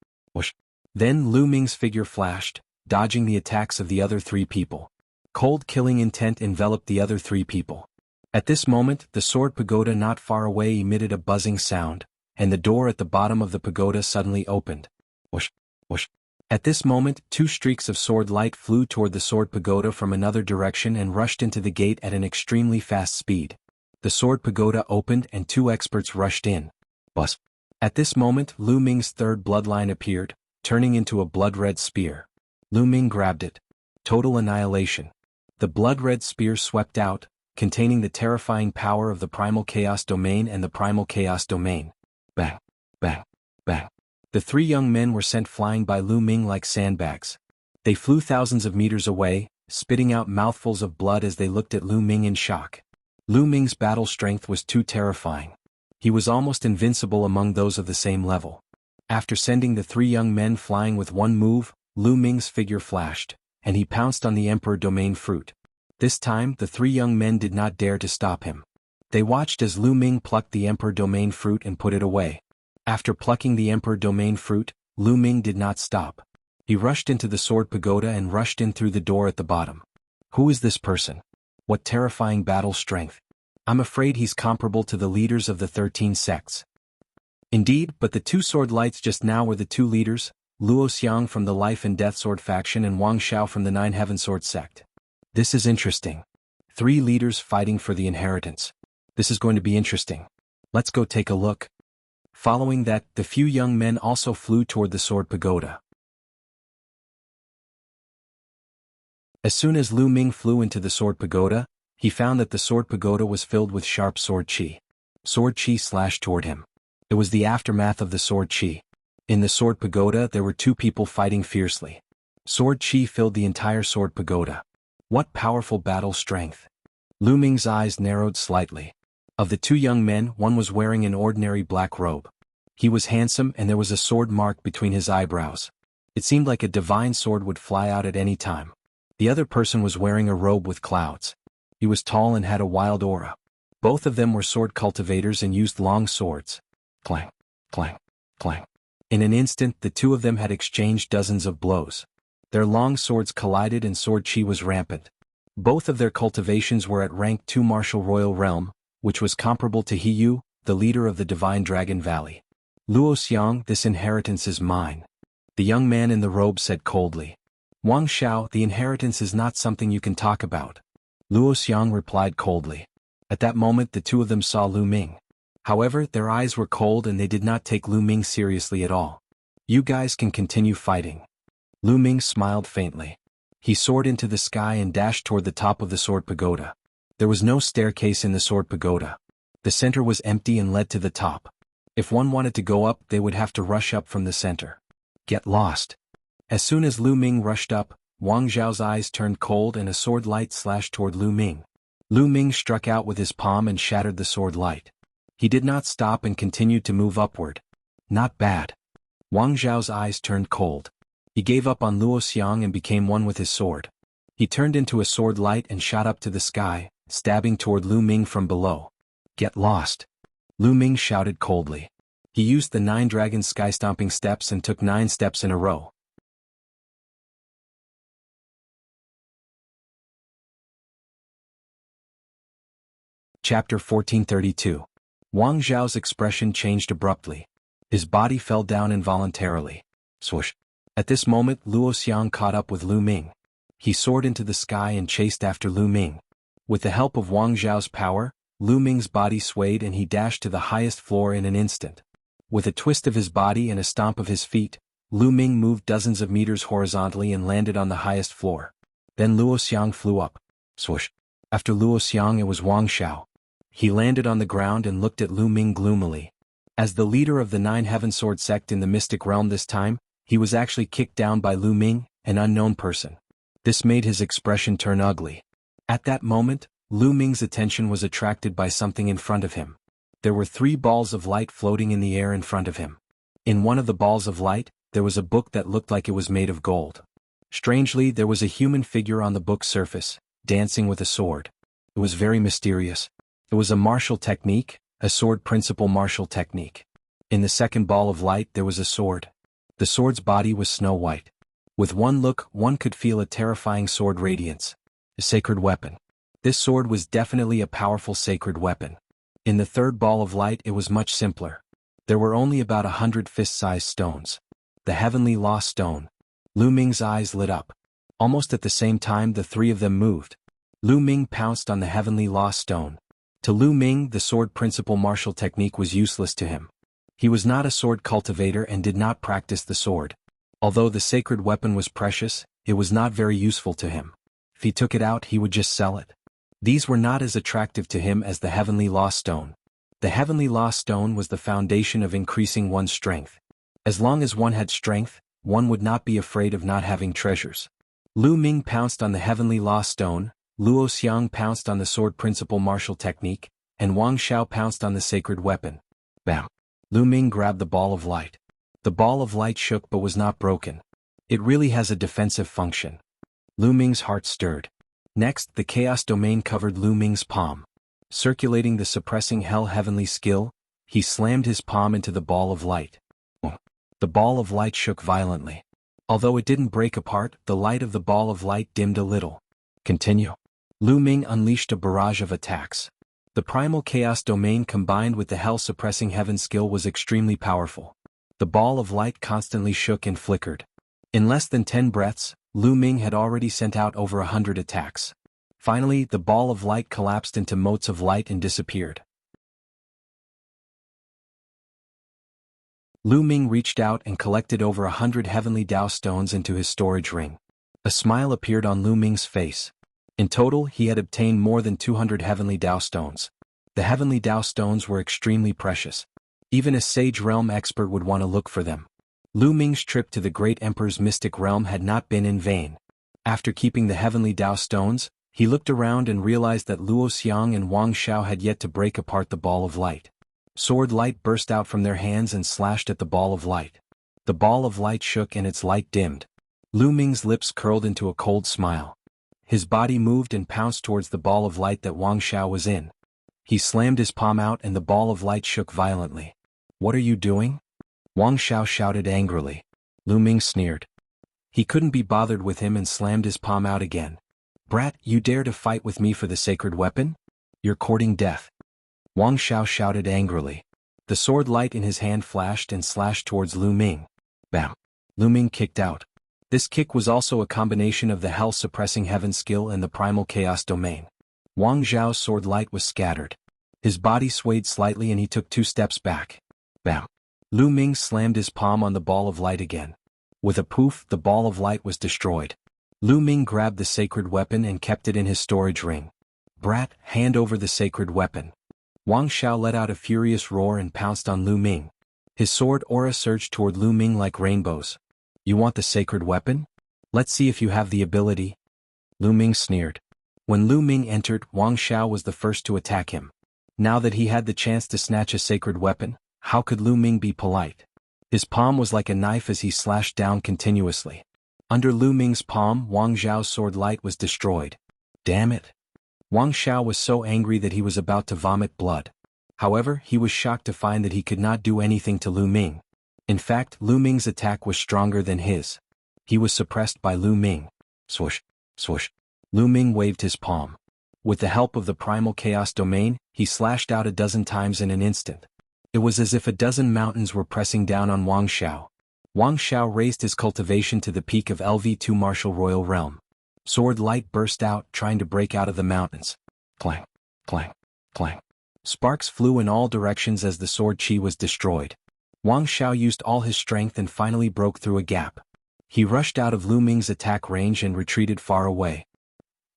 Then Lu Ming's figure flashed, dodging the attacks of the other 3 people. Cold killing intent enveloped the other 3 people. At this moment, the sword pagoda not far away emitted a buzzing sound, and the door at the bottom of the pagoda suddenly opened. Whoosh, whoosh. At this moment, 2 streaks of sword light flew toward the sword pagoda from another direction and rushed into the gate at an extremely fast speed. The sword pagoda opened and 2 experts rushed in. Buzz. At this moment, Lu Ming's 3rd bloodline appeared, turning into a blood-red spear. Lu Ming grabbed it. Total annihilation. The blood-red spear swept out, containing the terrifying power of the primal chaos domain and the primal chaos domain. Bang, bang, bang. The 3 young men were sent flying by Lu Ming like sandbags. They flew thousands of meters away, spitting out mouthfuls of blood as they looked at Lu Ming in shock. Lu Ming's battle strength was too terrifying. He was almost invincible among those of the same level. After sending the 3 young men flying with one move, Lu Ming's figure flashed, and he pounced on the Emperor Domain fruit. This time, the 3 young men did not dare to stop him. They watched as Lu Ming plucked the Emperor Domain fruit and put it away. After plucking the Emperor Domain fruit, Lu Ming did not stop. He rushed into the sword pagoda and rushed in through the door at the bottom. Who is this person? What terrifying battle strength. I'm afraid he's comparable to the leaders of the 13 sects. Indeed, but the 2 sword lights just now were the 2 leaders, Luo Xiang from the Life and Death Sword faction and Wang Xiao from the 9 Heaven Sword sect. This is interesting. 3 leaders fighting for the inheritance. This is going to be interesting. Let's go take a look. Following that, the few young men also flew toward the sword pagoda. As soon as Lu Ming flew into the sword pagoda, he found that the sword pagoda was filled with sharp sword chi. Sword chi slashed toward him. It was the aftermath of the sword chi. In the sword pagoda there were 2 people fighting fiercely. Sword chi filled the entire sword pagoda. What powerful battle strength. Lu Ming's eyes narrowed slightly. Of the 2 young men, one was wearing an ordinary black robe. He was handsome and there was a sword mark between his eyebrows. It seemed like a divine sword would fly out at any time. The other person was wearing a robe with clouds. He was tall and had a wild aura. Both of them were sword cultivators and used long swords. Clang, clang, clang. In an instant, the 2 of them had exchanged dozens of blows. Their long swords collided and sword chi was rampant. Both of their cultivations were at rank 2 martial royal realm, which was comparable to He, the leader of the Divine Dragon Valley. Luo Xiang, this inheritance is mine. The young man in the robe said coldly. Wang Xiao, the inheritance is not something you can talk about. Luo Xiang replied coldly. At that moment the two of them saw Lu Ming. However, their eyes were cold and they did not take Lu Ming seriously at all. You guys can continue fighting. Lu Ming smiled faintly. He soared into the sky and dashed toward the top of the sword pagoda. There was no staircase in the sword pagoda. The center was empty and led to the top. If one wanted to go up, they would have to rush up from the center. Get lost. As soon as Lu Ming rushed up, Wang Zhao's eyes turned cold and a sword light slashed toward Lu Ming. Lu Ming struck out with his palm and shattered the sword light. He did not stop and continued to move upward. Not bad. Wang Zhao's eyes turned cold. He gave up on Luo Xiang and became one with his sword. He turned into a sword light and shot up to the sky, stabbing toward Lu Ming from below. Get lost. Lu Ming shouted coldly. He used the 9 dragon sky-stomping steps and took 9 steps in a row. Chapter 1432. Wang Zhao's expression changed abruptly. His body fell down involuntarily. Swoosh. At this moment Luo Xiang caught up with Lu Ming. He soared into the sky and chased after Lu Ming. With the help of Wang Zhao's power, Lu Ming's body swayed and he dashed to the highest floor in an instant. With a twist of his body and a stomp of his feet, Lu Ming moved dozens of meters horizontally and landed on the highest floor. Then Luo Xiang flew up. Swoosh. After Luo Xiang it was Wang Xiao. He landed on the ground and looked at Lu Ming gloomily. As the leader of the 9 Heaven Sword sect in the Mystic Realm this time, he was actually kicked down by Lu Ming, an unknown person. This made his expression turn ugly. At that moment, Lu Ming's attention was attracted by something in front of him. There were 3 balls of light floating in the air in front of him. In one of the balls of light, there was a book that looked like it was made of gold. Strangely, there was a human figure on the book's surface, dancing with a sword. It was very mysterious. It was a martial technique, a sword principle martial technique. In the second ball of light there was a sword. The sword's body was snow white. With one look, one could feel a terrifying sword radiance. A sacred weapon. This sword was definitely a powerful sacred weapon. In the third ball of light it was much simpler. There were only about 100 fist-sized stones. The heavenly lost stone. Lu Ming's eyes lit up. Almost at the same time the 3 of them moved. Lu Ming pounced on the heavenly lost stone. To Lu Ming the sword principle martial technique was useless to him. He was not a sword cultivator and did not practice the sword. Although the sacred weapon was precious, it was not very useful to him. If he took it out he would just sell it. These were not as attractive to him as the heavenly lost stone. The heavenly lost stone was the foundation of increasing one's strength. As long as one had strength, one would not be afraid of not having treasures. Lu Ming pounced on the heavenly lost stone, Luo Xiang pounced on the sword principle martial technique, and Wang Xiao pounced on the sacred weapon. Bam! Lu Ming grabbed the ball of light. The ball of light shook but was not broken. It really has a defensive function. Lu Ming's heart stirred. Next, the chaos domain covered Lu Ming's palm. Circulating the suppressing hell heavenly skill, he slammed his palm into the ball of light. The ball of light shook violently. Although it didn't break apart, the light of the ball of light dimmed a little. Continue. Lu Ming unleashed a barrage of attacks. The primal chaos domain combined with the hell-suppressing heaven skill was extremely powerful. The ball of light constantly shook and flickered. In less than 10 breaths, Lu Ming had already sent out over 100 attacks. Finally, the ball of light collapsed into motes of light and disappeared. Lu Ming reached out and collected over 100 heavenly Dao stones into his storage ring. A smile appeared on Lu Ming's face. In total, he had obtained more than 200 heavenly Dao stones. The heavenly Dao stones were extremely precious. Even a sage realm expert would want to look for them. Lu Ming's trip to the great emperor's mystic realm had not been in vain. After keeping the heavenly Dao stones, he looked around and realized that Luo Xiang and Wang Xiao had yet to break apart the ball of light. Sword light burst out from their hands and slashed at the ball of light. The ball of light shook and its light dimmed. Lu Ming's lips curled into a cold smile. His body moved and pounced towards the ball of light that Wang Xiao was in. He slammed his palm out and the ball of light shook violently. "What are you doing?" Wang Xiao shouted angrily. Lu Ming sneered. He couldn't be bothered with him and slammed his palm out again. "Brat, you dare to fight with me for the sacred weapon? You're courting death." Wang Xiao shouted angrily. The sword light in his hand flashed and slashed towards Lu Ming. Bam! Lu Ming kicked out. This kick was also a combination of the hell-suppressing heaven skill and the primal chaos domain. Wang Zhao's sword light was scattered. His body swayed slightly and he took 2 steps back. Bam! Lu Ming slammed his palm on the ball of light again. With a poof, the ball of light was destroyed. Lu Ming grabbed the sacred weapon and kept it in his storage ring. Brat, hand over the sacred weapon. Wang Xiao let out a furious roar and pounced on Lu Ming. His sword aura surged toward Lu Ming like rainbows. You want the sacred weapon? Let's see if you have the ability. Lu Ming sneered. When Lu Ming entered, Wang Xiao was the first to attack him. Now that he had the chance to snatch a sacred weapon, how could Lu Ming be polite? His palm was like a knife as he slashed down continuously. Under Lu Ming's palm, Wang Zhao's sword light was destroyed. Damn it! Wang Xiao was so angry that he was about to vomit blood. However, he was shocked to find that he could not do anything to Lu Ming. In fact, Lu Ming's attack was stronger than his. He was suppressed by Lu Ming. Swoosh, swoosh. Lu Ming waved his palm. With the help of the primal chaos domain, he slashed out 12 times in an instant. It was as if 12 mountains were pressing down on Wang Xiao. Wang Xiao raised his cultivation to the peak of LV2 Martial Royal Realm. Sword light burst out, trying to break out of the mountains. Clang, clang, clang. Sparks flew in all directions as the sword chi was destroyed. Wang Xiao used all his strength and finally broke through a gap. He rushed out of Lu Ming's attack range and retreated far away.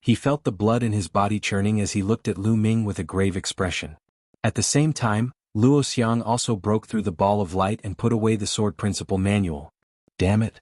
He felt the blood in his body churning as he looked at Lu Ming with a grave expression. At the same time, Luo Xiang also broke through the ball of light and put away the sword principle manual. Damn it!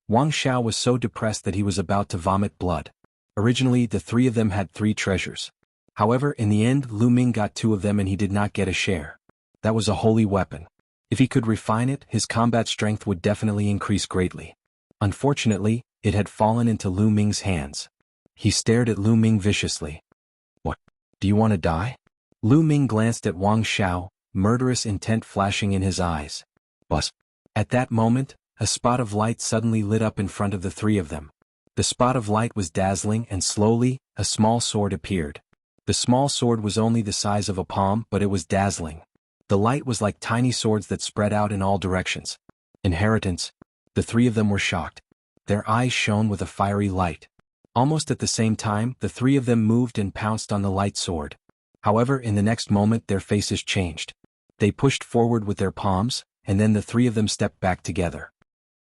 Wang Xiao was so depressed that he was about to vomit blood. Originally, the 3 of them had 3 treasures. However, in the end, Lu Ming got 2 of them and he did not get a share. That was a holy weapon. If he could refine it, his combat strength would definitely increase greatly. Unfortunately, it had fallen into Lu Ming's hands. He stared at Lu Ming viciously. What? Do you want to die? Lu Ming glanced at Wang Xiao, murderous intent flashing in his eyes. Buzz. At that moment, a spot of light suddenly lit up in front of the 3 of them. The spot of light was dazzling and slowly, a small sword appeared. The small sword was only the size of a palm, but it was dazzling. The light was like tiny swords that spread out in all directions. Inheritance. The 3 of them were shocked. Their eyes shone with a fiery light. Almost at the same time, the 3 of them moved and pounced on the light sword. However, in the next moment their faces changed. They pushed forward with their palms, and then the 3 of them stepped back together.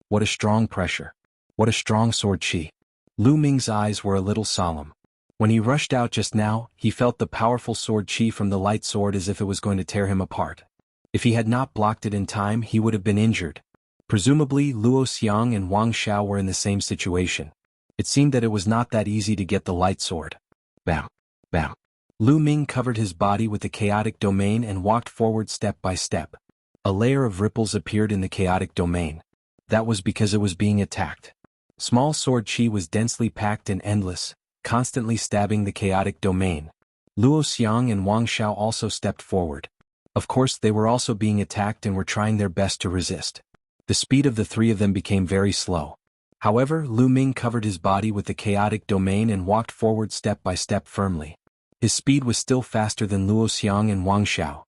What a strong pressure. What a strong sword chi. Lu Ming's eyes were a little solemn. When he rushed out just now, he felt the powerful sword chi from the light sword as if it was going to tear him apart. If he had not blocked it in time, he would have been injured. Presumably, Luo Xiang and Wang Xiao were in the same situation. It seemed that it was not that easy to get the light sword. Bam, bam. Lu Ming covered his body with the chaotic domain and walked forward step by step. A layer of ripples appeared in the chaotic domain. That was because it was being attacked. Small sword chi was densely packed and endless, constantly stabbing the chaotic domain. Luo Xiang and Wang Xiao also stepped forward. Of course, they were also being attacked and were trying their best to resist. The speed of the 3 of them became very slow. However, Lu Ming covered his body with the chaotic domain and walked forward step by step firmly. His speed was still faster than Luo Xiang and Wang Xiao.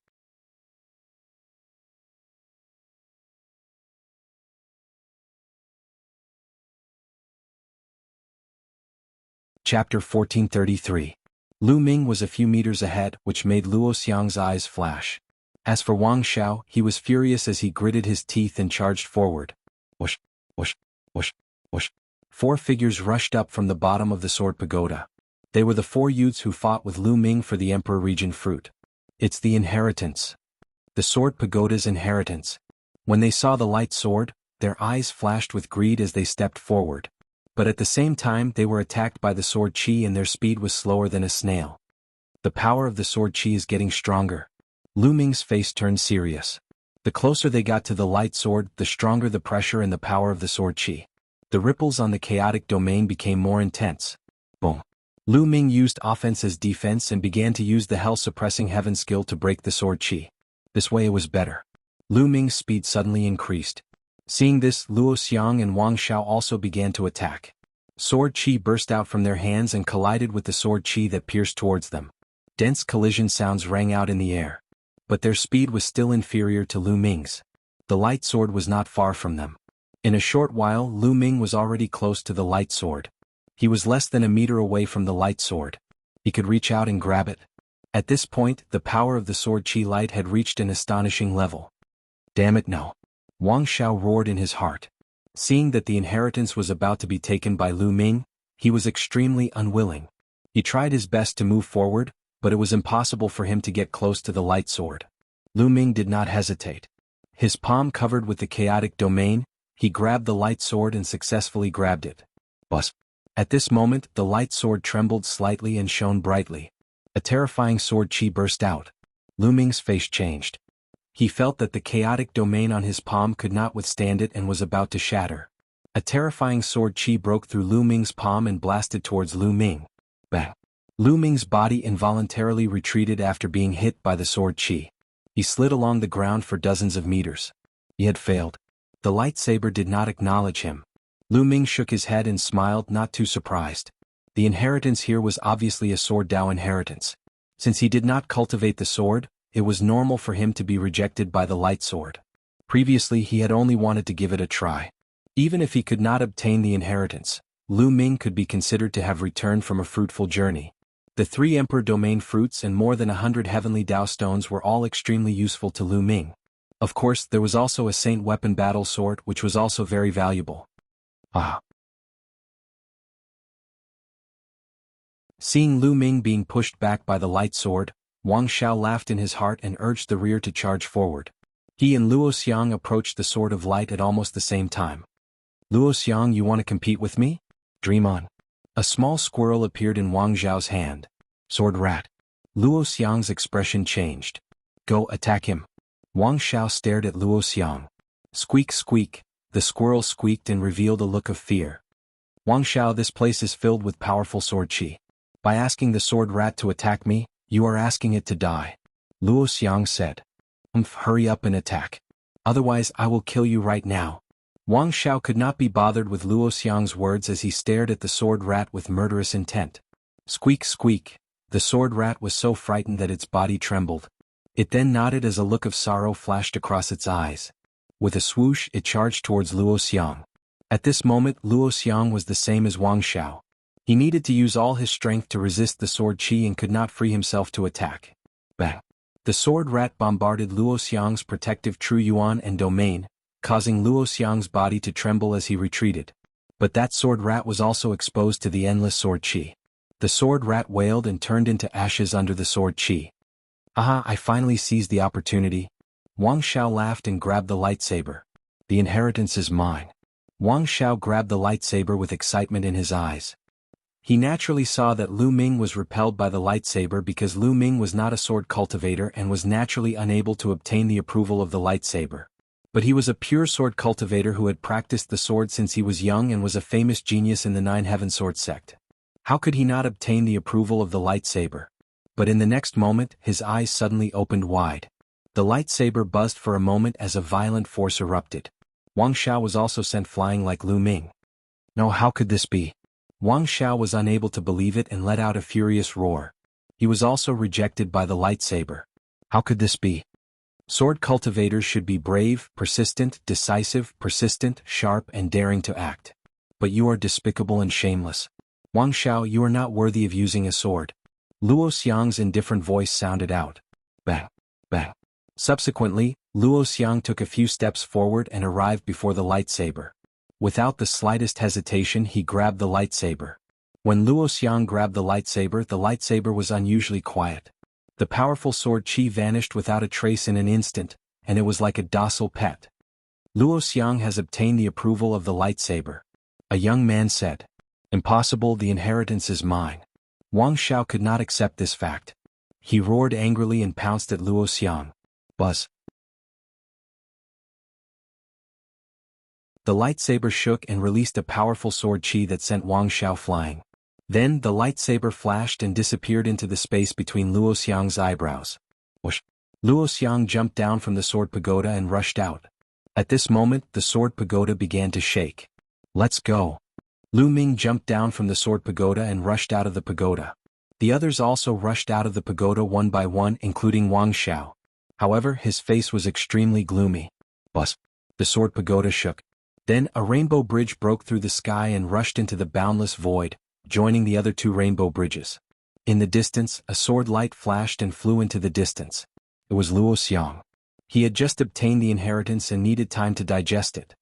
Chapter 1433. Lu Ming was a few meters ahead, which made Luo Xiang's eyes flash. As for Wang Xiao, he was furious as he gritted his teeth and charged forward. Whoosh, whoosh, whoosh, whoosh. 4 figures rushed up from the bottom of the sword pagoda. They were the 4 youths who fought with Lu Ming for the Emperor Regent fruit. It's the inheritance. The sword pagoda's inheritance. When they saw the light sword, their eyes flashed with greed as they stepped forward. But at the same time they were attacked by the sword chi and their speed was slower than a snail. The power of the sword chi is getting stronger. Lu Ming's face turned serious. The closer they got to the light sword, the stronger the pressure and the power of the sword chi. The ripples on the chaotic domain became more intense. Boom. Lu Ming used offense as defense and began to use the hell-suppressing heaven skill to break the sword chi. This way it was better. Lu Ming's speed suddenly increased. Seeing this, Luo Xiang and Wang Xiao also began to attack. Sword chi burst out from their hands and collided with the sword chi that pierced towards them. Dense collision sounds rang out in the air. But their speed was still inferior to Lu Ming's. The light sword was not far from them. In a short while Lu Ming was already close to the light sword. He was less than a meter away from the light sword. He could reach out and grab it. At this point, the power of the sword chi light had reached an astonishing level. Damn it, no. Wang Xiao roared in his heart. Seeing that the inheritance was about to be taken by Lu Ming, he was extremely unwilling. He tried his best to move forward, but it was impossible for him to get close to the light sword. Lu Ming did not hesitate. His palm covered with the chaotic domain, he grabbed the light sword and successfully grabbed it. Buzz. At this moment, the light sword trembled slightly and shone brightly. A terrifying sword chi burst out. Lu Ming's face changed. He felt that the chaotic domain on his palm could not withstand it and was about to shatter. A terrifying sword chi broke through Lu Ming's palm and blasted towards Lu Ming. Bang! Lu Ming's body involuntarily retreated after being hit by the sword chi. He slid along the ground for dozens of meters. He had failed. The lightsaber did not acknowledge him. Lu Ming shook his head and smiled, not too surprised. The inheritance here was obviously a sword Dao inheritance. Since he did not cultivate the sword, it was normal for him to be rejected by the light sword. Previously he had only wanted to give it a try. Even if he could not obtain the inheritance, Lu Ming could be considered to have returned from a fruitful journey. The 3 Emperor Domain fruits and more than 100 heavenly Dao stones were all extremely useful to Lu Ming. Of course, there was also a Saint Weapon battle sword which was also very valuable. Ah! Seeing Lu Ming being pushed back by the light sword, Wang Xiao laughed in his heart and urged the rear to charge forward. He and Luo Xiang approached the Sword of Light at almost the same time. Luo Xiang, you want to compete with me? Dream on. A small squirrel appeared in Wang Xiao's hand. Sword rat. Luo Xiang's expression changed. Go attack him. Wang Xiao stared at Luo Xiang. Squeak squeak, the squirrel squeaked and revealed a look of fear. Wang Xiao, this place is filled with powerful sword chi. By asking the sword rat to attack me, you are asking it to die. Luo Xiang said. Hurry up and attack. Otherwise I will kill you right now. Wang Xiao could not be bothered with Luo Xiang's words as he stared at the sword rat with murderous intent. Squeak squeak, the sword rat was so frightened that its body trembled. It then nodded as a look of sorrow flashed across its eyes. With a swoosh it charged towards Luo Xiang. At this moment Luo Xiang was the same as Wang Xiao. He needed to use all his strength to resist the sword chi and could not free himself to attack. Bang! The sword rat bombarded Luo Xiang's protective True Yuan and domain, causing Luo Xiang's body to tremble as he retreated. But that sword rat was also exposed to the endless sword chi. The sword rat wailed and turned into ashes under the sword chi. Aha, I finally seized the opportunity. Wang Xiao laughed and grabbed the lightsaber. The inheritance is mine. Wang Xiao grabbed the lightsaber with excitement in his eyes. He naturally saw that Lu Ming was repelled by the lightsaber because Lu Ming was not a sword cultivator and was naturally unable to obtain the approval of the lightsaber. But he was a pure sword cultivator who had practiced the sword since he was young and was a famous genius in the 9 Heaven Sword sect. How could he not obtain the approval of the lightsaber? But in the next moment, his eyes suddenly opened wide. The lightsaber buzzed for a moment as a violent force erupted. Wang Xiao was also sent flying like Lu Ming. No, how could this be? Wang Xiao was unable to believe it and let out a furious roar. He was also rejected by the lightsaber. How could this be? Sword cultivators should be brave, persistent, decisive, persistent, sharp and daring to act. But you are despicable and shameless. Wang Xiao, you are not worthy of using a sword. Luo Xiang's indifferent voice sounded out. Bang! Bang! Subsequently, Luo Xiang took a few steps forward and arrived before the lightsaber. Without the slightest hesitation he grabbed the lightsaber. When Luo Xiang grabbed the lightsaber was unusually quiet. The powerful sword chi vanished without a trace in an instant, and it was like a docile pet. Luo Xiang has obtained the approval of the lightsaber. A young man said. Impossible, the inheritance is mine. Wang Xiao could not accept this fact. He roared angrily and pounced at Luo Xiang. Buzz. The lightsaber shook and released a powerful sword chi that sent Wang Xiao flying. Then the lightsaber flashed and disappeared into the space between Luo Xiang's eyebrows. Whoosh! Luo Xiang jumped down from the sword pagoda and rushed out. At this moment the sword pagoda began to shake. Let's go. Lu Ming jumped down from the sword pagoda and rushed out of the pagoda. The others also rushed out of the pagoda one by one, including Wang Xiao. However, his face was extremely gloomy. Buzz! The sword pagoda shook. Then a rainbow bridge broke through the sky and rushed into the boundless void, joining the other two rainbow bridges. In the distance, a sword light flashed and flew into the distance. It was Luo Xiang. He had just obtained the inheritance and needed time to digest it.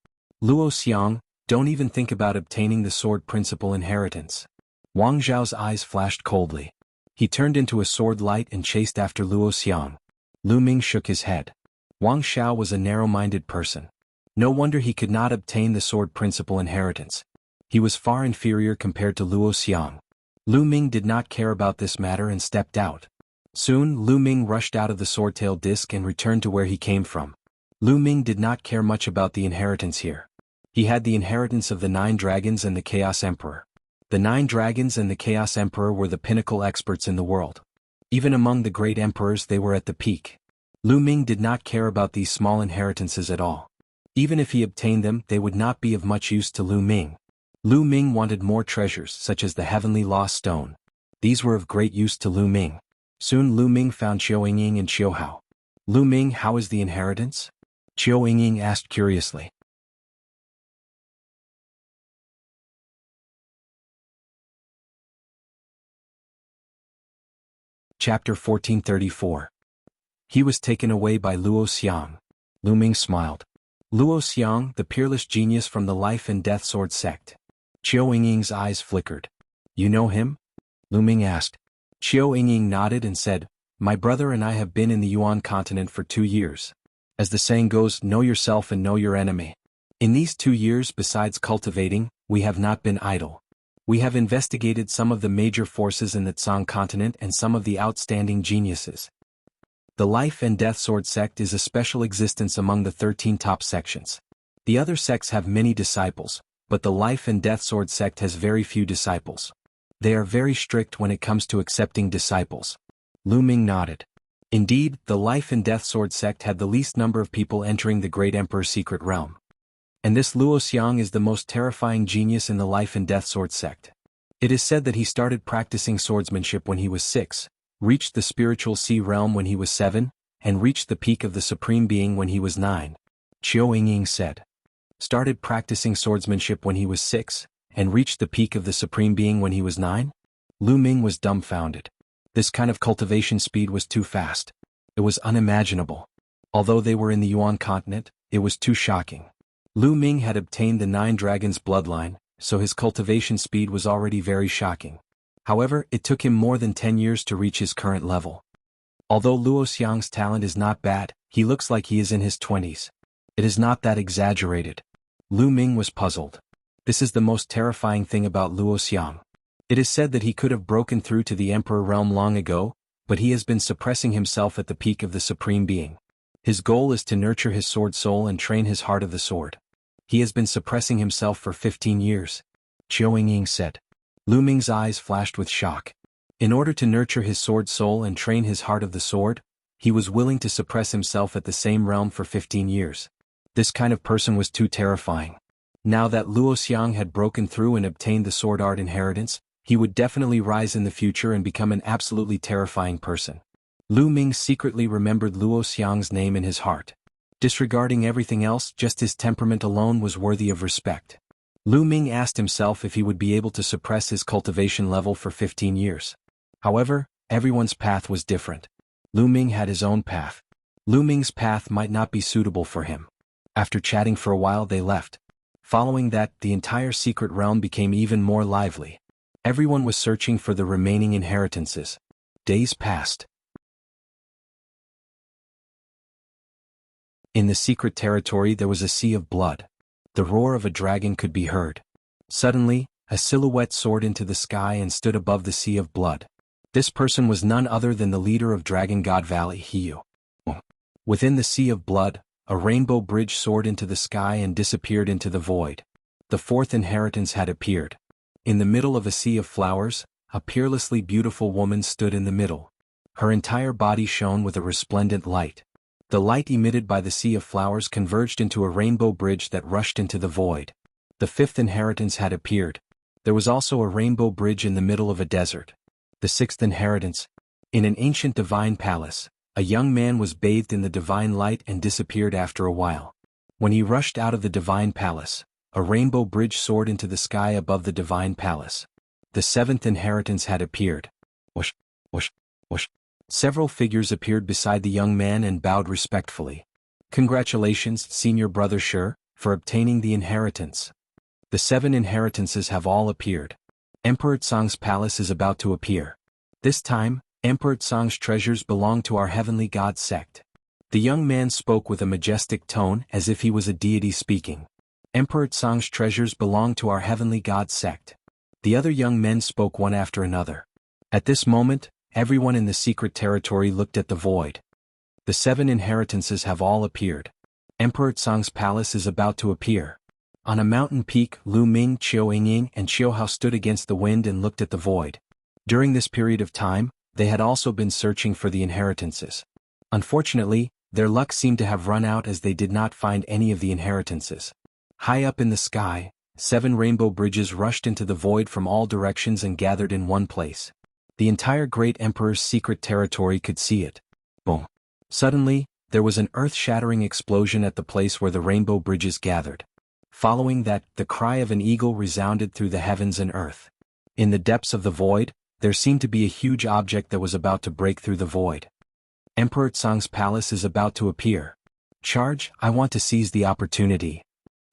Luo Xiang, don't even think about obtaining the sword principle inheritance. Wang Zhao's eyes flashed coldly. He turned into a sword light and chased after Luo Xiang. Lu Ming shook his head. Wang Xiao was a narrow-minded person. No wonder he could not obtain the sword principle inheritance. He was far inferior compared to Luo Xiang. Lu Ming did not care about this matter and stepped out. Soon Lu Ming rushed out of the swordtail disc and returned to where he came from. Lu Ming did not care much about the inheritance here. He had the inheritance of the 9 dragons and the Chaos Emperor. The 9 dragons and the Chaos Emperor were the pinnacle experts in the world. Even among the great emperors they were at the peak. Lu Ming did not care about these small inheritances at all. Even if he obtained them, they would not be of much use to Lu Ming. Lu Ming wanted more treasures such as the Heavenly Lost Stone. These were of great use to Lu Ming. Soon Lu Ming found Qiu Yingying and Qiu Hao. Lu Ming, how is the inheritance? Qiu Yingying asked curiously. Chapter 1434. He was taken away by Luo Xiang. Lu Ming smiled. Luo Xiang, the peerless genius from the Life and Death Sword sect. Qiu Yingying's eyes flickered. You know him? Lu Ming asked. Qiu Yingying nodded and said, my brother and I have been in the Yuan continent for 2 years. As the saying goes, know yourself and know your enemy. In these 2 years, besides cultivating, we have not been idle. We have investigated some of the major forces in the Tsang continent and some of the outstanding geniuses. The Life and Death Sword sect is a special existence among the 13 top sections. The other sects have many disciples, but the Life and Death Sword sect has very few disciples. They are very strict when it comes to accepting disciples. Lu Ming nodded. Indeed, the Life and Death Sword sect had the least number of people entering the Great Emperor's secret realm. And this Luo Xiang is the most terrifying genius in the Life and Death Sword sect. It is said that he started practicing swordsmanship when he was 6, reached the spiritual sea realm when he was 7, and reached the peak of the Supreme Being when he was 9. Qiu Yingying said. Started practicing swordsmanship when he was 6, and reached the peak of the Supreme Being when he was 9? Lu Ming was dumbfounded. This kind of cultivation speed was too fast. It was unimaginable. Although they were in the Yuan continent, it was too shocking. Lu Ming had obtained the 9 dragons bloodline, so his cultivation speed was already very shocking. However, it took him more than 10 years to reach his current level. Although Luo Xiang's talent is not bad, he looks like he is in his 20s. It is not that exaggerated. Lu Ming was puzzled. This is the most terrifying thing about Luo Xiang. It is said that he could have broken through to the Emperor realm long ago, but he has been suppressing himself at the peak of the Supreme Being. His goal is to nurture his sword soul and train his heart of the sword. He has been suppressing himself for 15 years. Qiu Yingying said. Lu Ming's eyes flashed with shock. In order to nurture his sword soul and train his heart of the sword, he was willing to suppress himself at the same realm for 15 years. This kind of person was too terrifying. Now that Luo Xiang had broken through and obtained the sword art inheritance, he would definitely rise in the future and become an absolutely terrifying person. Lu Ming secretly remembered Luo Xiang's name in his heart. Disregarding everything else, just his temperament alone was worthy of respect. Lu Ming asked himself if he would be able to suppress his cultivation level for 15 years. However, everyone's path was different. Lu Ming had his own path. Lu Ming's path might not be suitable for him. After chatting for a while, they left. Following that, the entire secret realm became even more lively. Everyone was searching for the remaining inheritances. Days passed. In the secret territory there was a sea of blood. The roar of a dragon could be heard. Suddenly, a silhouette soared into the sky and stood above the sea of blood. This person was none other than the leader of Dragon God Valley, Hiyu. Within the sea of blood, a rainbow bridge soared into the sky and disappeared into the void. The 4th inheritance had appeared. In the middle of a sea of flowers, a peerlessly beautiful woman stood in the middle. Her entire body shone with a resplendent light. The light emitted by the sea of flowers converged into a rainbow bridge that rushed into the void. The 5th inheritance had appeared. There was also a rainbow bridge in the middle of a desert. The sixth inheritance. In an ancient divine palace, a young man was bathed in the divine light and disappeared after a while. When he rushed out of the divine palace, a rainbow bridge soared into the sky above the divine palace. The seventh inheritance had appeared. Whoosh, whoosh, whoosh. Several figures appeared beside the young man and bowed respectfully. Congratulations, senior brother Sher, for obtaining the inheritance. The 7 inheritances have all appeared. Emperor Tsang's palace is about to appear. This time, Emperor Tsang's treasures belong to our heavenly god sect. The young man spoke with a majestic tone as if he was a deity speaking. Emperor Tsang's treasures belong to our heavenly god sect. The other young men spoke one after another. At this moment, everyone in the secret territory looked at the void. The 7 inheritances have all appeared. Emperor Tsang's palace is about to appear. On a mountain peak, Lu Ming, Qiu Yingying, and Qiu Hao stood against the wind and looked at the void. During this period of time, they had also been searching for the inheritances. Unfortunately, their luck seemed to have run out as they did not find any of the inheritances. High up in the sky, 7 rainbow bridges rushed into the void from all directions and gathered in one place. The entire great emperor's secret territory could see it. Boom. Suddenly, there was an earth-shattering explosion at the place where the rainbow bridges gathered. Following that, the cry of an eagle resounded through the heavens and earth. In the depths of the void, there seemed to be a huge object that was about to break through the void. Emperor Tsang's palace is about to appear. Charge, I want to seize the opportunity.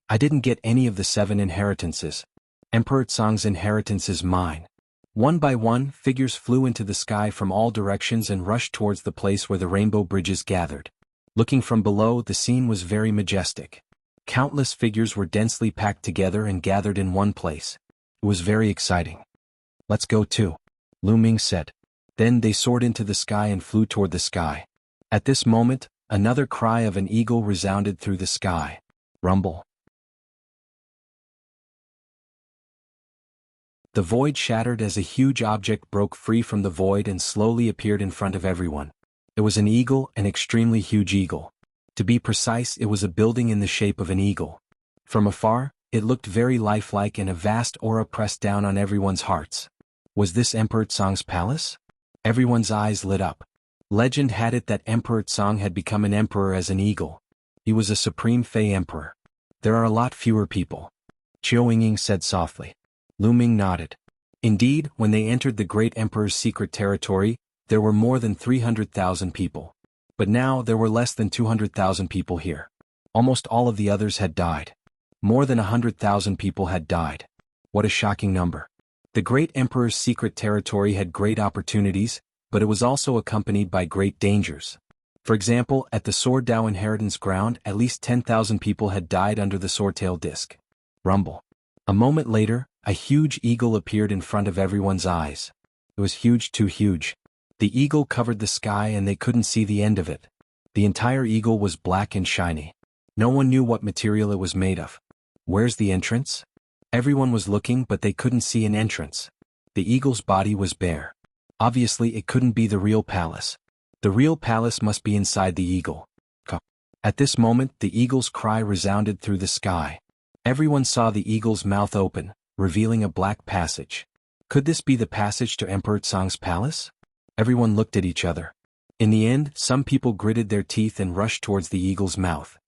I didn't get any of the 7 inheritances. Emperor Tsang's inheritance is mine. One by one, figures flew into the sky from all directions and rushed towards the place where the rainbow bridges gathered. Looking from below, the scene was very majestic. Countless figures were densely packed together and gathered in one place. It was very exciting. Let's go too, Lu Ming said. Then they soared into the sky and flew toward the sky. At this moment, another cry of an eagle resounded through the sky. Rumble. The void shattered as a huge object broke free from the void and slowly appeared in front of everyone. It was an eagle, an extremely huge eagle. To be precise, it was a building in the shape of an eagle. From afar, it looked very lifelike and a vast aura pressed down on everyone's hearts. Was this Emperor Tsang's palace? Everyone's eyes lit up. Legend had it that Emperor Tsang had become an emperor as an eagle. He was a supreme Fey emperor. There are a lot fewer people. Qiu Yingying said softly. Lu Ming nodded. Indeed, when they entered the great emperor's secret territory, there were more than 300,000 people. But now there were less than 200,000 people here. Almost all of the others had died. More than 100,000 people had died. What a shocking number. The great emperor's secret territory had great opportunities, but it was also accompanied by great dangers. For example, at the Sword Dao inheritance ground, at least 10,000 people had died under the swordtail disc. Rumble. A moment later, a huge eagle appeared in front of everyone's eyes. It was huge, too huge. The eagle covered the sky and they couldn't see the end of it. The entire eagle was black and shiny. No one knew what material it was made of. Where's the entrance? Everyone was looking but they couldn't see an entrance. The eagle's body was bare. Obviously it couldn't be the real palace. The real palace must be inside the eagle. At this moment the eagle's cry resounded through the sky. Everyone saw the eagle's mouth open, revealing a black passage. Could this be the passage to Emperor Tsang's palace? Everyone looked at each other. In the end, some people gritted their teeth and rushed towards the eagle's mouth.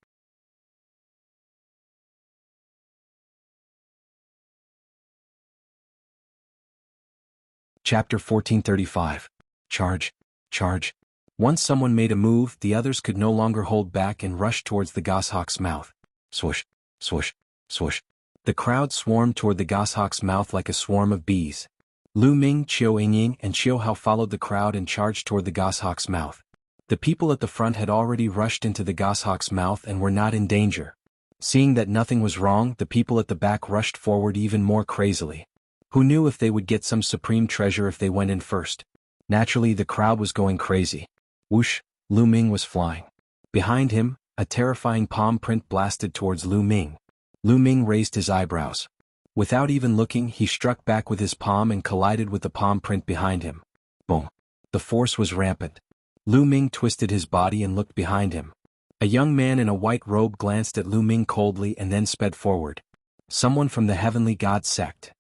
Chapter 1435. Charge. Charge. Once someone made a move, the others could no longer hold back and rushed towards the goshawk's mouth. Swoosh, swoosh, swoosh. The crowd swarmed toward the goshawk's mouth like a swarm of bees. Lu Ming, Qiu Yingying, and Qiu Hao followed the crowd and charged toward the goshawk's mouth. The people at the front had already rushed into the goshawk's mouth and were not in danger. Seeing that nothing was wrong, the people at the back rushed forward even more crazily. Who knew if they would get some supreme treasure if they went in first? Naturally, the crowd was going crazy. Whoosh, Lu Ming was flying. Behind him, a terrifying palm print blasted towards Lu Ming. Lu Ming raised his eyebrows. Without even looking, he struck back with his palm and collided with the palm print behind him. Boom. The force was rampant. Lu Ming twisted his body and looked behind him. A young man in a white robe glanced at Lu Ming coldly and then sped forward. Someone from the heavenly god sect.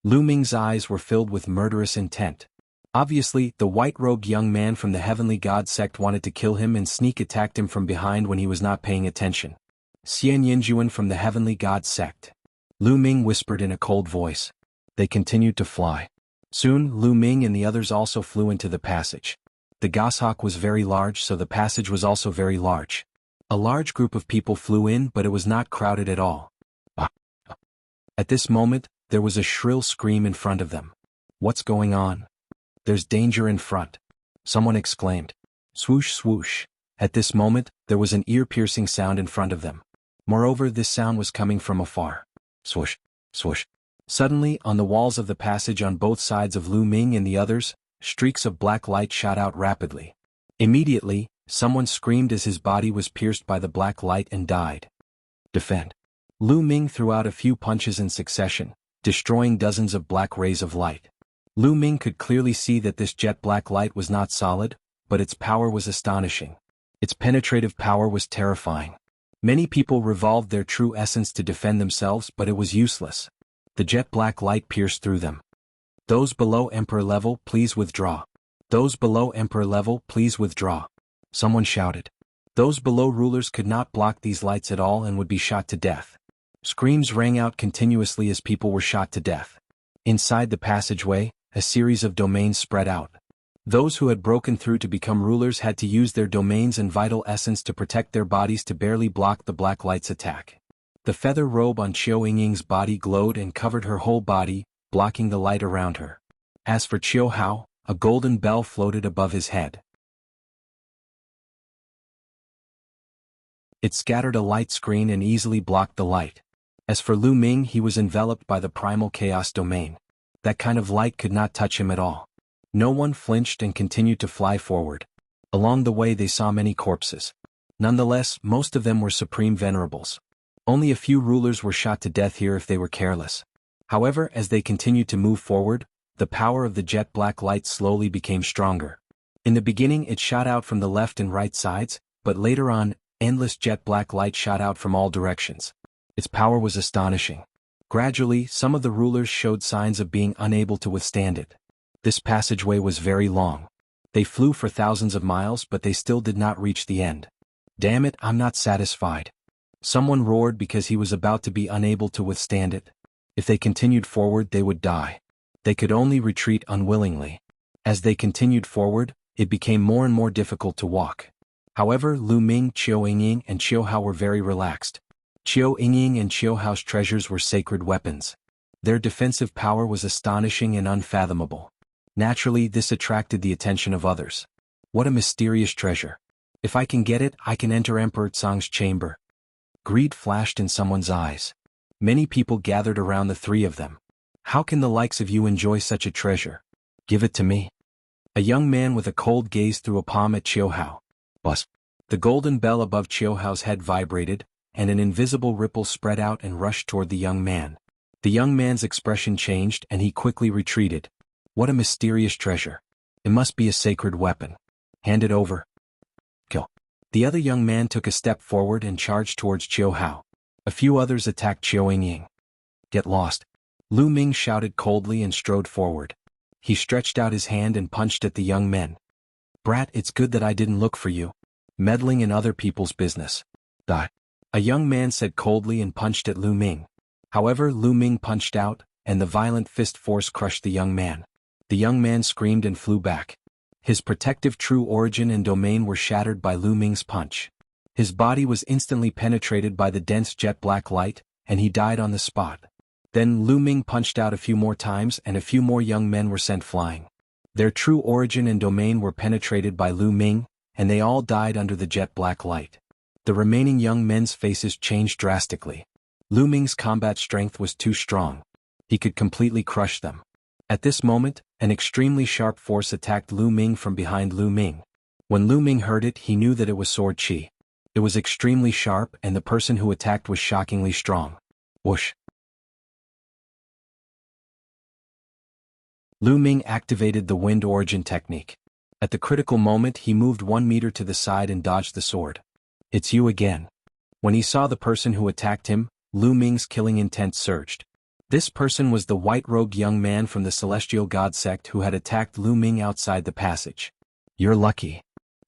Lu Ming's eyes were filled with murderous intent. Obviously, the white-robed young man from the Heavenly God sect wanted to kill him and sneak attacked him from behind when he was not paying attention. Xian Yinjuan from the Heavenly God sect. Lu Ming whispered in a cold voice. They continued to fly. Soon, Lu Ming and the others also flew into the passage. The goshawk was very large, so the passage was also very large. A large group of people flew in, but it was not crowded at all. At this moment, there was a shrill scream in front of them. What's going on? There's danger in front. Someone exclaimed. Swoosh swoosh. At this moment, there was an ear-piercing sound in front of them. Moreover, this sound was coming from afar. Swoosh, swoosh. Suddenly, on the walls of the passage on both sides of Lu Ming and the others, streaks of black light shot out rapidly. Immediately, someone screamed as his body was pierced by the black light and died. Defend. Lu Ming threw out a few punches in succession, destroying dozens of black rays of light. Lu Ming could clearly see that this jet black light was not solid, but its power was astonishing. Its penetrative power was terrifying. Many people revolved their true essence to defend themselves, but it was useless. The jet black light pierced through them. Those below Emperor level, please withdraw. Those below Emperor level, please withdraw. Someone shouted. Those below rulers could not block these lights at all and would be shot to death. Screams rang out continuously as people were shot to death. Inside the passageway, a series of domains spread out. Those who had broken through to become rulers had to use their domains and vital essence to protect their bodies to barely block the black light's attack. The feather robe on Qiu Yingying's body glowed and covered her whole body, blocking the light around her. As for Qiu Hao, a golden bell floated above his head. It scattered a light screen and easily blocked the light. As for Lu Ming, he was enveloped by the primal chaos domain. That kind of light could not touch him at all. No one flinched and continued to fly forward. Along the way they saw many corpses. Nonetheless, most of them were supreme venerables. Only a few rulers were shot to death here if they were careless. However, as they continued to move forward, the power of the jet black light slowly became stronger. In the beginning it shot out from the left and right sides, but later on, endless jet black light shot out from all directions. Its power was astonishing. Gradually, some of the rulers showed signs of being unable to withstand it. This passageway was very long. They flew for thousands of miles, but they still did not reach the end. Damn it, I'm not satisfied. Someone roared because he was about to be unable to withstand it. If they continued forward, they would die. They could only retreat unwillingly. As they continued forward, it became more and more difficult to walk. However, Lu Ming, Qiu Yingying, and Qiu Hao were very relaxed. Qiu Yingying and Qiu Hao's treasures were sacred weapons. Their defensive power was astonishing and unfathomable. Naturally, this attracted the attention of others. What a mysterious treasure. If I can get it, I can enter Emperor Tsang's chamber. Greed flashed in someone's eyes. Many people gathered around the three of them. How can the likes of you enjoy such a treasure? Give it to me. A young man with a cold gaze threw a palm at Qiu Hao. Buzz. The golden bell above Qiu Hao's head vibrated, and an invisible ripple spread out and rushed toward the young man. The young man's expression changed and he quickly retreated. What a mysterious treasure. It must be a sacred weapon. Hand it over. Kill. The other young man took a step forward and charged towards Qiu Hao. A few others attacked Qiu Yingying. Get lost. Lu Ming shouted coldly and strode forward. He stretched out his hand and punched at the young men. Brat, it's good that I didn't look for you. Meddling in other people's business. Die. A young man said coldly and punched at Lu Ming. However, Lu Ming punched out, and the violent fist force crushed the young man. The young man screamed and flew back. His protective true origin and domain were shattered by Lu Ming's punch. His body was instantly penetrated by the dense jet black light, and he died on the spot. Then Lu Ming punched out a few more times and a few more young men were sent flying. Their true origin and domain were penetrated by Lu Ming, and they all died under the jet black light. The remaining young men's faces changed drastically. Lu Ming's combat strength was too strong. He could completely crush them. At this moment, an extremely sharp force attacked Lu Ming from behind Lu Ming. When Lu Ming heard it, he knew that it was sword chi. It was extremely sharp and the person who attacked was shockingly strong. Whoosh. Lu Ming activated the wind origin technique. At the critical moment he moved 1 meter to the side and dodged the sword. It's you again. When he saw the person who attacked him, Lu Ming's killing intent surged. This person was the white-robed young man from the Celestial God sect who had attacked Lu Ming outside the passage. You're lucky.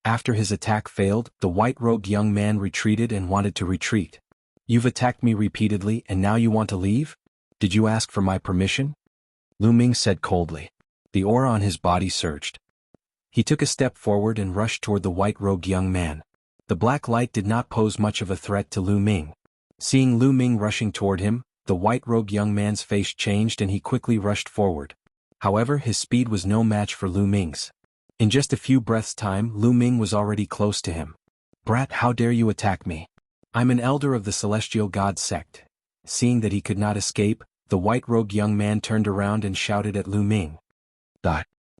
After his attack failed, the white-robed young man retreated and wanted to retreat. You've attacked me repeatedly and now you want to leave? Did you ask for my permission? Lu Ming said coldly. The aura on his body surged. He took a step forward and rushed toward the white-robed young man. The black light did not pose much of a threat to Lu Ming. Seeing Lu Ming rushing toward him, the white-robed young man's face changed and he quickly rushed forward. However, his speed was no match for Lu Ming's. In just a few breaths' time, Lu Ming was already close to him. Brat, how dare you attack me? I'm an elder of the Celestial God sect. Seeing that he could not escape, the white-robed young man turned around and shouted at Lu Ming.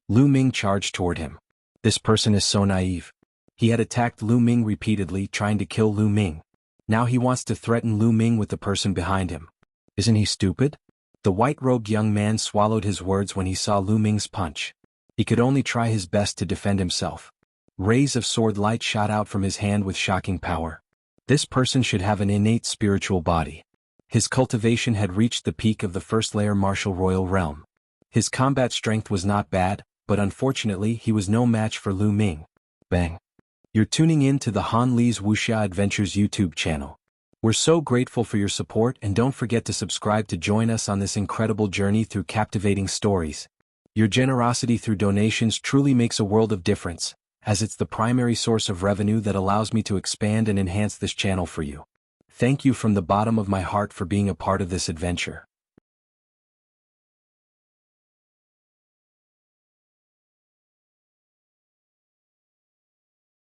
Lu Ming charged toward him. This person is so naive. He had attacked Lu Ming repeatedly, trying to kill Lu Ming. Now he wants to threaten Lu Ming with the person behind him. Isn't he stupid? The white-robed young man swallowed his words when he saw Lu Ming's punch. He could only try his best to defend himself. Rays of sword light shot out from his hand with shocking power. This person should have an innate spiritual body. His cultivation had reached the peak of the first-layer martial royal realm. His combat strength was not bad, but unfortunately he was no match for Lu Ming. Bang. You're tuning in to the Han Li's Wuxia Adventures YouTube channel. We're so grateful for your support and don't forget to subscribe to join us on this incredible journey through captivating stories. Your generosity through donations truly makes a world of difference, as it's the primary source of revenue that allows me to expand and enhance this channel for you. Thank you from the bottom of my heart for being a part of this adventure.